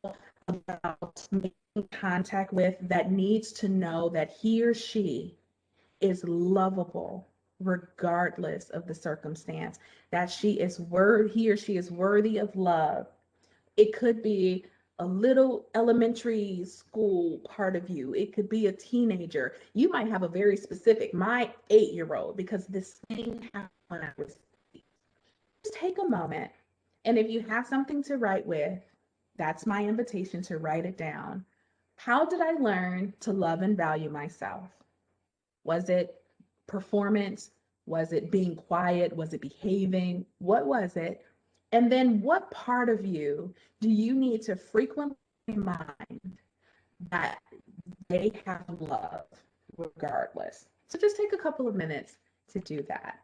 about making contact with that needs to know that he or she is lovable regardless of the circumstance, that he or she is worthy of love? It could be a little elementary school part of you. It could be a teenager. You might have a very specific, my 8-year-old, because this thing happened when I was 8. Just take a moment. And if you have something to write with, that's my invitation to write it down. How did I learn to love and value myself? Was it performance? Was it being quiet? Was it behaving? What was it? And then what part of you do you need to frequently remind that they have love regardless? So just take a couple of minutes to do that.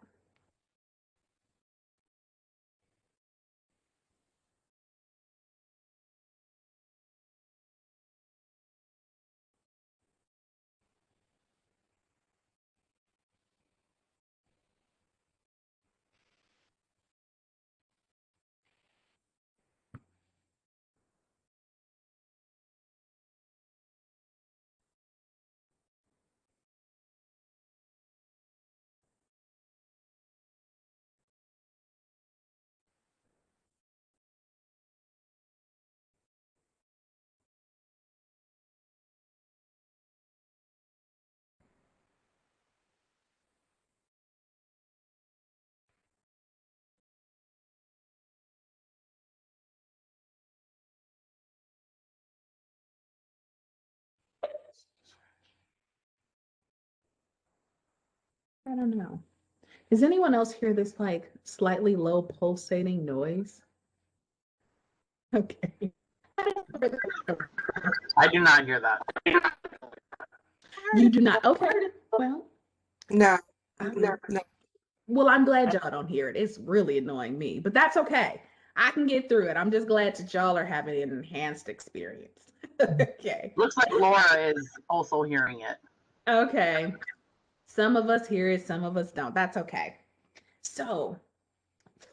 I don't know. Does anyone else hear this like slightly low pulsating noise? Okay. I do not hear that. You do not. Okay. Well, No. No. well, I'm glad y'all don't hear it. It's really annoying me, but that's okay. I can get through it. I'm just glad that y'all are having an enhanced experience. Okay. Looks like Laura is also hearing it. Okay. Some of us hear it, some of us don't. That's okay. So,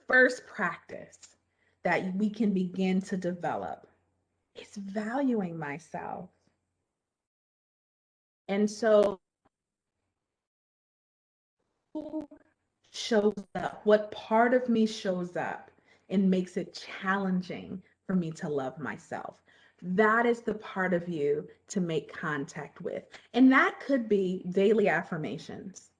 first practice that we can begin to develop is valuing myself. And so, who shows up? What part of me shows up and makes it challenging for me to love myself? That is the part of you to make contact with. And that could be daily affirmations.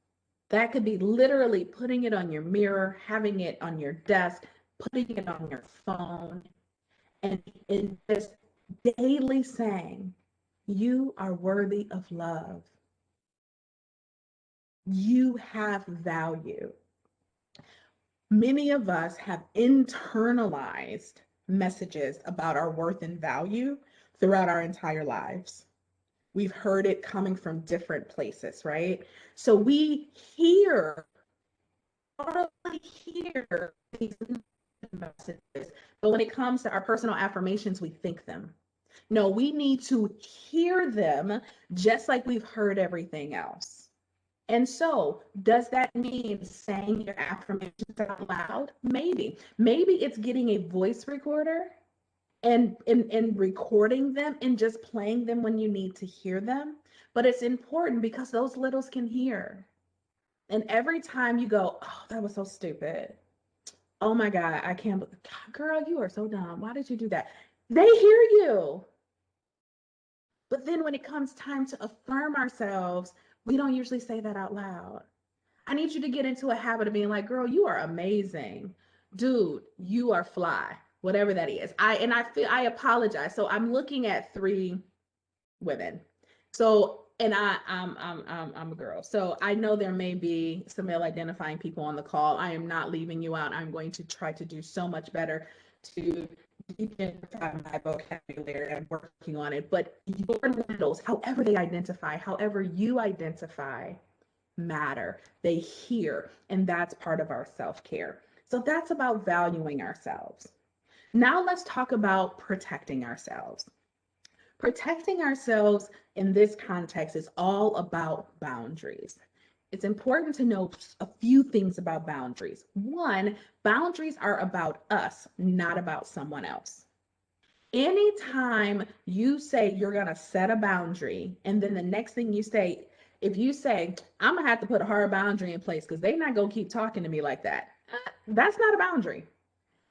That could be literally putting it on your mirror, having it on your desk, putting it on your phone, and just daily saying, you are worthy of love. You have value. Many of us have internalized messages about our worth and value throughout our entire lives. We've heard it coming from different places, right? So we hear these messages, but when it comes to our personal affirmations, we think them. No, we need to hear them just like we've heard everything else. And so, does that mean saying your affirmations out loud? Maybe. Maybe it's getting a voice recorder and recording them and just playing them when you need to hear them. But it's important because those littles can hear. And every time you go, oh, that was so stupid. oh my God, I can't, girl, you are so dumb. Why did you do that? They hear you. But then when it comes time to affirm ourselves, we don't usually say that out loud. I need you to get into a habit of being like, girl, you are amazing. Dude, you are fly. Whatever that is. I apologize. So I'm looking at 3 women. So, and I'm a girl. So I know there may be some male identifying people on the call. I am not leaving you out. I'm going to try to do so much better to demystify my vocabulary and working on it. But your littles, however they identify, however you identify, matter. They hear, and that's part of our self-care. So that's about valuing ourselves. Now let's talk about protecting ourselves. Protecting ourselves in this context is all about boundaries. It's important to know a few things about boundaries. One, boundaries are about us, not about someone else. Anytime you say you're going to set a boundary, and then the next thing you say, if you say, I'm going to have to put a hard boundary in place because they're not going to keep talking to me like that, that's not a boundary.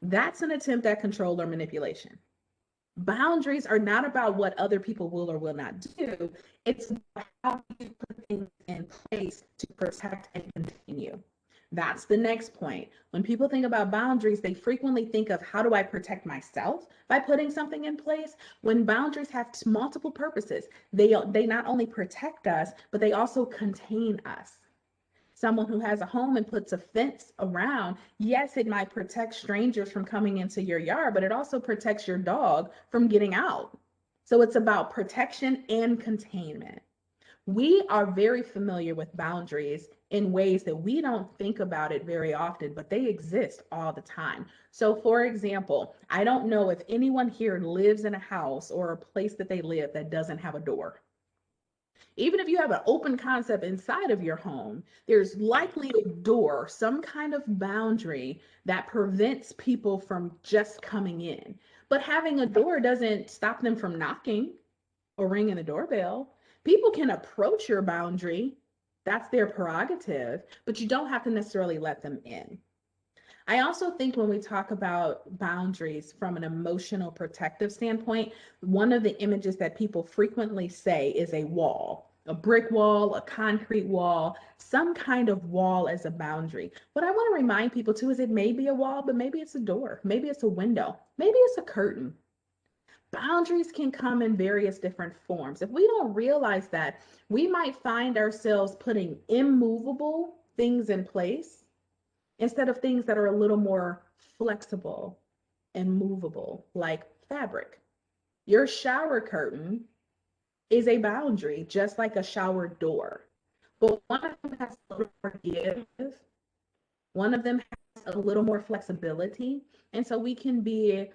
That's an attempt at control or manipulation. Boundaries are not about what other people will or will not do. It's about how you put things in place to protect and continue. That's the next point. When people think about boundaries, they frequently think of how do I protect myself by putting something in place, when boundaries have multiple purposes. They not only protect us, but they also contain us. Someone who has a home and puts a fence around, yes, it might protect strangers from coming into your yard, but it also protects your dog from getting out. So it's about protection and containment. We are very familiar with boundaries in ways that we don't think about it very often, but they exist all the time. So for example, I don't know if anyone here lives in a house or a place that they live that doesn't have a door. Even if you have an open concept inside of your home, there's likely a door, some kind of boundary that prevents people from just coming in. But having a door doesn't stop them from knocking or ringing the doorbell. People can approach your boundary. That's their prerogative, but you don't have to necessarily let them in. I also think when we talk about boundaries from an emotional protective standpoint, one of the images that people frequently say is a wall, a brick wall, a concrete wall, some kind of wall as a boundary. What I want to remind people too is it may be a wall, but maybe it's a door, maybe it's a window, maybe it's a curtain. Boundaries can come in various different forms. If we don't realize that, we might find ourselves putting immovable things in place instead of things that are a little more flexible and movable, like fabric. Your shower curtain is a boundary, just like a shower door. But one of them has a little more give, one of them has a little more flexibility. And so we can be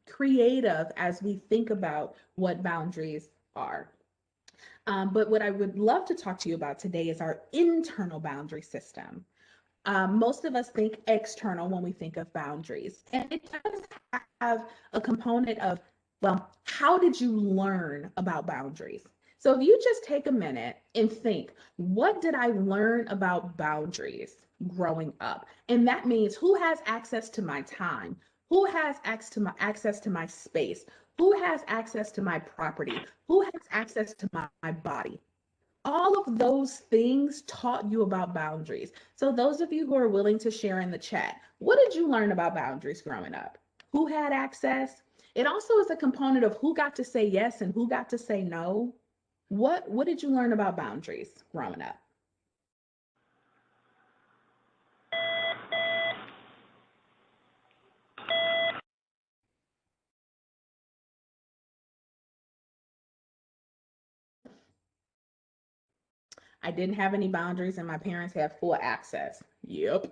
creative as we think about what boundaries are. But what I would love to talk to you about today is our internal boundary system. Most of us think external when we think of boundaries, and it does have a component of, well, how did you learn about boundaries? So if you just take a minute and think, what did I learn about boundaries growing up? And that means who has access to my time? Who has access to my space? Who has access to my property? Who has access to my body? All of those things taught you about boundaries. So those of you who are willing to share in the chat, what did you learn about boundaries growing up? Who had access? It also is a component of who got to say yes and who got to say no. What did you learn about boundaries growing up? I didn't have any boundaries and my parents had full access. Yep.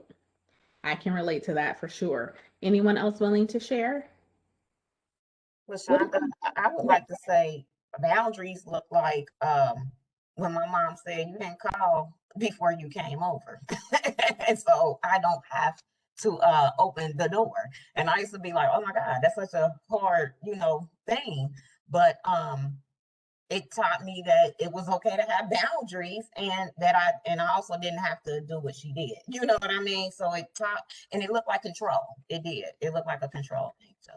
I can relate to that for sure. Anyone else willing to share? Well, Shonda, I would like to say boundaries look like when my mom said you didn't call before you came over. And so I don't have to open the door. And I used to be like, oh my God, that's such a hard, thing. But it taught me that it was okay to have boundaries, and that I also didn't have to do what she did. You know what I mean? So it taught, and it looked like control. It did. It looked like a control thing. So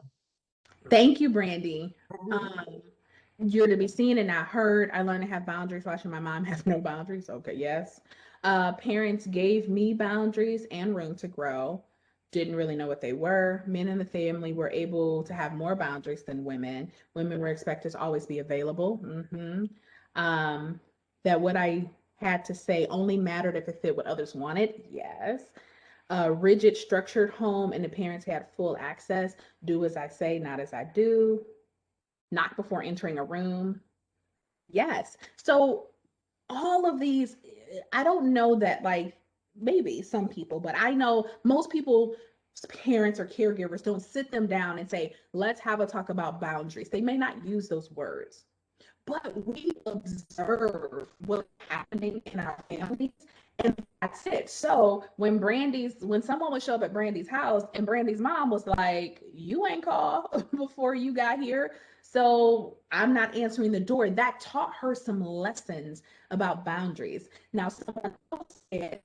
thank you, Brandy. You're to be seen and not heard. I learned to have boundaries watching my mom have no boundaries. Okay, yes. Parents gave me boundaries and room to grow. Didn't really know what they were. Men in the family were able to have more boundaries than women. Women were expected to always be available. That what I had to say only mattered if it fit what others wanted. Yes. A rigid, structured home, and the parents had full access. Do as I say, not as I do. Knock before entering a room. Yes. So all of these, I don't know that, like, maybe some people, but I know most people, parents or caregivers, don't sit them down and say, let's have a talk about boundaries. They may not use those words, but we observe what's happening in our families, and that's it. So when someone would show up at Brandy's house and Brandy's mom was like, you ain't called before you got here, so I'm not answering the door, that taught her some lessons about boundaries. Now someone else said,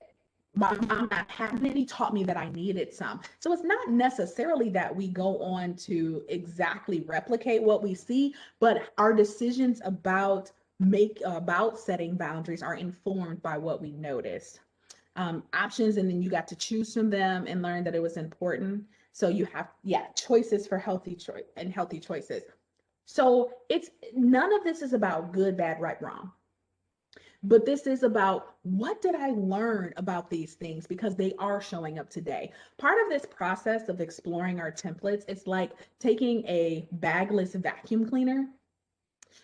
my mom not having any taught me that I needed some. So it's not necessarily that we go on to exactly replicate what we see, but our decisions about setting boundaries are informed by what we noticed. Options, and then you got to choose from them and learn that it was important. So you have, choices for healthy choices. So it's none of this is about good, bad, right, wrong. But this is about, what did I learn about these things, because they are showing up today. Part of this process of exploring our templates, it's like taking a bagless vacuum cleaner.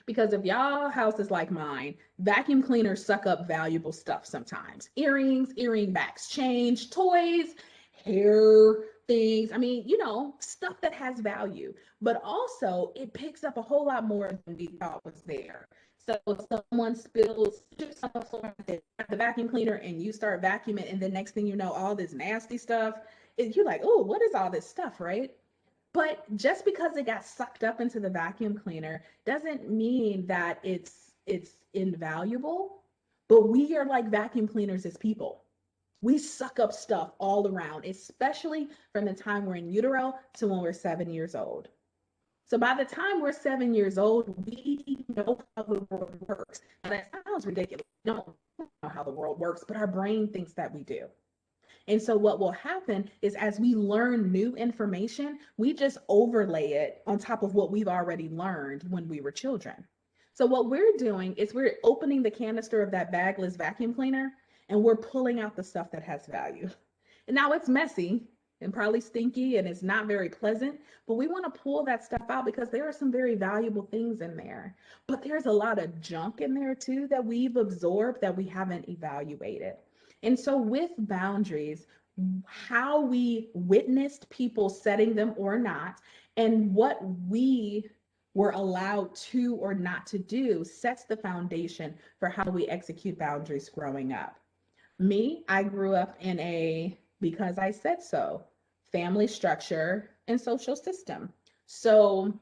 Because if y'all house is like mine, vacuum cleaners suck up valuable stuff sometimes. Earrings, earring backs, change, toys, hair things. I mean, stuff that has value. But also, it picks up a whole lot more than we thought was there. So if someone spills chips on the floor, they grab the vacuum cleaner and you start vacuuming, and the next thing you know, all this nasty stuff, you're like, oh, what is all this stuff, right? But just because it got sucked up into the vacuum cleaner doesn't mean that it's invaluable. But we are like vacuum cleaners as people. We suck up stuff all around, especially from the time we're in utero to when we're 7 years old. So by the time we're 7 years old, we know how the world works. And that sounds ridiculous. We don't know how the world works, but our brain thinks that we do. And so what will happen is, as we learn new information, we just overlay it on top of what we've already learned when we were children. So what we're doing is we're opening the canister of that bagless vacuum cleaner, and we're pulling out the stuff that has value. And now it's messy and probably stinky and it's not very pleasant, but we want to pull that stuff out because there are some very valuable things in there. But there's a lot of junk in there too that we've absorbed that we haven't evaluated. And so with boundaries, how we witnessed people setting them or not, and what we were allowed to or not to do, sets the foundation for how we execute boundaries growing up. Me, I grew up in a because I said so family structure and social system. So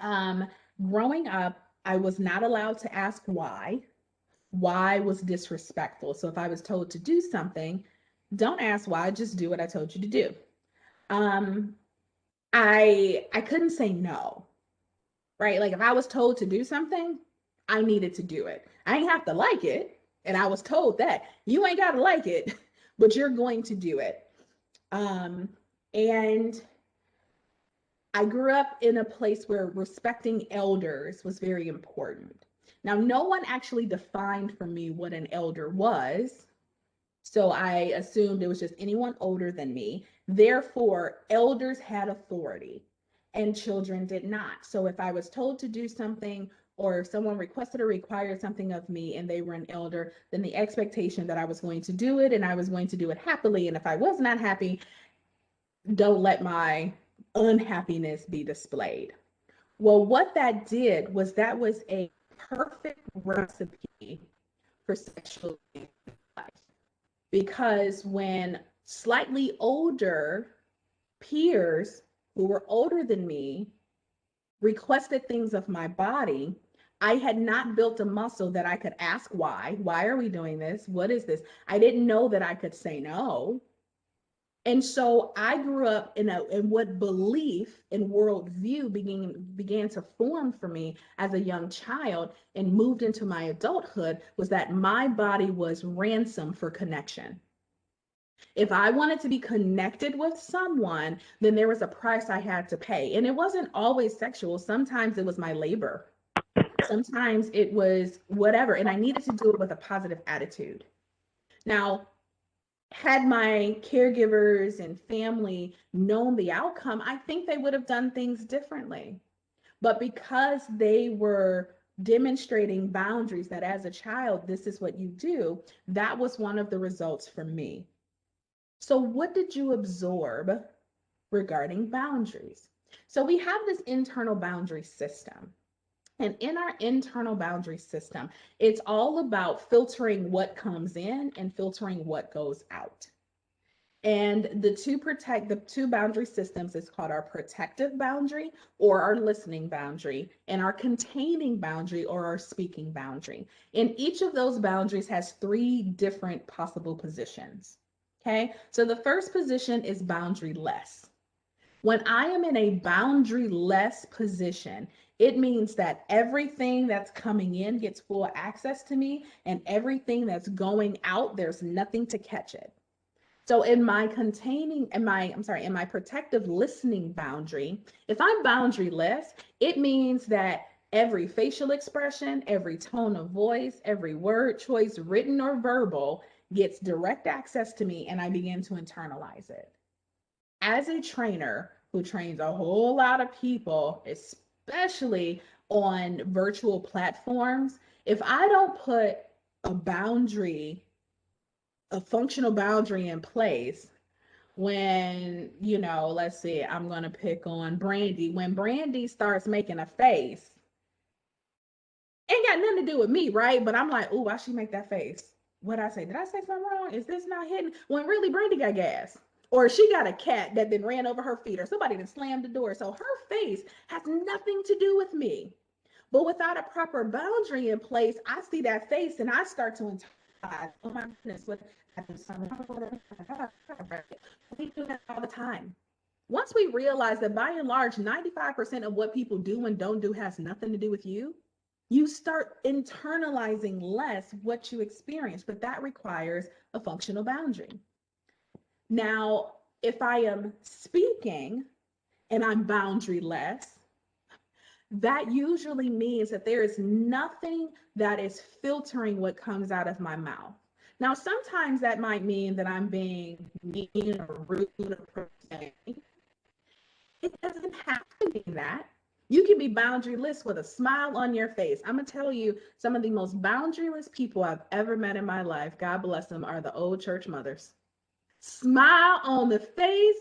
growing up, I was not allowed to ask why. Why was disrespectful. So if I was told to do something, don't ask why, just do what I told you to do. I couldn't say no, right? Like if I was told to do something, I needed to do it. I didn't have to like it. And I was told that you ain't got to like it, but you're going to do it. And I grew up in a place where respecting elders was very important. Now, no one actually defined for me what an elder was. So I assumed it was just anyone older than me. Therefore, elders had authority and children did not. So if I was told to do something, or if someone requested or required something of me and they were an elder, then the expectation that I was going to do it and I was going to do it happily. And if I was not happy, don't let my unhappiness be displayed. Well, what that did was that was a perfect recipe for sexual abuse, because when slightly older peers who were older than me requested things of my body, I had not built a muscle that I could ask why. Why are we doing this? What is this? I didn't know that I could say no. And so I grew up in what belief and worldview began to form for me as a young child and moved into my adulthood was that my body was ransom for connection. If I wanted to be connected with someone, then there was a price I had to pay. And it wasn't always sexual. Sometimes it was my labor. Sometimes it was whatever. And I needed to do it with a positive attitude. Now, had my caregivers and family known the outcome, I think they would have done things differently. But because they were demonstrating boundaries that as a child, this is what you do, that was one of the results for me. So what did you absorb regarding boundaries? So we have this internal boundary system. And in our internal boundary system, it's all about filtering what comes in and filtering what goes out. And the two boundary systems is called our protective boundary or our listening boundary, and our containing boundary or our speaking boundary. And each of those boundaries has 3 different possible positions. Okay, so the first position is boundaryless. When I am in a boundaryless position, it means that everything that's coming in gets full access to me, and everything that's going out, there's nothing to catch it. So in my protective listening boundary, if I'm boundaryless, it means that every facial expression, every tone of voice, every word choice, written or verbal, gets direct access to me and I begin to internalize it. As a trainer who trains a whole lot of people, especially on virtual platforms, if I don't put a functional boundary in place, when, let's see, I'm going to pick on Brandy. When Brandy starts making a face, ain't got nothing to do with me, right? But I'm like, oh, why she make that face? What'd I say? Did I say something wrong? Is this not hitting? When really Brandy got gas. Or she got a cat that then ran over her feet, or somebody that slammed the door. So her face has nothing to do with me. But without a proper boundary in place, I see that face and I start to internalize, oh my goodness, what happens? We do that all the time. Once we realize that by and large, 95% of what people do and don't do has nothing to do with you, you start internalizing less what you experience, but that requires a functional boundary. Now, if I am speaking and I'm boundaryless, that usually means that there is nothing that is filtering what comes out of my mouth. Now, sometimes that might mean that I'm being mean or rude or profane. It doesn't have to mean that. You can be boundaryless with a smile on your face. I'm going to tell you, some of the most boundaryless people I've ever met in my life, God bless them, are the old church mothers. Smile on the face,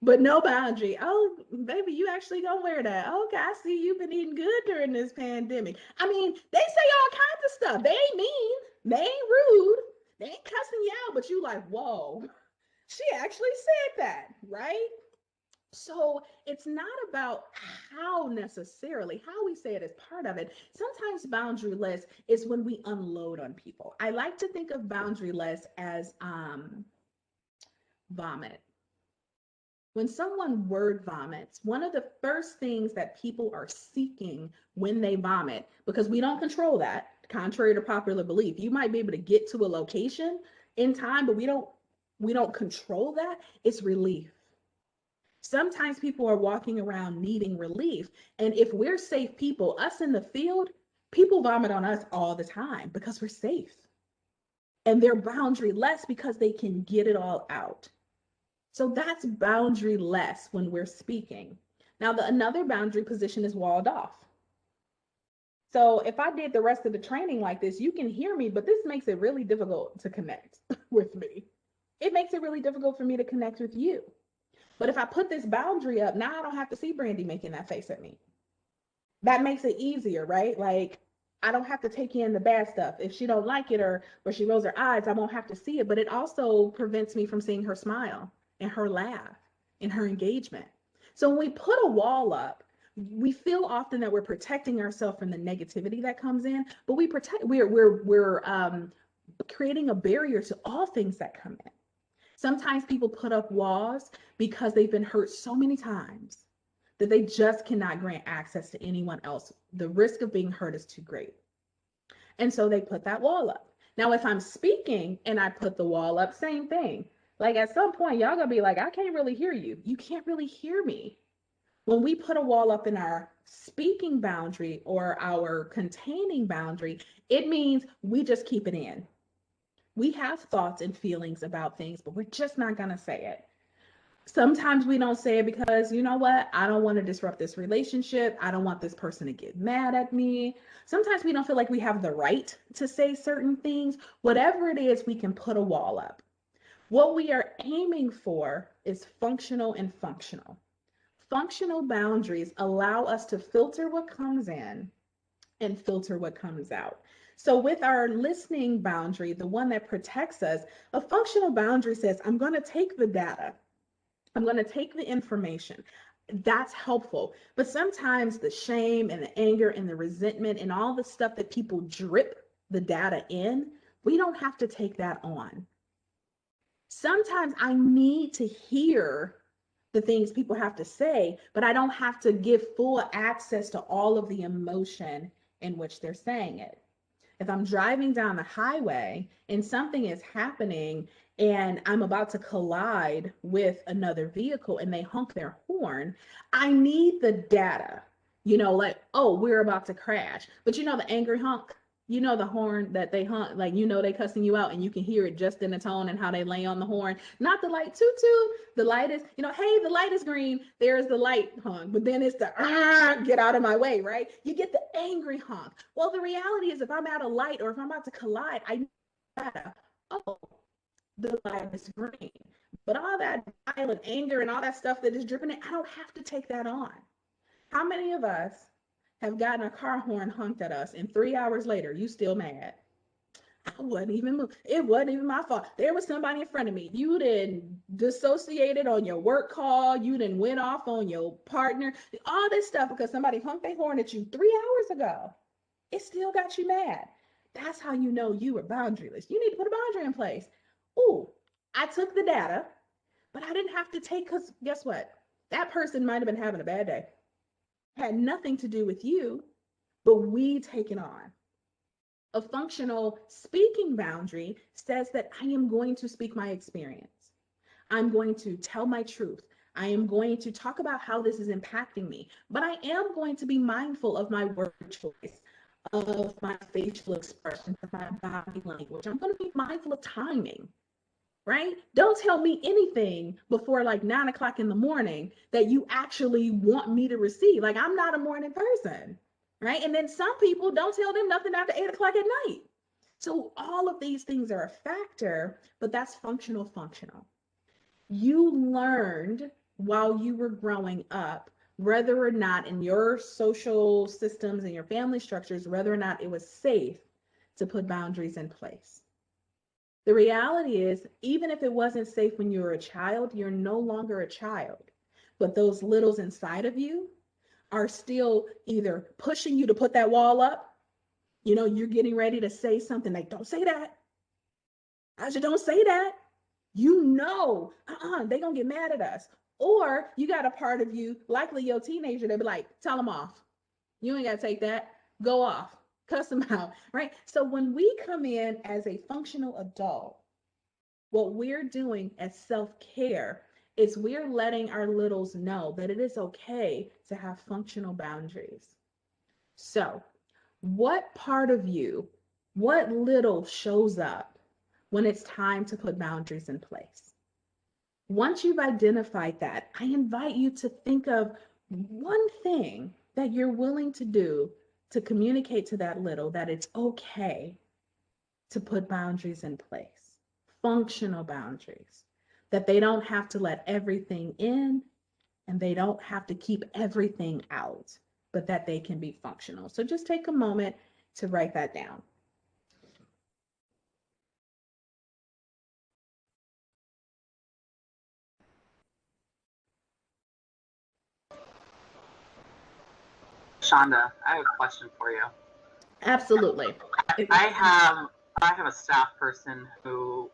but no boundary. Oh, baby, you actually gonna wear that. Okay, I see you've been eating good during this pandemic. I mean, they say all kinds of stuff. They ain't mean, they ain't rude, they ain't cussing you out, but you like, whoa, she actually said that, right? So it's not about how necessarily, how we say it is part of it. Sometimes boundaryless is when we unload on people. I like to think of boundaryless as vomit. When someone word vomits, one of the first things that people are seeking when they vomit, because we don't control that, contrary to popular belief, you might be able to get to a location in time, but we don't control that. It's relief. Sometimes people are walking around needing relief. And if we're safe people, us in the field, people vomit on us all the time because we're safe. And they're boundaryless because they can get it all out. So that's boundaryless when we're speaking. Now, another boundary position is walled off. So if I did the rest of the training like this, you can hear me, but this makes it really difficult to connect with me. It makes it really difficult for me to connect with you. But if I put this boundary up, now I don't have to see Brandy making that face at me. That makes it easier, right? Like, I don't have to take in the bad stuff. If she don't like it or she rolls her eyes, I won't have to see it. But it also prevents me from seeing her smile and her laugh and her engagement. So when we put a wall up, we feel often that we're protecting ourselves from the negativity that comes in, but we're creating a barrier to all things that come in. Sometimes people put up walls because they've been hurt so many times that they just cannot grant access to anyone else. The risk of being hurt is too great. And so they put that wall up. Now, if I'm speaking and I put the wall up, same thing. Like at some point, y'all gonna be like, I can't really hear you. You can't really hear me. When we put a wall up in our speaking boundary or our containing boundary, it means we just keep it in. We have thoughts and feelings about things, but we're just not gonna say it. Sometimes we don't say it because, you know what, I don't want to disrupt this relationship. I don't want this person to get mad at me. Sometimes we don't feel like we have the right to say certain things. Whatever it is, we can put a wall up. What we are aiming for is functional and functional. Functional boundaries allow us to filter what comes in and filter what comes out. So with our listening boundary, the one that protects us, a functional boundary says, I'm going to take the data. I'm going to take the information. That's helpful. But sometimes the shame and the anger and the resentment and all the stuff that people drip the data in, we don't have to take that on. Sometimes I need to hear the things people have to say, but I don't have to give full access to all of the emotion in which they're saying it. If I'm driving down the highway and something is happening and I'm about to collide with another vehicle and they honk their horn, I need the data, like, oh, we're about to crash. But the angry honk, the horn that they honk, like, they cussing you out and you can hear it just in the tone and how they lay on the horn. Not the light toot toot. The light is, hey, the light is green. There's the light honk. But then it's the get out of my way, right? You get the angry honk. Well, the reality is if I'm at a light or if I'm about to collide, I need data. Oh, the light is green. But all that violent anger and all that stuff that is dripping in, I don't have to take that on. How many of us have gotten a car horn honked at us and 3 hours later, you still mad? It wasn't even my fault. There was somebody in front of me. You didn't dissociated on your work call. You didn't went off on your partner. All this stuff because somebody honked their horn at you 3 hours ago. It still got you mad. That's how you know you were boundaryless. You need to put a boundary in place. Ooh, I took the data, but I didn't have to take, because guess what? That person might have been having a bad day. Had nothing to do with you, but we take it on. A functional speaking boundary says that I am going to speak my experience. I'm going to tell my truth. I am going to talk about how this is impacting me, but I am going to be mindful of my word choice, of my facial expressions, of my body language. I'm going to be mindful of timing, right? Don't tell me anything before like 9 o'clock in the morning that you actually want me to receive. Like, I'm not a morning person, right? And then some people don't tell them nothing after 8 o'clock at night. So all of these things are a factor, but that's functional. You learned while you were growing up whether or not in your social systems and your family structures, whether or not it was safe to put boundaries in place. The reality is, even if it wasn't safe when you were a child, you're no longer a child. But those littles inside of you are still either pushing you to put that wall up. You're getting ready to say something like, don't say that. I just don't say that. They're going to get mad at us. Or you got a part of you, likely your teenager, they'll be like, tell them off. You ain't got to take that. Go off. Cuss them out, right? So when we come in as a functional adult, what we're doing as self-care is we're letting our littles know that it is okay to have functional boundaries. So what part of you, what little shows up when it's time to put boundaries in place? Once you've identified that, I invite you to think of one thing that you're willing to do to communicate to that little that it's okay to put boundaries in place, functional boundaries, that they don't have to let everything in and they don't have to keep everything out, but that they can be functional. So just take a moment to write that down. Shonda, I have a question for you. Absolutely. I have a staff person who,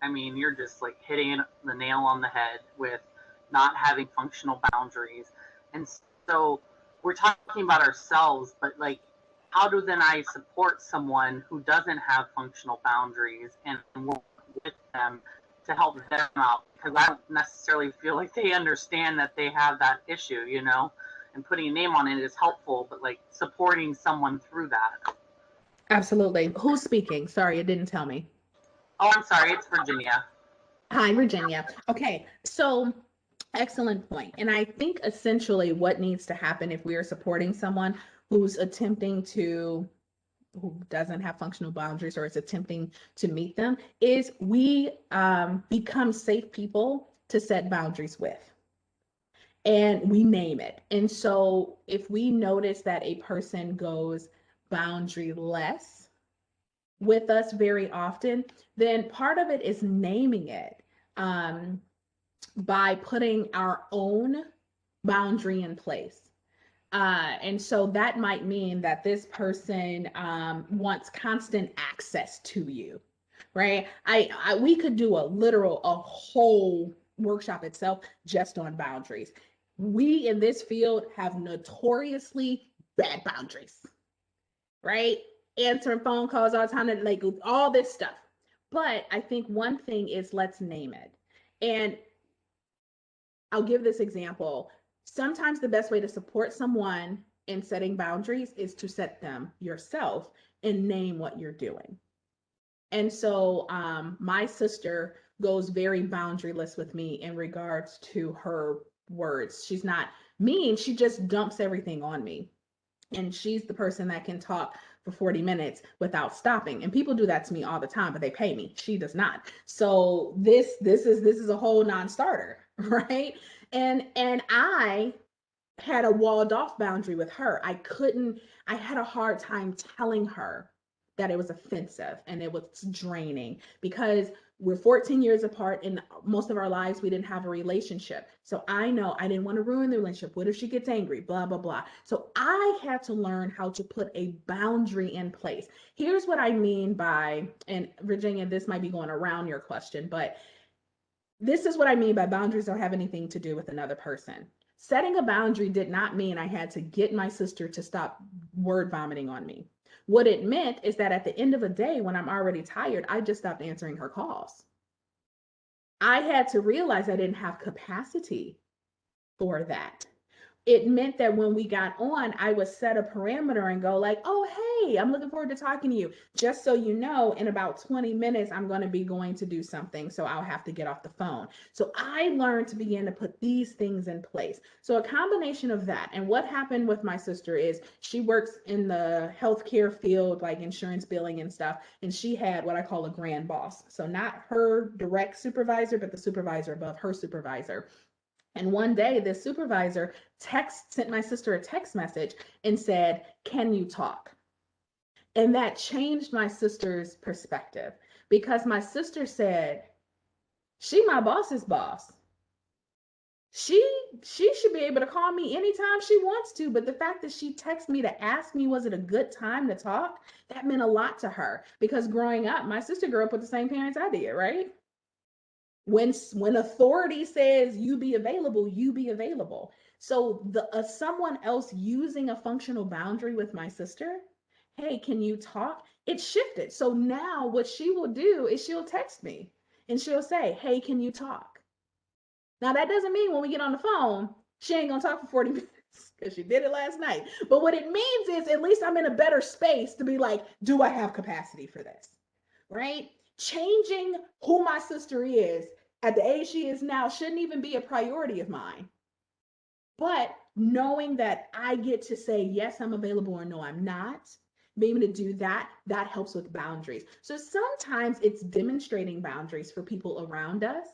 I mean, you're just like hitting the nail on the head with not having functional boundaries. And so we're talking about ourselves, but like, how do then I support someone who doesn't have functional boundaries and work with them to help them out? Because I don't necessarily feel like they understand that they have that issue, you know, and putting a name on it is helpful, but like supporting someone through that. Absolutely. Who's speaking? Sorry, it didn't tell me. Oh, I'm sorry. It's Virginia. Hi, Virginia. Okay, so excellent point. And I think essentially what needs to happen if we are supporting someone who's attempting to, who doesn't have functional boundaries or is attempting to meet them, is we become safe people to set boundaries with. And we name it. And so if we notice that a person goes boundaryless with us very often, then part of it is naming it by putting our own boundary in place. And so that might mean that this person wants constant access to you, right? We could do a whole workshop itself just on boundaries. We in this field have notoriously bad boundaries, right? Answering phone calls all the time, like all this stuff. But I think one thing is let's name it. And I'll give this example. Sometimes the best way to support someone in setting boundaries is to set them yourself and name what you're doing. And so my sister goes very boundaryless with me in regards to her words. She's not mean, she just dumps everything on me. And she's the person that can talk for 40 minutes without stopping. And people do that to me all the time, but they pay me. She does not. So this is a whole non-starter, right? And I had a walled off boundary with her. I had a hard time telling her that it was offensive and it was draining because we're 14 years apart and most of our lives we didn't have a relationship. So I know I didn't want to ruin the relationship. What if she gets angry? Blah, blah, blah. So I had to learn how to put a boundary in place. Here's what I mean by, and Virginia, this might be going around your question, but this is what I mean by boundaries don't have anything to do with another person. Setting a boundary did not mean I had to get my sister to stop word vomiting on me. What it meant is that at the end of the day, when I'm already tired, I just stopped answering her calls. I had to realize I didn't have capacity for that. It meant that when we got on, I would set a parameter and go like, oh, hey, I'm looking forward to talking to you. Just so you know, in about 20 minutes, I'm going to be going to do something. So I'll have to get off the phone. So I learned to begin to put these things in place. So a combination of that. And what happened with my sister is she works in the healthcare field, like insurance billing and stuff. And she had what I call a grand boss. So not her direct supervisor, but the supervisor above her supervisor. And one day this supervisor sent my sister a text message and said, can you talk? And that changed my sister's perspective because my sister said, she my boss's boss. She should be able to call me anytime she wants to, but the fact that she texted me to ask me, was it a good time to talk? That meant a lot to her because growing up, my sister grew up with the same parents I did, right? When authority says you be available, you be available. So someone else using a functional boundary with my sister, hey, can you talk? It shifted. So now what she will do is she'll text me and she'll say, hey, can you talk? Now that doesn't mean when we get on the phone, she ain't gonna talk for 40 minutes because she did it last night. But what it means is at least I'm in a better space to be like, do I have capacity for this? Right? Changing who my sister is at the age she is now shouldn't even be a priority of mine. But knowing that I get to say, yes, I'm available or no, I'm not, being able to do that, that helps with boundaries. So sometimes it's demonstrating boundaries for people around us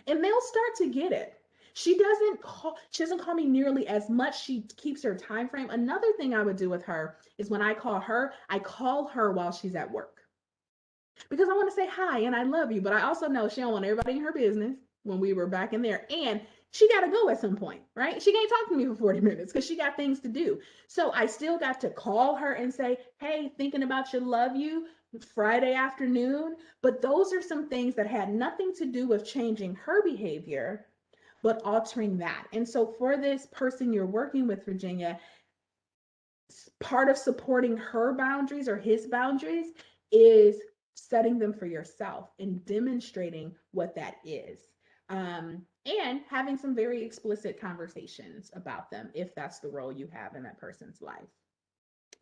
and they'll start to get it. She doesn't call me nearly as much. She keeps her time frame. Another thing I would do with her is when I call her while she's at work. Because I want to say hi and I love you, but I also know she don't want everybody in her business when we were back in there. And she got to go at some point, right? She can't talk to me for 40 minutes because she got things to do. So I still got to call her and say, hey, thinking about you, love you, Friday afternoon. But those are some things that had nothing to do with changing her behavior, but altering that. And so for this person you're working with, Virginia, part of supporting her boundaries or his boundaries is setting them for yourself and demonstrating what that is. And having some very explicit conversations about them if that's the role you have in that person's life.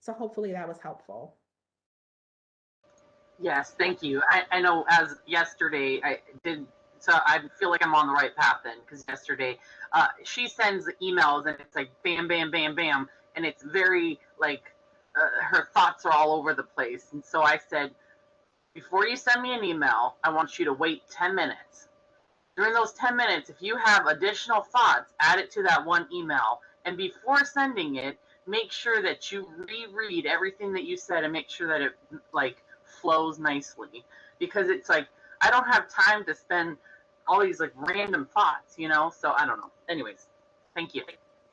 So hopefully that was helpful. Yes, thank you. I know as yesterday I did, so I feel like I'm on the right path then, because yesterday she sends emails and it's like bam, bam, bam, bam. And it's very like her thoughts are all over the place. And so I said, before you send me an email, I want you to wait 10 minutes. During those 10 minutes, if you have additional thoughts, add it to that one email. And before sending it, make sure that you reread everything that you said and make sure that it like flows nicely. Because it's like, I don't have time to spend all these like random thoughts, you know? So I don't know. Anyways, thank you.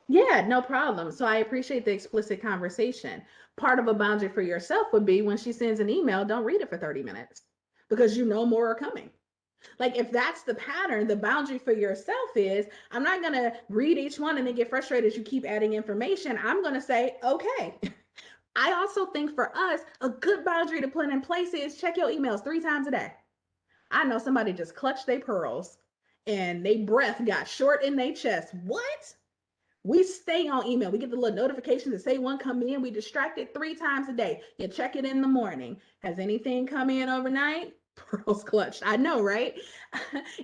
Yeah, no problem. So I appreciate the explicit conversation. Part of a boundary for yourself would be when she sends an email, don't read it for 30 minutes because you know more are coming. Like if that's the pattern, the boundary for yourself is, I'm not going to read each one and then get frustrated as you keep adding information. I'm going to say, okay. I also think for us, a good boundary to put in place is check your emails 3 times a day. I know somebody just clutched their pearls and their breath got short in their chest. What? We stay on email. We get the little notifications that say one come in. We distracted 3 times a day. You check it in the morning. Has anything come in overnight? Pearls clutched. I know, right?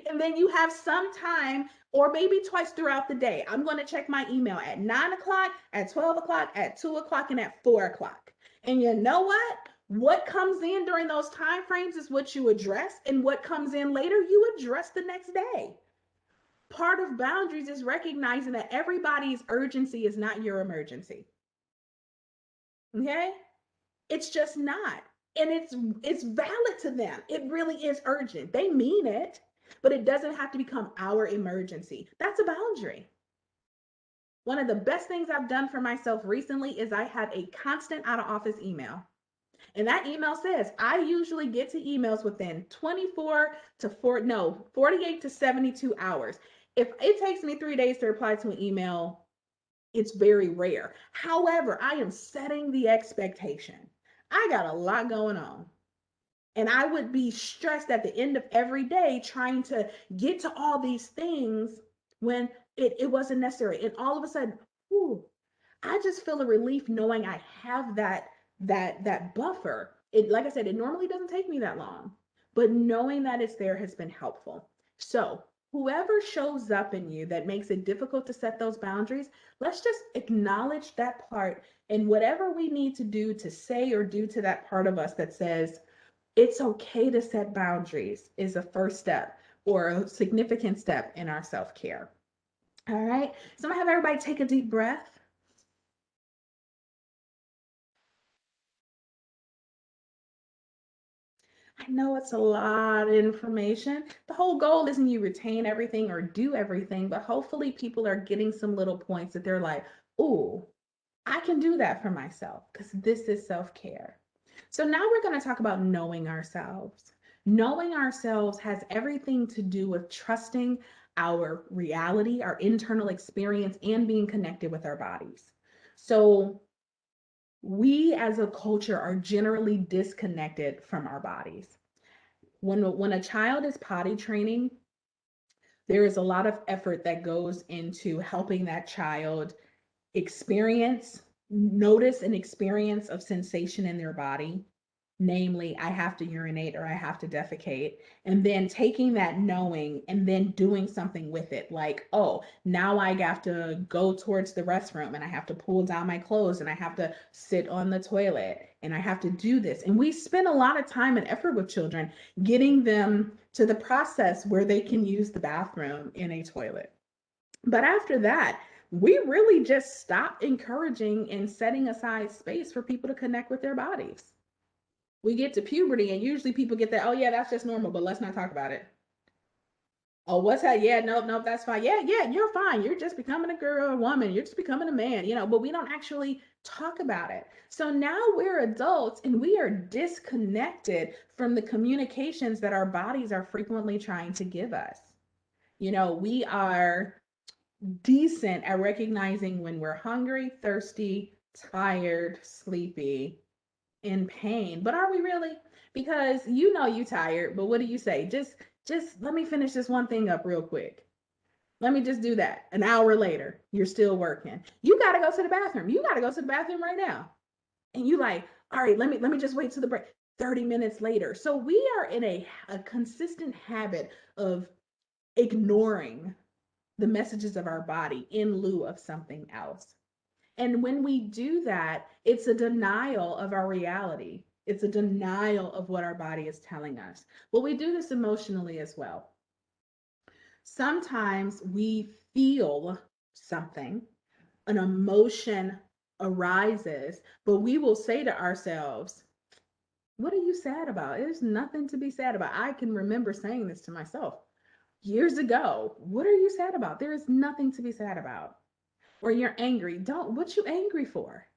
And then you have some time or maybe twice throughout the day. I'm going to check my email at 9 o'clock, at 12 o'clock, at 2 o'clock, and at 4 o'clock. And you know what? What comes in during those time frames is what you address, and what comes in later, you address the next day. Part of boundaries is recognizing that everybody's urgency is not your emergency. Okay? It's just not. And it's valid to them. It really is urgent. They mean it, but it doesn't have to become our emergency. That's a boundary. One of the best things I've done for myself recently is I have a constant out of office email. And that email says, I usually get to emails within 48 to 72 hours. If it takes me 3 days to reply to an email, it's very rare. However, I am setting the expectation. I got a lot going on. And I would be stressed at the end of every day trying to get to all these things when it wasn't necessary. And all of a sudden, I just feel a relief knowing I have that buffer. It, like I said, it normally doesn't take me that long, but knowing that it's there has been helpful. So whoever shows up in you that makes it difficult to set those boundaries, let's just acknowledge that part, and whatever we need to do to say or do to that part of us that says it's okay to set boundaries is a first step or a significant step in our self-care. All right, so I'm gonna have everybody take a deep breath. I know it's a lot of information. The whole goal isn't you retain everything or do everything, but hopefully people are getting some little points that they're like, oh, I can do that for myself because this is self-care. So now we're going to talk about knowing ourselves. Knowing ourselves has everything to do with trusting our reality, our internal experience, and being connected with our bodies. So we as a culture are generally disconnected from our bodies. When a child is potty training, there is a lot of effort that goes into helping that child notice an experience of sensation in their body. Namely, I have to urinate or I have to defecate, and then taking that knowing and then doing something with it. Like, oh, now I have to go towards the restroom and I have to pull down my clothes and I have to sit on the toilet and I have to do this. And we spend a lot of time and effort with children getting them to the process where they can use the bathroom in a toilet. But after that, we really just stop encouraging and setting aside space for people to connect with their bodies. We get to puberty and usually people get that, oh yeah, that's just normal, but let's not talk about it. Oh, what's that? Yeah, nope, that's fine. Yeah, you're fine. You're just becoming a girl or a woman. You're just becoming a man, but we don't actually talk about it. So now we're adults and we are disconnected from the communications that our bodies are frequently trying to give us. We are decent at recognizing when we're hungry, thirsty, tired, sleepy, in pain. But are we really? Because you tired, but what do you say? Just let me finish this one thing up real quick. Let me just do that. An hour later, you're still working. You got to go to the bathroom. You got to go to the bathroom right now. And you like, all right, let me just wait to the break. 30 minutes later. So we are in a consistent habit of ignoring the messages of our body in lieu of something else. And when we do that, it's a denial of our reality. It's a denial of what our body is telling us. But we do this emotionally as well. Sometimes we feel something, an emotion arises, but we will say to ourselves, what are you sad about? There's nothing to be sad about. I can remember saying this to myself years ago. What are you sad about? There is nothing to be sad about. Or you're angry. What you angry for?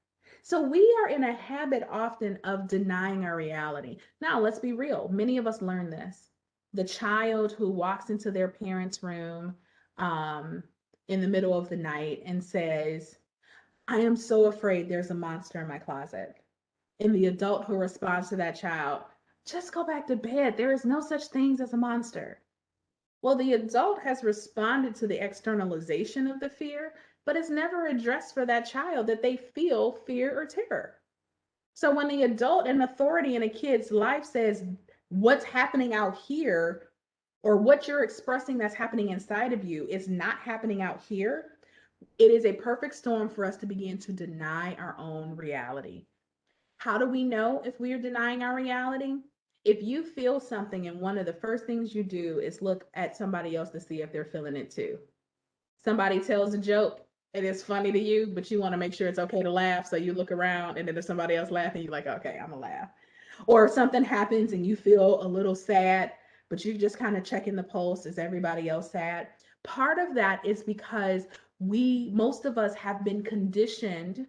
So we are in a habit often of denying our reality. Now, let's be real. Many of us learn this. The child who walks into their parents' room in the middle of the night and says, I am so afraid there's a monster in my closet. And the adult who responds to that child, just go back to bed. There is no such thing as a monster. Well, the adult has responded to the externalization of the fear, but it's never addressed for that child that they feel fear or terror. So when the adult and authority in a kid's life says what's happening out here or what you're expressing that's happening inside of you is not happening out here, it is a perfect storm for us to begin to deny our own reality. How do we know if we are denying our reality? If you feel something and one of the first things you do is look at somebody else to see if they're feeling it too. Somebody tells a joke and it's funny to you, but you want to make sure it's okay to laugh. So you look around and then there's somebody else laughing, you're like, okay, I'm gonna laugh. Or if something happens and you feel a little sad, but you're just kind of checking the pulse, is everybody else sad? Part of that is because most of us have been conditioned,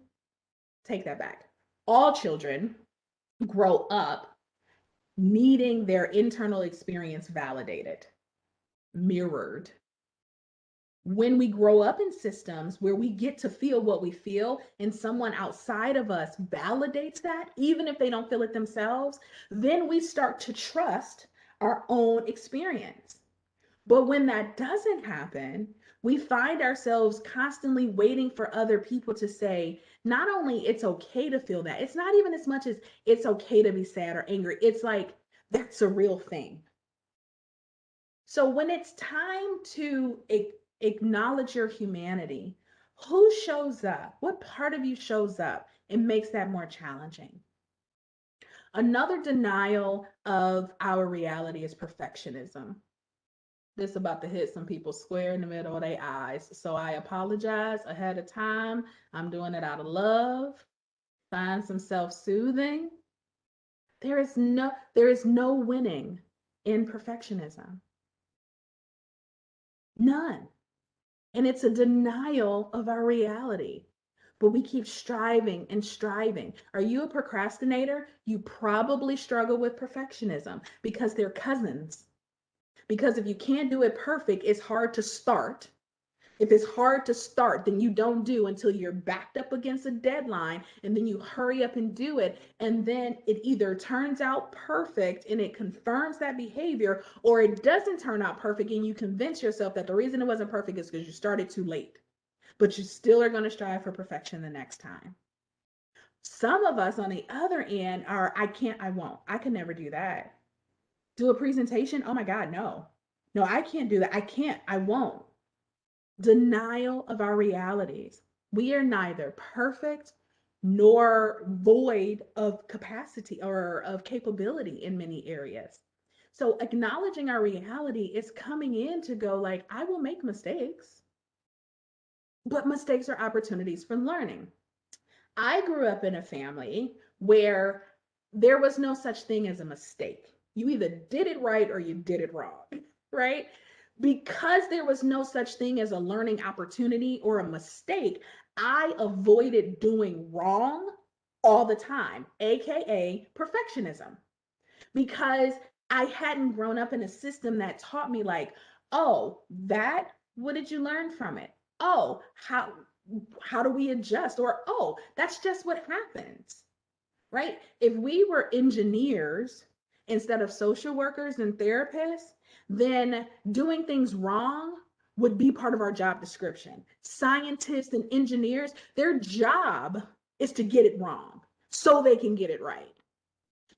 take that back. All children grow up needing their internal experience validated, mirrored. When we grow up in systems where we get to feel what we feel and someone outside of us validates that, even if they don't feel it themselves, then we start to trust our own experience. But when that doesn't happen, we find ourselves constantly waiting for other people to say, not only it's okay to feel that, it's not even as much as it's okay to be sad or angry. It's like, that's a real thing. So when it's time to acknowledge your humanity, who shows up? What part of you shows up and makes that more challenging? Another denial of our reality is perfectionism. This about to hit some people square in the middle of their eyes. So I apologize ahead of time. I'm doing it out of love. Find some self-soothing. There is no winning in perfectionism. None. And it's a denial of our reality. But we keep striving and striving. Are you a procrastinator? You probably struggle with perfectionism because they're cousins. Because if you can't do it perfect, it's hard to start. If it's hard to start, then you don't do until you're backed up against a deadline, and then you hurry up and do it. And then it either turns out perfect and it confirms that behavior, or it doesn't turn out perfect and you convince yourself that the reason it wasn't perfect is because you started too late. But you still are going to strive for perfection the next time. Some of us on the other end are, I can't, I won't. I can never do that. Do a presentation? Oh my God, no. No, I can't do that. I can't, I won't. Denial of our realities. We are neither perfect nor void of capacity or of capability in many areas. So acknowledging our reality is coming in to go like, I will make mistakes, but mistakes are opportunities for learning. I grew up in a family where there was no such thing as a mistake. You either did it right or you did it wrong, right? because there was no such thing as a learning opportunity or a mistake, I avoided doing wrong all the time, AKA perfectionism, because I hadn't grown up in a system that taught me like, oh, what did you learn from it? Oh, how do we adjust? Or, oh, that's just what happens, right? If we were engineers instead of social workers and therapists, then doing things wrong would be part of our job description. Scientists and engineers, their job is to get it wrong so they can get it right.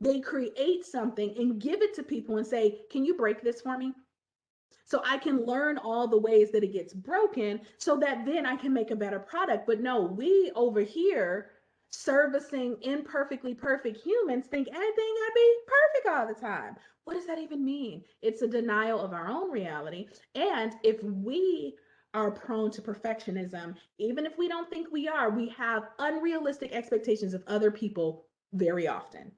They create something and give it to people and say, can you break this for me? So I can learn all the ways that it gets broken so that then I can make a better product. But no, we over here servicing imperfectly perfect humans think everything gotta be perfect all the time. What does that even mean? It's a denial of our own reality. And if we are prone to perfectionism, even if we don't think we are, we have unrealistic expectations of other people very often.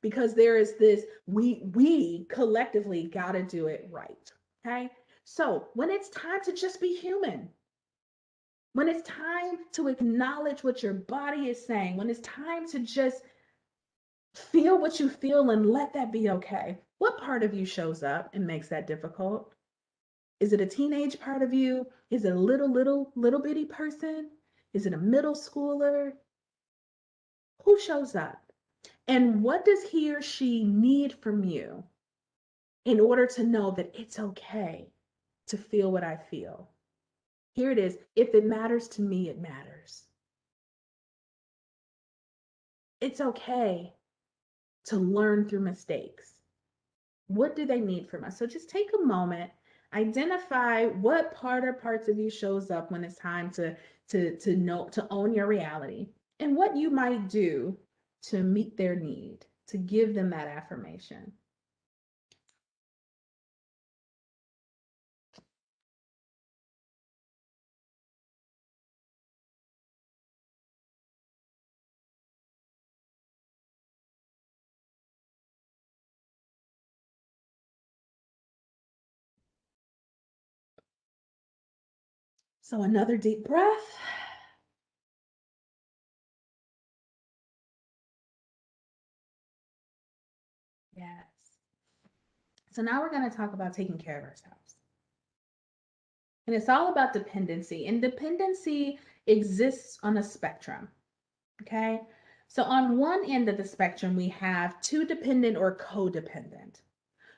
Because there is this, we collectively got to do it right. Okay. So when it's time to just be human, when it's time to acknowledge what your body is saying, when it's time to just feel what you feel and let that be okay, what part of you shows up and makes that difficult? Is it a teenage part of you? Is it a little bitty person? Is it a middle schooler? Who shows up? And what does he or she need from you in order to know that it's okay to feel what I feel? Here it is. If it matters to me, it matters. It's okay to learn through mistakes. What do they need from us? So just take a moment, identify what part or parts of you shows up when it's time to own your reality, and what you might do to meet their need, to give them that affirmation. So another deep breath. Yes. So now we're going to talk about taking care of ourselves. And it's all about dependency. And dependency exists on a spectrum. Okay. So on one end of the spectrum, we have too dependent or codependent.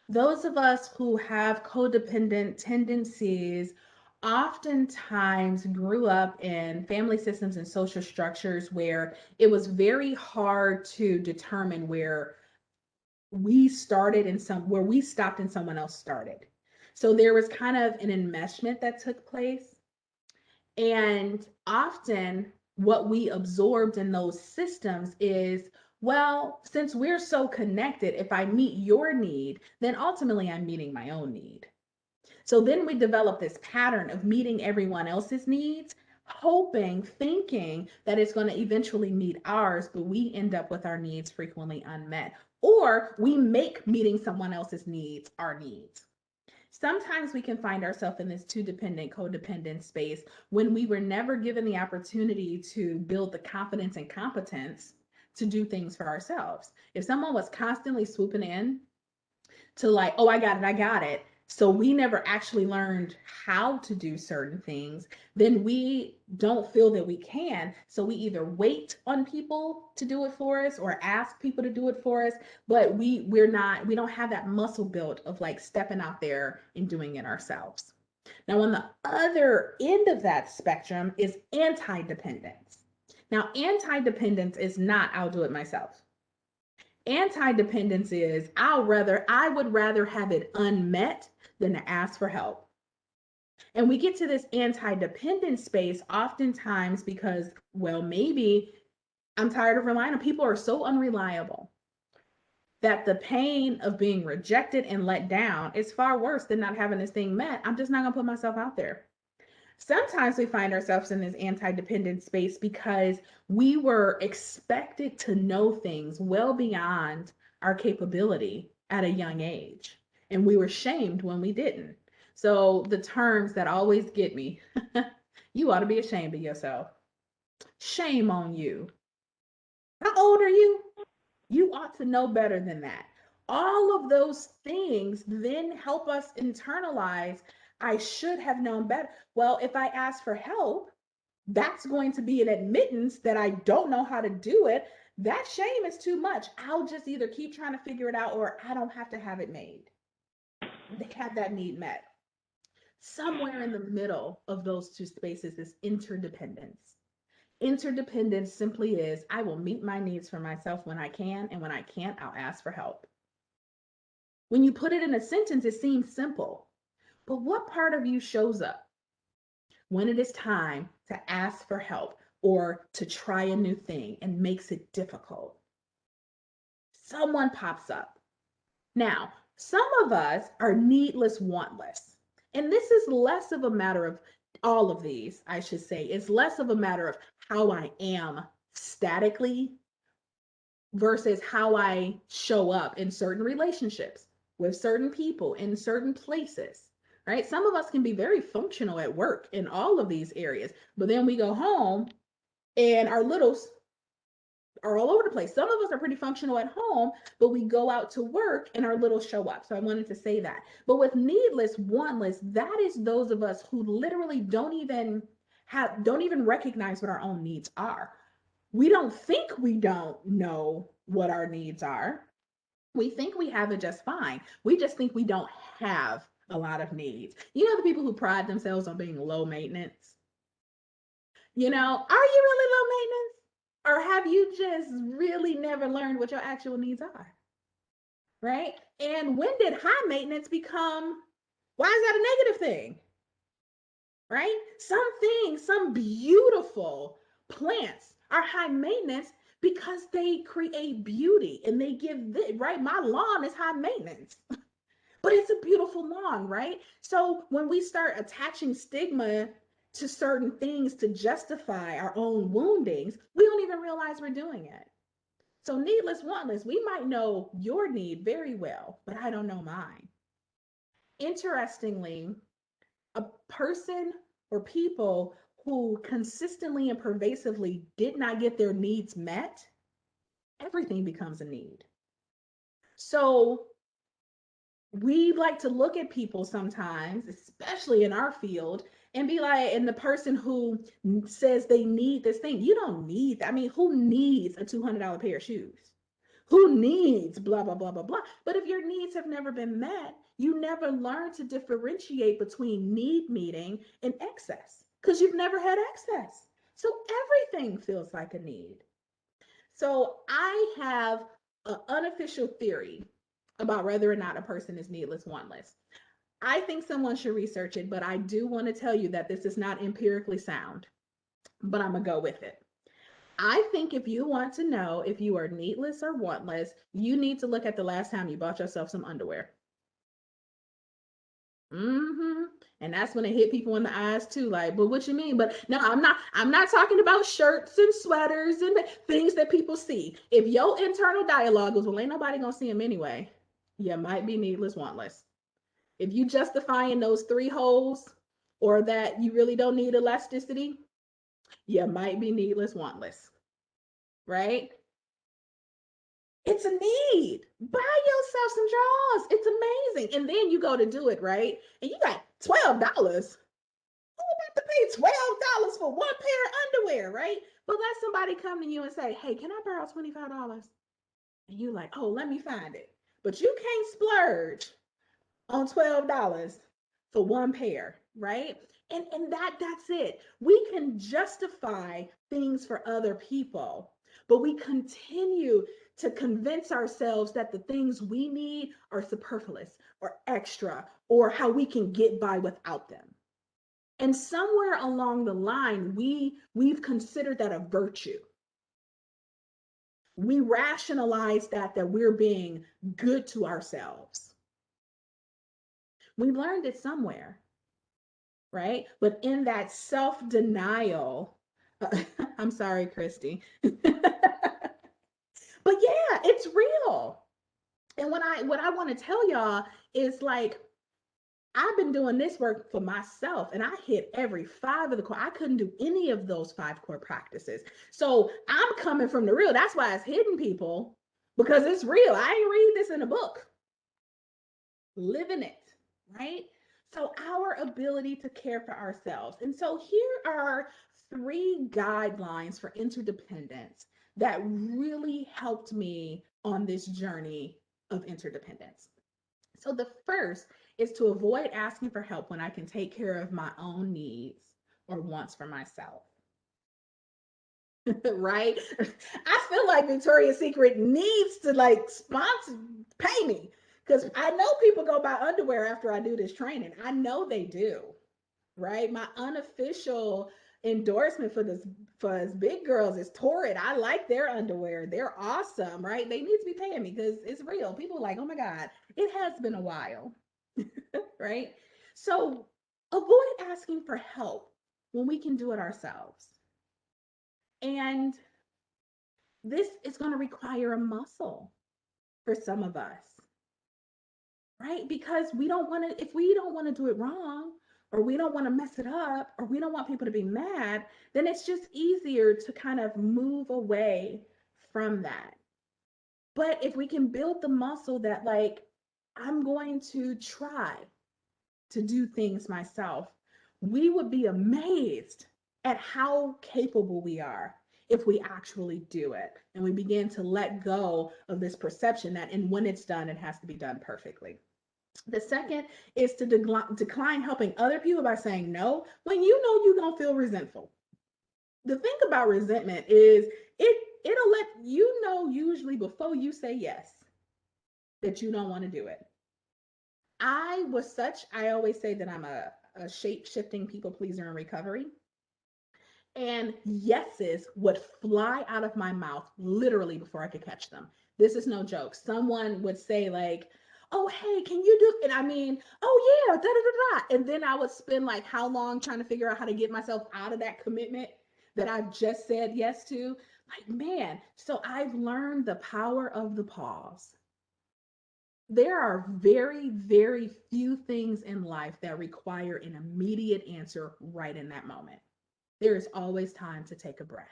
Those of us who have codependent tendencies oftentimes grew up in family systems and social structures where it was very hard to determine where we started where we stopped and someone else started. So there was kind of an enmeshment that took place. And often what we absorbed in those systems is, well, since we're so connected, if I meet your need, then ultimately I'm meeting my own need. So then we develop this pattern of meeting everyone else's needs, hoping, thinking that it's going to eventually meet ours, but we end up with our needs frequently unmet. Or we make meeting someone else's needs our needs. Sometimes we can find ourselves in this too dependent, codependent space when we were never given the opportunity to build the confidence and competence to do things for ourselves. If someone was constantly swooping in to like, oh, I got it. So we never actually learned how to do certain things, then we don't feel that we can. So we either wait on people to do it for us or ask people to do it for us, but we don't have that muscle built of like stepping out there and doing it ourselves. Now, on the other end of that spectrum is anti-dependence. Now, anti-dependence is not, I'll do it myself. Anti-dependence is, I would rather have it unmet than to ask for help. And we get to this anti-dependent space oftentimes because, well, maybe I'm tired of relying on people who are so unreliable that the pain of being rejected and let down is far worse than not having this thing met. I'm just not gonna put myself out there. Sometimes we find ourselves in this anti-dependent space because we were expected to know things well beyond our capability at a young age. And we were shamed when we didn't. So the terms that always get me, you ought to be ashamed of yourself. Shame on you. How old are you? You ought to know better than that. All of those things then help us internalize, I should have known better. Well, if I ask for help, that's going to be an admittance that I don't know how to do it. That shame is too much. I'll just either keep trying to figure it out or I don't have to have it made. They have that need met. Somewhere in the middle of those two spaces is interdependence. Interdependence simply is, I will meet my needs for myself when I can, and when I can't, I'll ask for help. When you put it in a sentence, it seems simple, but what part of you shows up when it is time to ask for help or to try a new thing and makes it difficult? Someone pops up. Now, some of us are needless, wantless, and this is less of a matter of all of these, I should say, it's less of a matter of how I am statically versus how I show up in certain relationships with certain people in certain places, right? Some of us can be very functional at work in all of these areas, but then we go home and our littles are all over the place. Some of us are pretty functional at home, but we go out to work and our littles show up. So I wanted to say that. But with needless, wantless, that is those of us who literally don't even recognize what our own needs are. We don't think we don't know what our needs are. We think we have it just fine. We just think we don't have a lot of needs. You know, the people who pride themselves on being low maintenance? You know, are you really low maintenance? Or have you just really never learned what your actual needs are? Right? And when did high maintenance become, why is that a negative thing? Right? Some beautiful plants are high maintenance because they create beauty and they give this, right? My lawn is high maintenance, but it's a beautiful lawn, right? So when we start attaching stigma to certain things to justify our own woundings, we don't even realize we're doing it. So needless, wantless, we might know your need very well, but I don't know mine. Interestingly, a person or people who consistently and pervasively did not get their needs met, everything becomes a need. So we like to look at people sometimes, especially in our field, and be like, and the person who says they need this thing, you don't need that. I mean, who needs a $200 pair of shoes? Who needs blah, blah, blah, blah, blah. But if your needs have never been met, you never learn to differentiate between need meeting and excess because you've never had excess. So everything feels like a need. So I have an unofficial theory about whether or not a person is needless, wantless. I think someone should research it, but I do want to tell you that this is not empirically sound, but I'm going to go with it. I think if you want to know if you are needless or wantless, you need to look at the last time you bought yourself some underwear. And that's when it hit people in the eyes too, like, but what you mean? But no, I'm not talking about shirts and sweaters and things that people see. If your internal dialogue was, well, ain't nobody gonna see them anyway, you might be needless, wantless. If you justifying those 3 holes or that you really don't need elasticity, you might be needless, wantless, right? It's a need. Buy yourself some drawers. It's amazing. And then you go to do it, right? And you got $12. Who about to pay $12 for one pair of underwear, right? But let somebody come to you and say, hey, can I borrow $25? And you like, oh, let me find it. But you can't splurge on $12 for one pair, right? And that's it. We can justify things for other people, but we continue to convince ourselves that the things we need are superfluous or extra or how we can get by without them. And somewhere along the line, we've considered that a virtue. We rationalize that we're being good to ourselves. We learned it somewhere, right? But in that self-denial, I'm sorry, Christy. But yeah, it's real. And what I want to tell y'all is like, I've been doing this work for myself and I hit every 5 of the core. I couldn't do any of those 5 core practices. So I'm coming from the real. That's why it's hidden, people, because it's real. I ain't read this in a book. Living it, right? So our ability to care for ourselves. And so here are 3 guidelines for interdependence that really helped me on this journey of interdependence. So the first is to avoid asking for help when I can take care of my own needs or wants for myself. Right? I feel like Victoria's Secret needs to like sponsor, pay me, because I know people go buy underwear after I do this training. I know they do, right? My unofficial endorsement for this for us big girls is Torrid. I like their underwear. They're awesome, right? They need to be paying me because it's real. People are like, oh my God, it has been a while, right? So avoid asking for help when we can do it ourselves. And this is going to require a muscle for some of us, right? Because we don't want to, if we don't want to do it wrong, or we don't want to mess it up, or we don't want people to be mad, then it's just easier to kind of move away from that. But if we can build the muscle that, like, I'm going to try to do things myself, we would be amazed at how capable we are if we actually do it. And we begin to let go of this perception that, and when it's done, it has to be done perfectly. The second is to decline helping other people by saying no when you know you're going to feel resentful. The thing about resentment is it'll let you know usually before you say yes that you don't want to do it. I always say that I'm a shape-shifting people pleaser in recovery. And yeses would fly out of my mouth literally before I could catch them. This is no joke. Someone would say like, oh, hey, can you do, and I mean, oh yeah, da da da da. And then I would spend like how long trying to figure out how to get myself out of that commitment that I've just said yes to. Like, man, so I've learned the power of the pause. There are very, very few things in life that require an immediate answer right in that moment. There is always time to take a breath.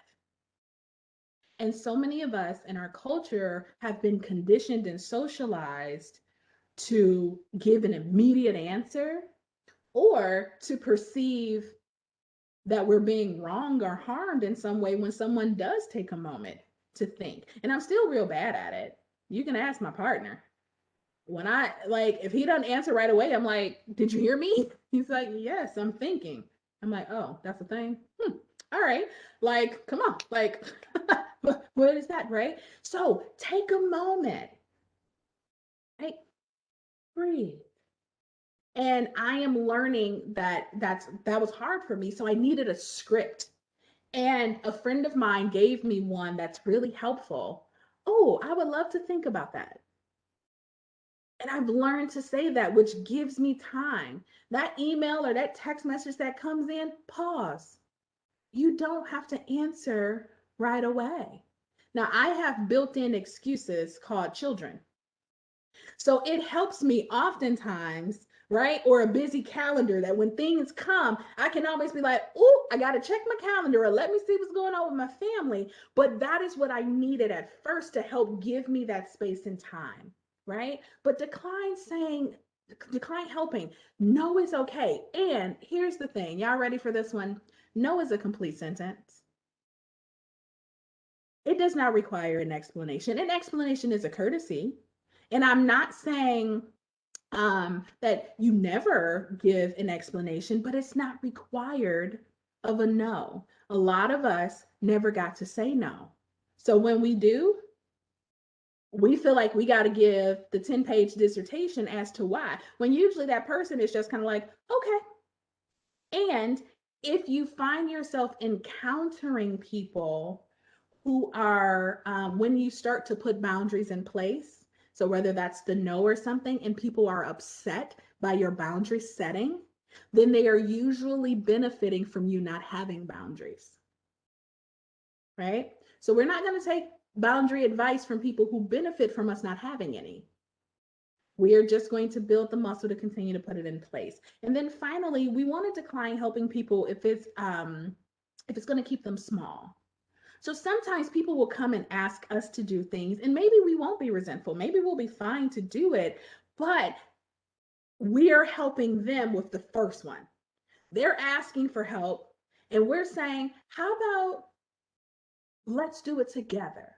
And so many of us in our culture have been conditioned and socialized to give an immediate answer or to perceive that we're being wronged or harmed in some way when someone does take a moment to think. And I'm still real bad at it. You can ask my partner. When I, like, if he doesn't answer right away, I'm like, did you hear me? He's like, yes, I'm thinking. I'm like, oh, that's a thing. All right, like, come on, like, what is that, right? So take a moment, right? Breathe. And I am learning that that was hard for me. So I needed a script. And a friend of mine gave me one that's really helpful. Oh, I would love to think about that. And I've learned to say that, which gives me time. That email or that text message that comes in, pause. You don't have to answer right away. Now, I have built-in excuses called children. So it helps me oftentimes, right? Or a busy calendar that when things come, I can always be like, oh, I got to check my calendar or let me see what's going on with my family. But that is what I needed at first to help give me that space and time, right? But decline helping. No is okay. And here's the thing. Y'all ready for this one? No is a complete sentence. It does not require an explanation. An explanation is a courtesy. And I'm not saying that you never give an explanation, but it's not required of a no. A lot of us never got to say no. So when we do, we feel like we got to give the 10-page dissertation as to why, when usually that person is just kind of like, okay. And if you find yourself encountering people who are, when you start to put boundaries in place, so whether that's the no or something, and people are upset by your boundary setting, then they are usually benefiting from you not having boundaries, right? So we're not going to take boundary advice from people who benefit from us not having any. We are just going to build the muscle to continue to put it in place. And then finally, we want to decline helping people if it's going to keep them small. So sometimes people will come and ask us to do things, and maybe we won't be resentful. Maybe we'll be fine to do it, but we are helping them with the first one. They're asking for help, and we're saying, how about let's do it together?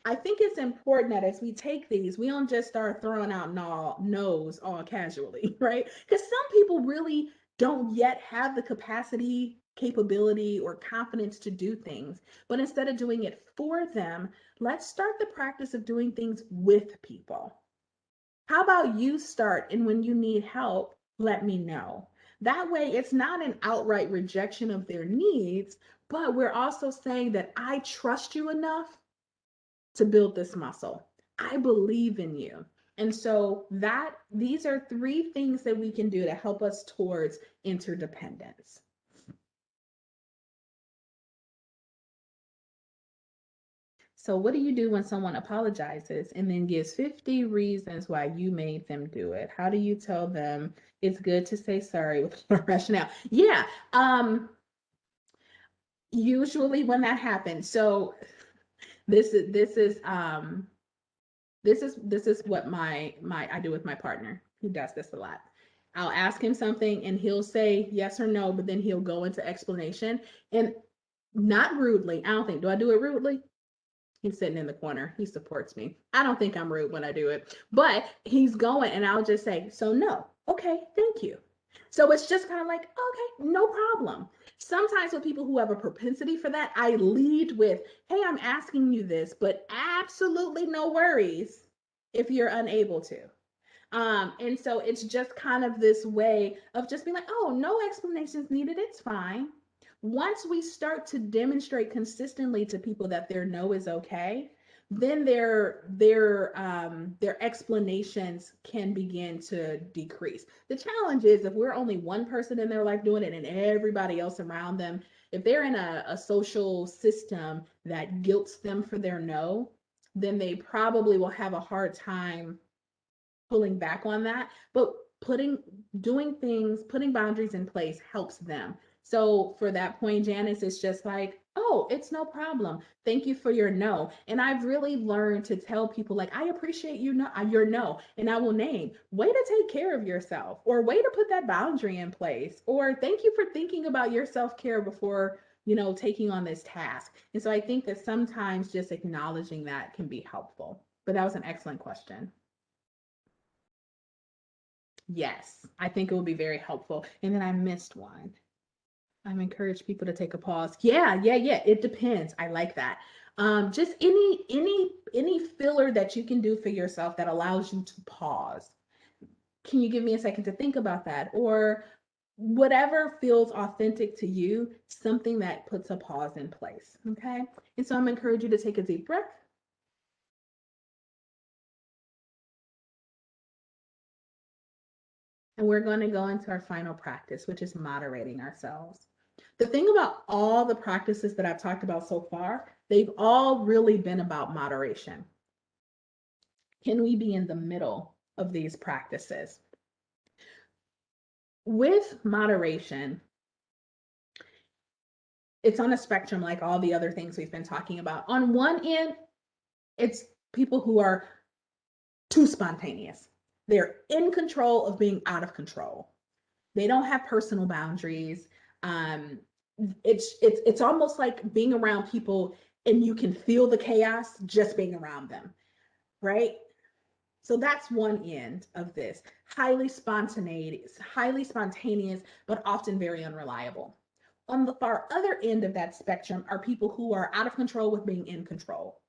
I think it's important that as we take these, we don't just start throwing out no's all casually, right? Because some people really don't yet have the capacity, capability, or confidence to do things. But instead of doing it for them, let's start the practice of doing things with people. How about you start, and when you need help, let me know. That way, it's not an outright rejection of their needs, but we're also saying that I trust you enough to build this muscle. I believe in you. And so these are 3 things that we can do to help us towards interdependence. So what do you do when someone apologizes and then gives 50 reasons why you made them do it? How do you tell them it's good to say sorry with a rationale? Yeah, usually when that happens. So this is what I do with my partner. He does this a lot. I'll ask him something and he'll say yes or no, but then he'll go into explanation, and not rudely. I don't think, do I do it rudely? He's sitting in the corner. He supports me. I don't think I'm rude when I do it, but he's going, and I'll just say, so no. Okay, thank you. So it's just kind of like, okay, no problem. Sometimes with people who have a propensity for that, I lead with, hey, I'm asking you this, but absolutely no worries if you're unable to. And so it's just kind of this way of just being like, oh, no explanations needed. It's fine. Once we start to demonstrate consistently to people that their no is okay, then their explanations can begin to decrease. The challenge is if we're only one person in their life doing it and everybody else around them, if they're in a social system that guilts them for their no, then they probably will have a hard time pulling back on that. But putting boundaries in place helps them. So for that point, Janice, it's just like, oh, it's no problem. Thank you for your no. And I've really learned to tell people, like, I appreciate your no, and I will name, way to take care of yourself, or way to put that boundary in place, or thank you for thinking about your self-care before, taking on this task. And so I think that sometimes just acknowledging that can be helpful. But that was an excellent question. Yes, I think it would be very helpful. And then I missed one. I'm encouraged people to take a pause. Yeah. It depends. I like that. Just any filler that you can do for yourself that allows you to pause. Can you give me a second to think about that? Or whatever feels authentic to you, something that puts a pause in place. Okay. And so I'm encouraging you to take a deep breath. And we're going to go into our final practice, which is moderating ourselves. The thing about all the practices that I've talked about so far, they've all really been about moderation. Can we be in the middle of these practices? With moderation, it's on a spectrum like all the other things we've been talking about. On one end, it's people who are too spontaneous. They're in control of being out of control. They don't have personal boundaries. It's almost like being around people and you can feel the chaos just being around them, right? So that's one end of this. Highly spontaneous, but often very unreliable. On the far other end of that spectrum are people who are out of control with being in control.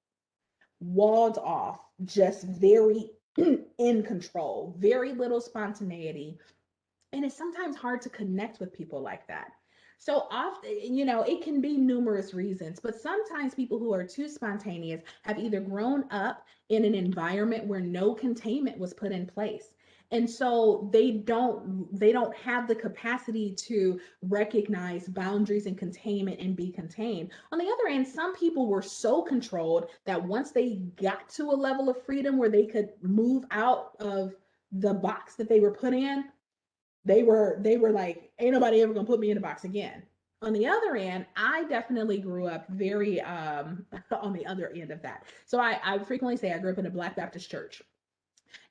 Walled off, just very in control, very little spontaneity. And it's sometimes hard to connect with people like that. So often, it can be numerous reasons, but sometimes people who are too spontaneous have either grown up in an environment where no containment was put in place. And so they don't have the capacity to recognize boundaries and containment and be contained. On the other end, some people were so controlled that once they got to a level of freedom where they could move out of the box that they were put in, they were like, ain't nobody ever gonna put me in a box again. On the other end, I definitely grew up very on the other end of that. So I frequently say I grew up in a Black Baptist church.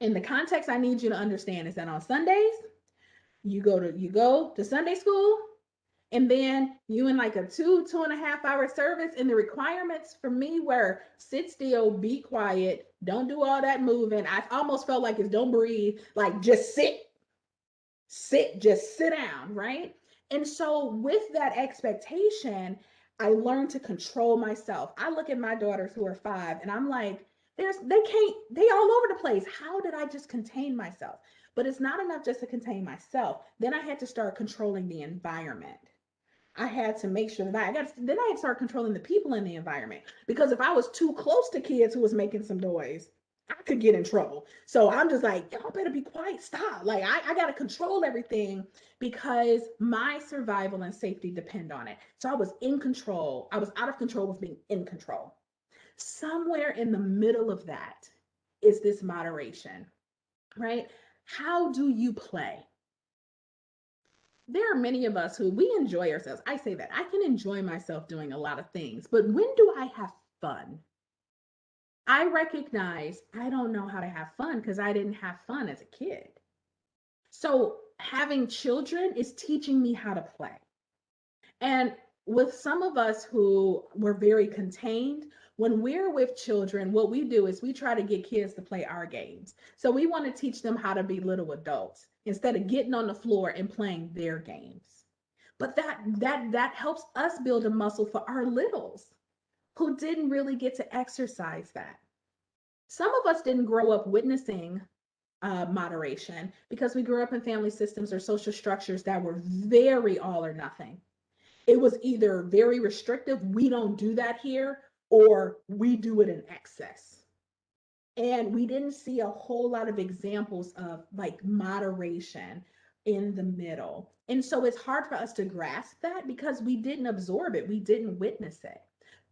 And the context I need you to understand is that on Sundays, you go to Sunday school, and then you in like a 2.5 hour service, and the requirements for me were sit still, be quiet, don't do all that moving. I almost felt like it's don't breathe, like just just sit down, right? And so with that expectation, I learned to control myself. I look at my daughters who are 5, and I'm like, they all over the place. How did I just contain myself? But it's not enough just to contain myself. Then I had to start controlling the environment. I had to make sure that I had to start controlling the people in the environment, because if I was too close to kids who was making some noise, I could get in trouble. So I'm just like, y'all better be quiet, stop. Like I got to control everything, because my survival and safety depend on it. So I was in control. I was out of control of being in control. Somewhere in the middle of that is this moderation, right? How do you play? There are many of us who we enjoy ourselves. I say that I can enjoy myself doing a lot of things, but when do I have fun? I recognize I don't know how to have fun because I didn't have fun as a kid. So having children is teaching me how to play. And with some of us who were very contained, when we're with children, what we do is we try to get kids to play our games. So we want to teach them how to be little adults instead of getting on the floor and playing their games. But that helps us build a muscle for our littles who didn't really get to exercise that. Some of us didn't grow up witnessing moderation because we grew up in family systems or social structures that were very all or nothing. It was either very restrictive, we don't do that here, or we do it in excess. And we didn't see a whole lot of examples of like moderation in the middle. And so it's hard for us to grasp that because we didn't absorb it, we didn't witness it.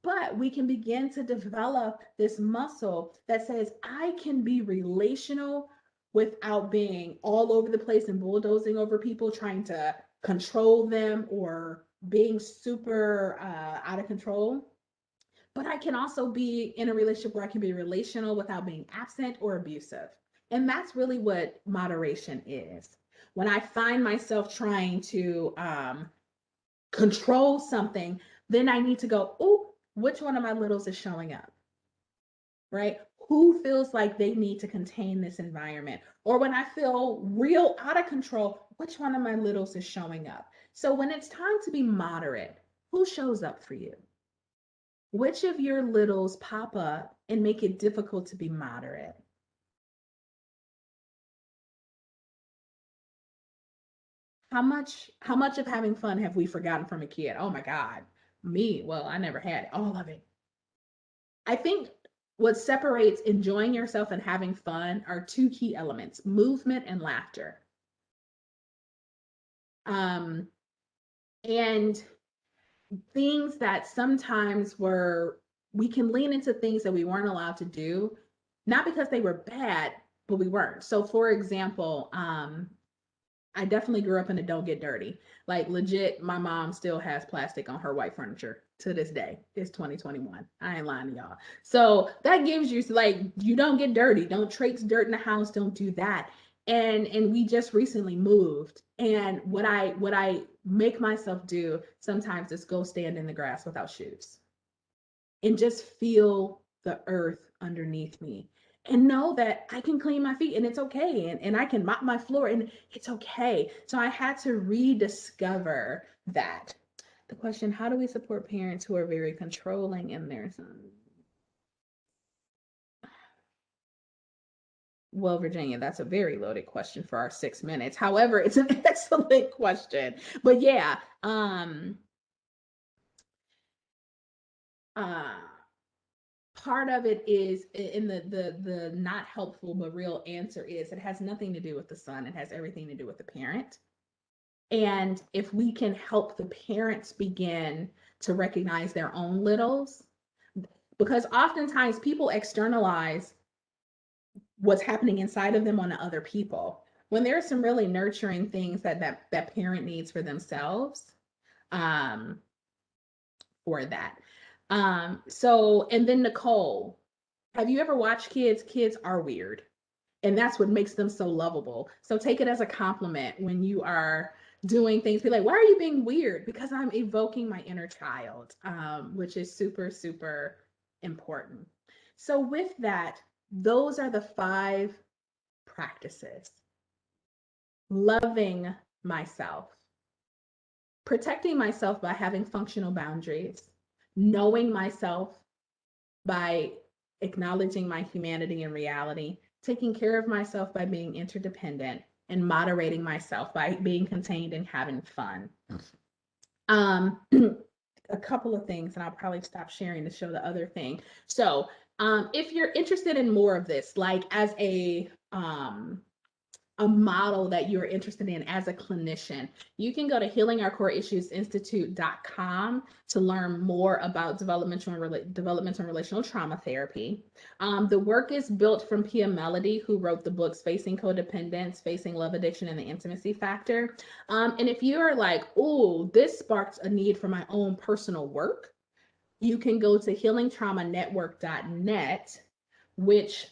But we can begin to develop this muscle that says, I can be relational without being all over the place and bulldozing over people, trying to control them or being super out of control. But I can also be in a relationship where I can be relational without being absent or abusive. And that's really what moderation is. When I find myself trying to control something, then I need to go, oh, which one of my littles is showing up, right? Who feels like they need to contain this environment? Or when I feel real out of control, which one of my littles is showing up? So when it's time to be moderate, who shows up for you? Which of your littles pop up and make it difficult to be moderate? How much of having fun have we forgotten from a kid? Oh my God, me, well, I never had all of it. I think what separates enjoying yourself and having fun are 2 key elements: movement and laughter. And things that sometimes we can lean into things that we weren't allowed to do, not because they were bad, but we weren't. So for example, I definitely grew up in a don't get dirty. Like legit, my mom still has plastic on her white furniture to this day. It's 2021. I ain't lying to y'all. So that gives you like, you don't get dirty. Don't traipse dirt in the house. Don't do that. And we just recently moved. And what I make myself do sometimes is go stand in the grass without shoes and just feel the earth underneath me and know that I can clean my feet and it's okay. And I can mop my floor and it's okay. So I had to rediscover that. The question, how do we support parents who are very controlling in their sons? Well, Virginia, that's a very loaded question for our 6 minutes. However, it's an excellent question. But yeah, part of it is in the not helpful but real answer is it has nothing to do with the son. It has everything to do with the parent. And if we can help the parents begin to recognize their own littles, because oftentimes people externalize what's happening inside of them onto other people. When there are some really nurturing things that parent needs for themselves, for that. So, and then Nicole, have you ever watched kids? Kids are weird. And that's what makes them so lovable. So take it as a compliment when you are doing things. Be like, why are you being weird? Because I'm evoking my inner child, which is super, super important. So with that, those are the 5 practices. Loving myself, protecting myself by having functional boundaries, knowing myself by acknowledging my humanity and reality, taking care of myself by being interdependent, and moderating myself by being contained and having fun. A couple of things, and I'll probably stop sharing to show the other thing. So if you're interested in more of this, like as a model that you're interested in as a clinician, you can go to healingourcoreissuesinstitute.com to learn more about developmental and relational trauma therapy. The work is built from Pia Melody, who wrote the books Facing Codependence, Facing Love Addiction, and the Intimacy Factor. And if you are like, oh, this sparked a need for my own personal work, you can go to healingtraumanetwork.net, which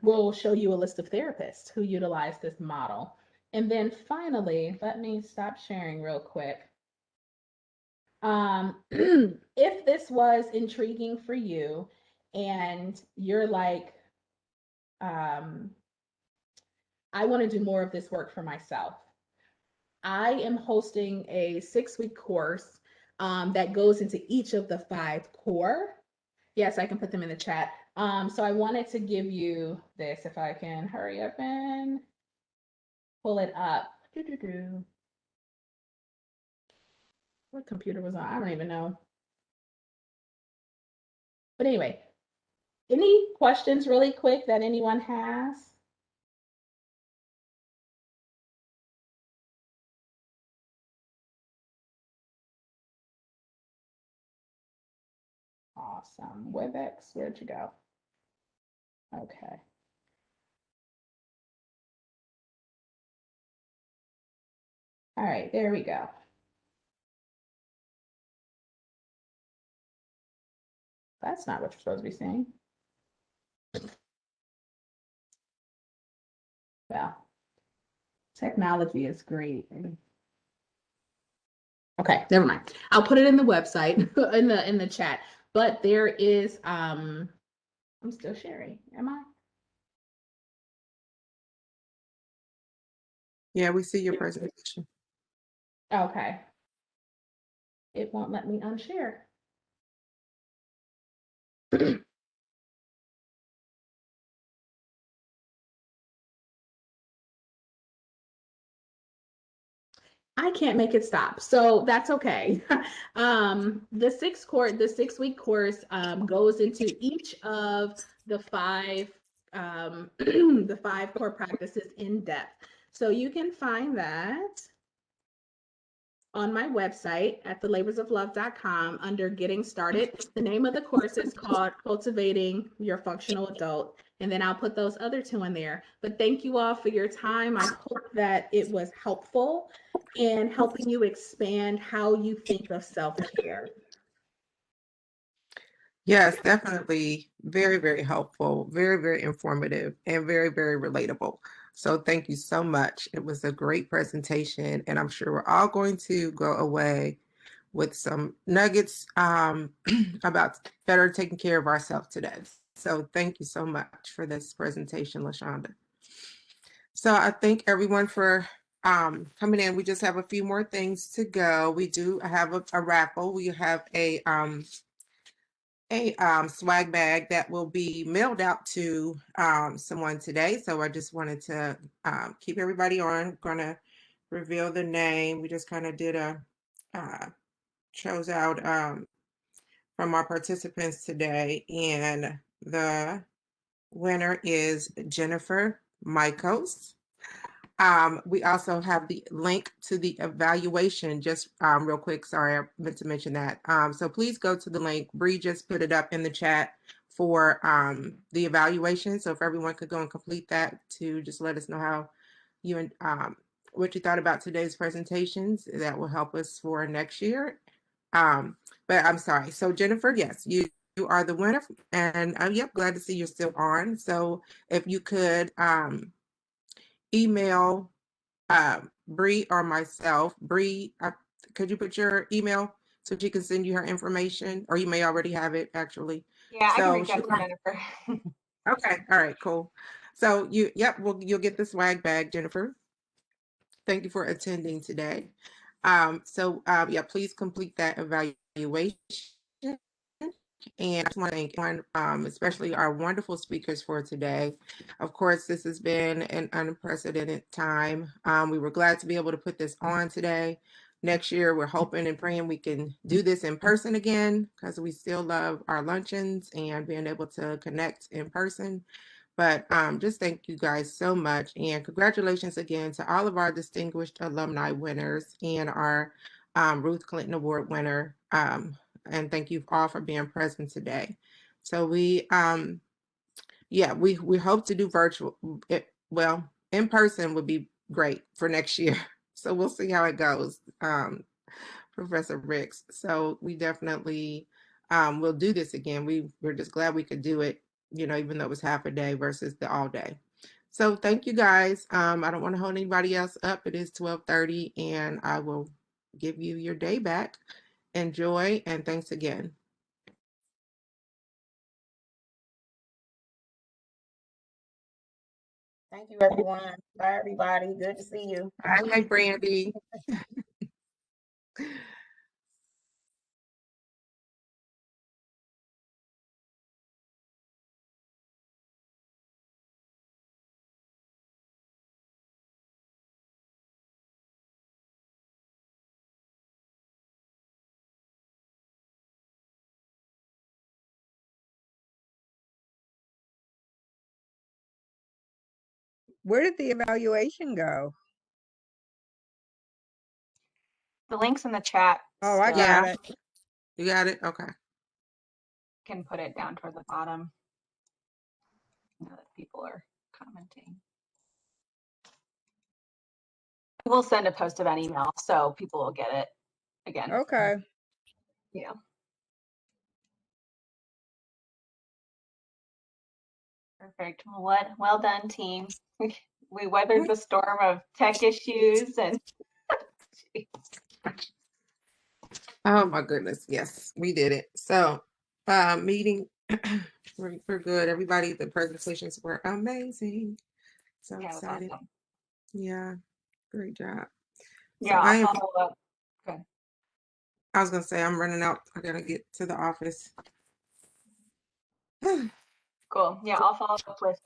will show you a list of therapists who utilize this model. And then finally, let me stop sharing real quick. If this was intriguing for you and you're like, I want to do more of this work for myself, I am hosting a 6-week course that goes into each of the 5 core. Yes, I can put them in the chat. So I wanted to give you this, if I can hurry up and pull it up. What computer was on? I don't even know. But anyway, any questions really quick that anyone has? Awesome. WebEx, where'd you go? Okay. All right, there we go. That's not what you're supposed to be seeing. Well, technology is great. Okay, never mind. I'll put it in the website in the chat. But there is I'm still sharing. Am I? Yeah, we see your presentation. Okay. It won't let me unshare. I can't make it stop, so that's okay. The 6-week course goes into each of the 5 the 5 core practices in depth. So you can find that on my website at thelaborsoflove.com under Getting Started. The name of the course is called Cultivating Your Functional Adult, and then I'll put those other 2 in there. But thank you all for your time. I hope that it was helpful in helping you expand how you think of self-care. Yes, definitely. Very, very helpful, very, very informative, and very, very relatable. So thank you so much. It was a great presentation, and I'm sure we're all going to go away with some nuggets about better taking care of ourselves today. So thank you so much for this presentation, LaShonda. So I thank everyone for coming in. We just have a few more things to go. We do have a raffle. We have a swag bag that will be mailed out to someone today. So I just wanted to keep everybody on. Gonna reveal the name. We just kind of did a chose out from our participants today, and the winner is Jennifer Michaels. We also have the link to the evaluation, just real quick. Sorry, I meant to mention that. So please go to the link. Bree just put it up in the chat for the evaluation. So if everyone could go and complete that to just let us know how you what you thought about today's presentations, that will help us for next year. But I'm sorry. So Jennifer, yes, you are the winner, and yep, glad to see you're still on. So if you could email Bree or myself. Bree, could you put your email so she can send you her information, or you may already have it actually. Yeah, so I can reach out to Jennifer. Okay, all right, cool. So yep, you'll get the swag bag, Jennifer. Thank you for attending today. Yeah, please complete that evaluation. And I just want to thank everyone, especially our wonderful speakers for today. Of course, this has been an unprecedented time. We were glad to be able to put this on today. Next year, we're hoping and praying we can do this in person again, because we still love our luncheons and being able to connect in person. But just thank you guys so much. And congratulations again to all of our distinguished alumni winners and our Ruth Clinton Award winner. And thank you all for being present today. So we hope to do virtual. Well, in person would be great for next year. So we'll see how it goes, Professor Ricks. So we definitely will do this again. We're just glad we could do it, even though it was half a day versus the all day. So thank you guys. I don't want to hold anybody else up. It is 12:30 and I will give you your day back. Enjoy and thanks again. Thank you, everyone. Bye, everybody. Good to see you. Bye, Brandy. Where did the evaluation go? The link's in the chat. Oh, I got it. You got it? Okay. Can put it down toward the bottom now that people are commenting. We'll send a post event email so people will get it again. Okay. Yeah. Perfect. Well done, team. We weathered the storm of tech issues and Oh my goodness. Yes, we did it. So meeting, we're good. Everybody, the presentations were amazing. So yeah, excited. awesome. Yeah, great job. Yeah, so I'll follow up. Good. I was gonna say I'm running out. I gotta get to the office. Cool. Yeah, I'll follow up with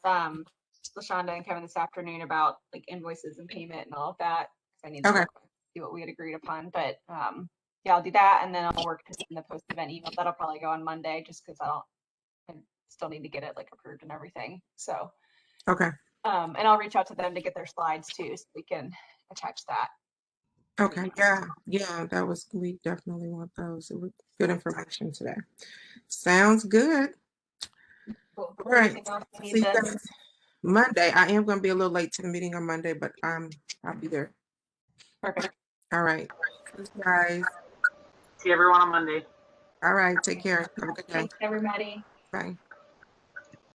LaShonda and Kevin this afternoon about like invoices and payment and all of that. I need to see what we had agreed upon. But yeah, I'll do that and then I'll work to send the post event email. That'll probably go on Monday just because I still need to get it like approved and everything. So okay. And I'll reach out to them to get their slides too, so we can attach that. Okay. Yeah, we definitely want those. It was good information today. Sounds good. Cool. All right. See you guys Monday. I am going to be a little late to the meeting on Monday, but I'll be there. Perfect. All right. Thanks, guys. See everyone on Monday. All right. Take care. Have a good day. Thanks, everybody. Bye.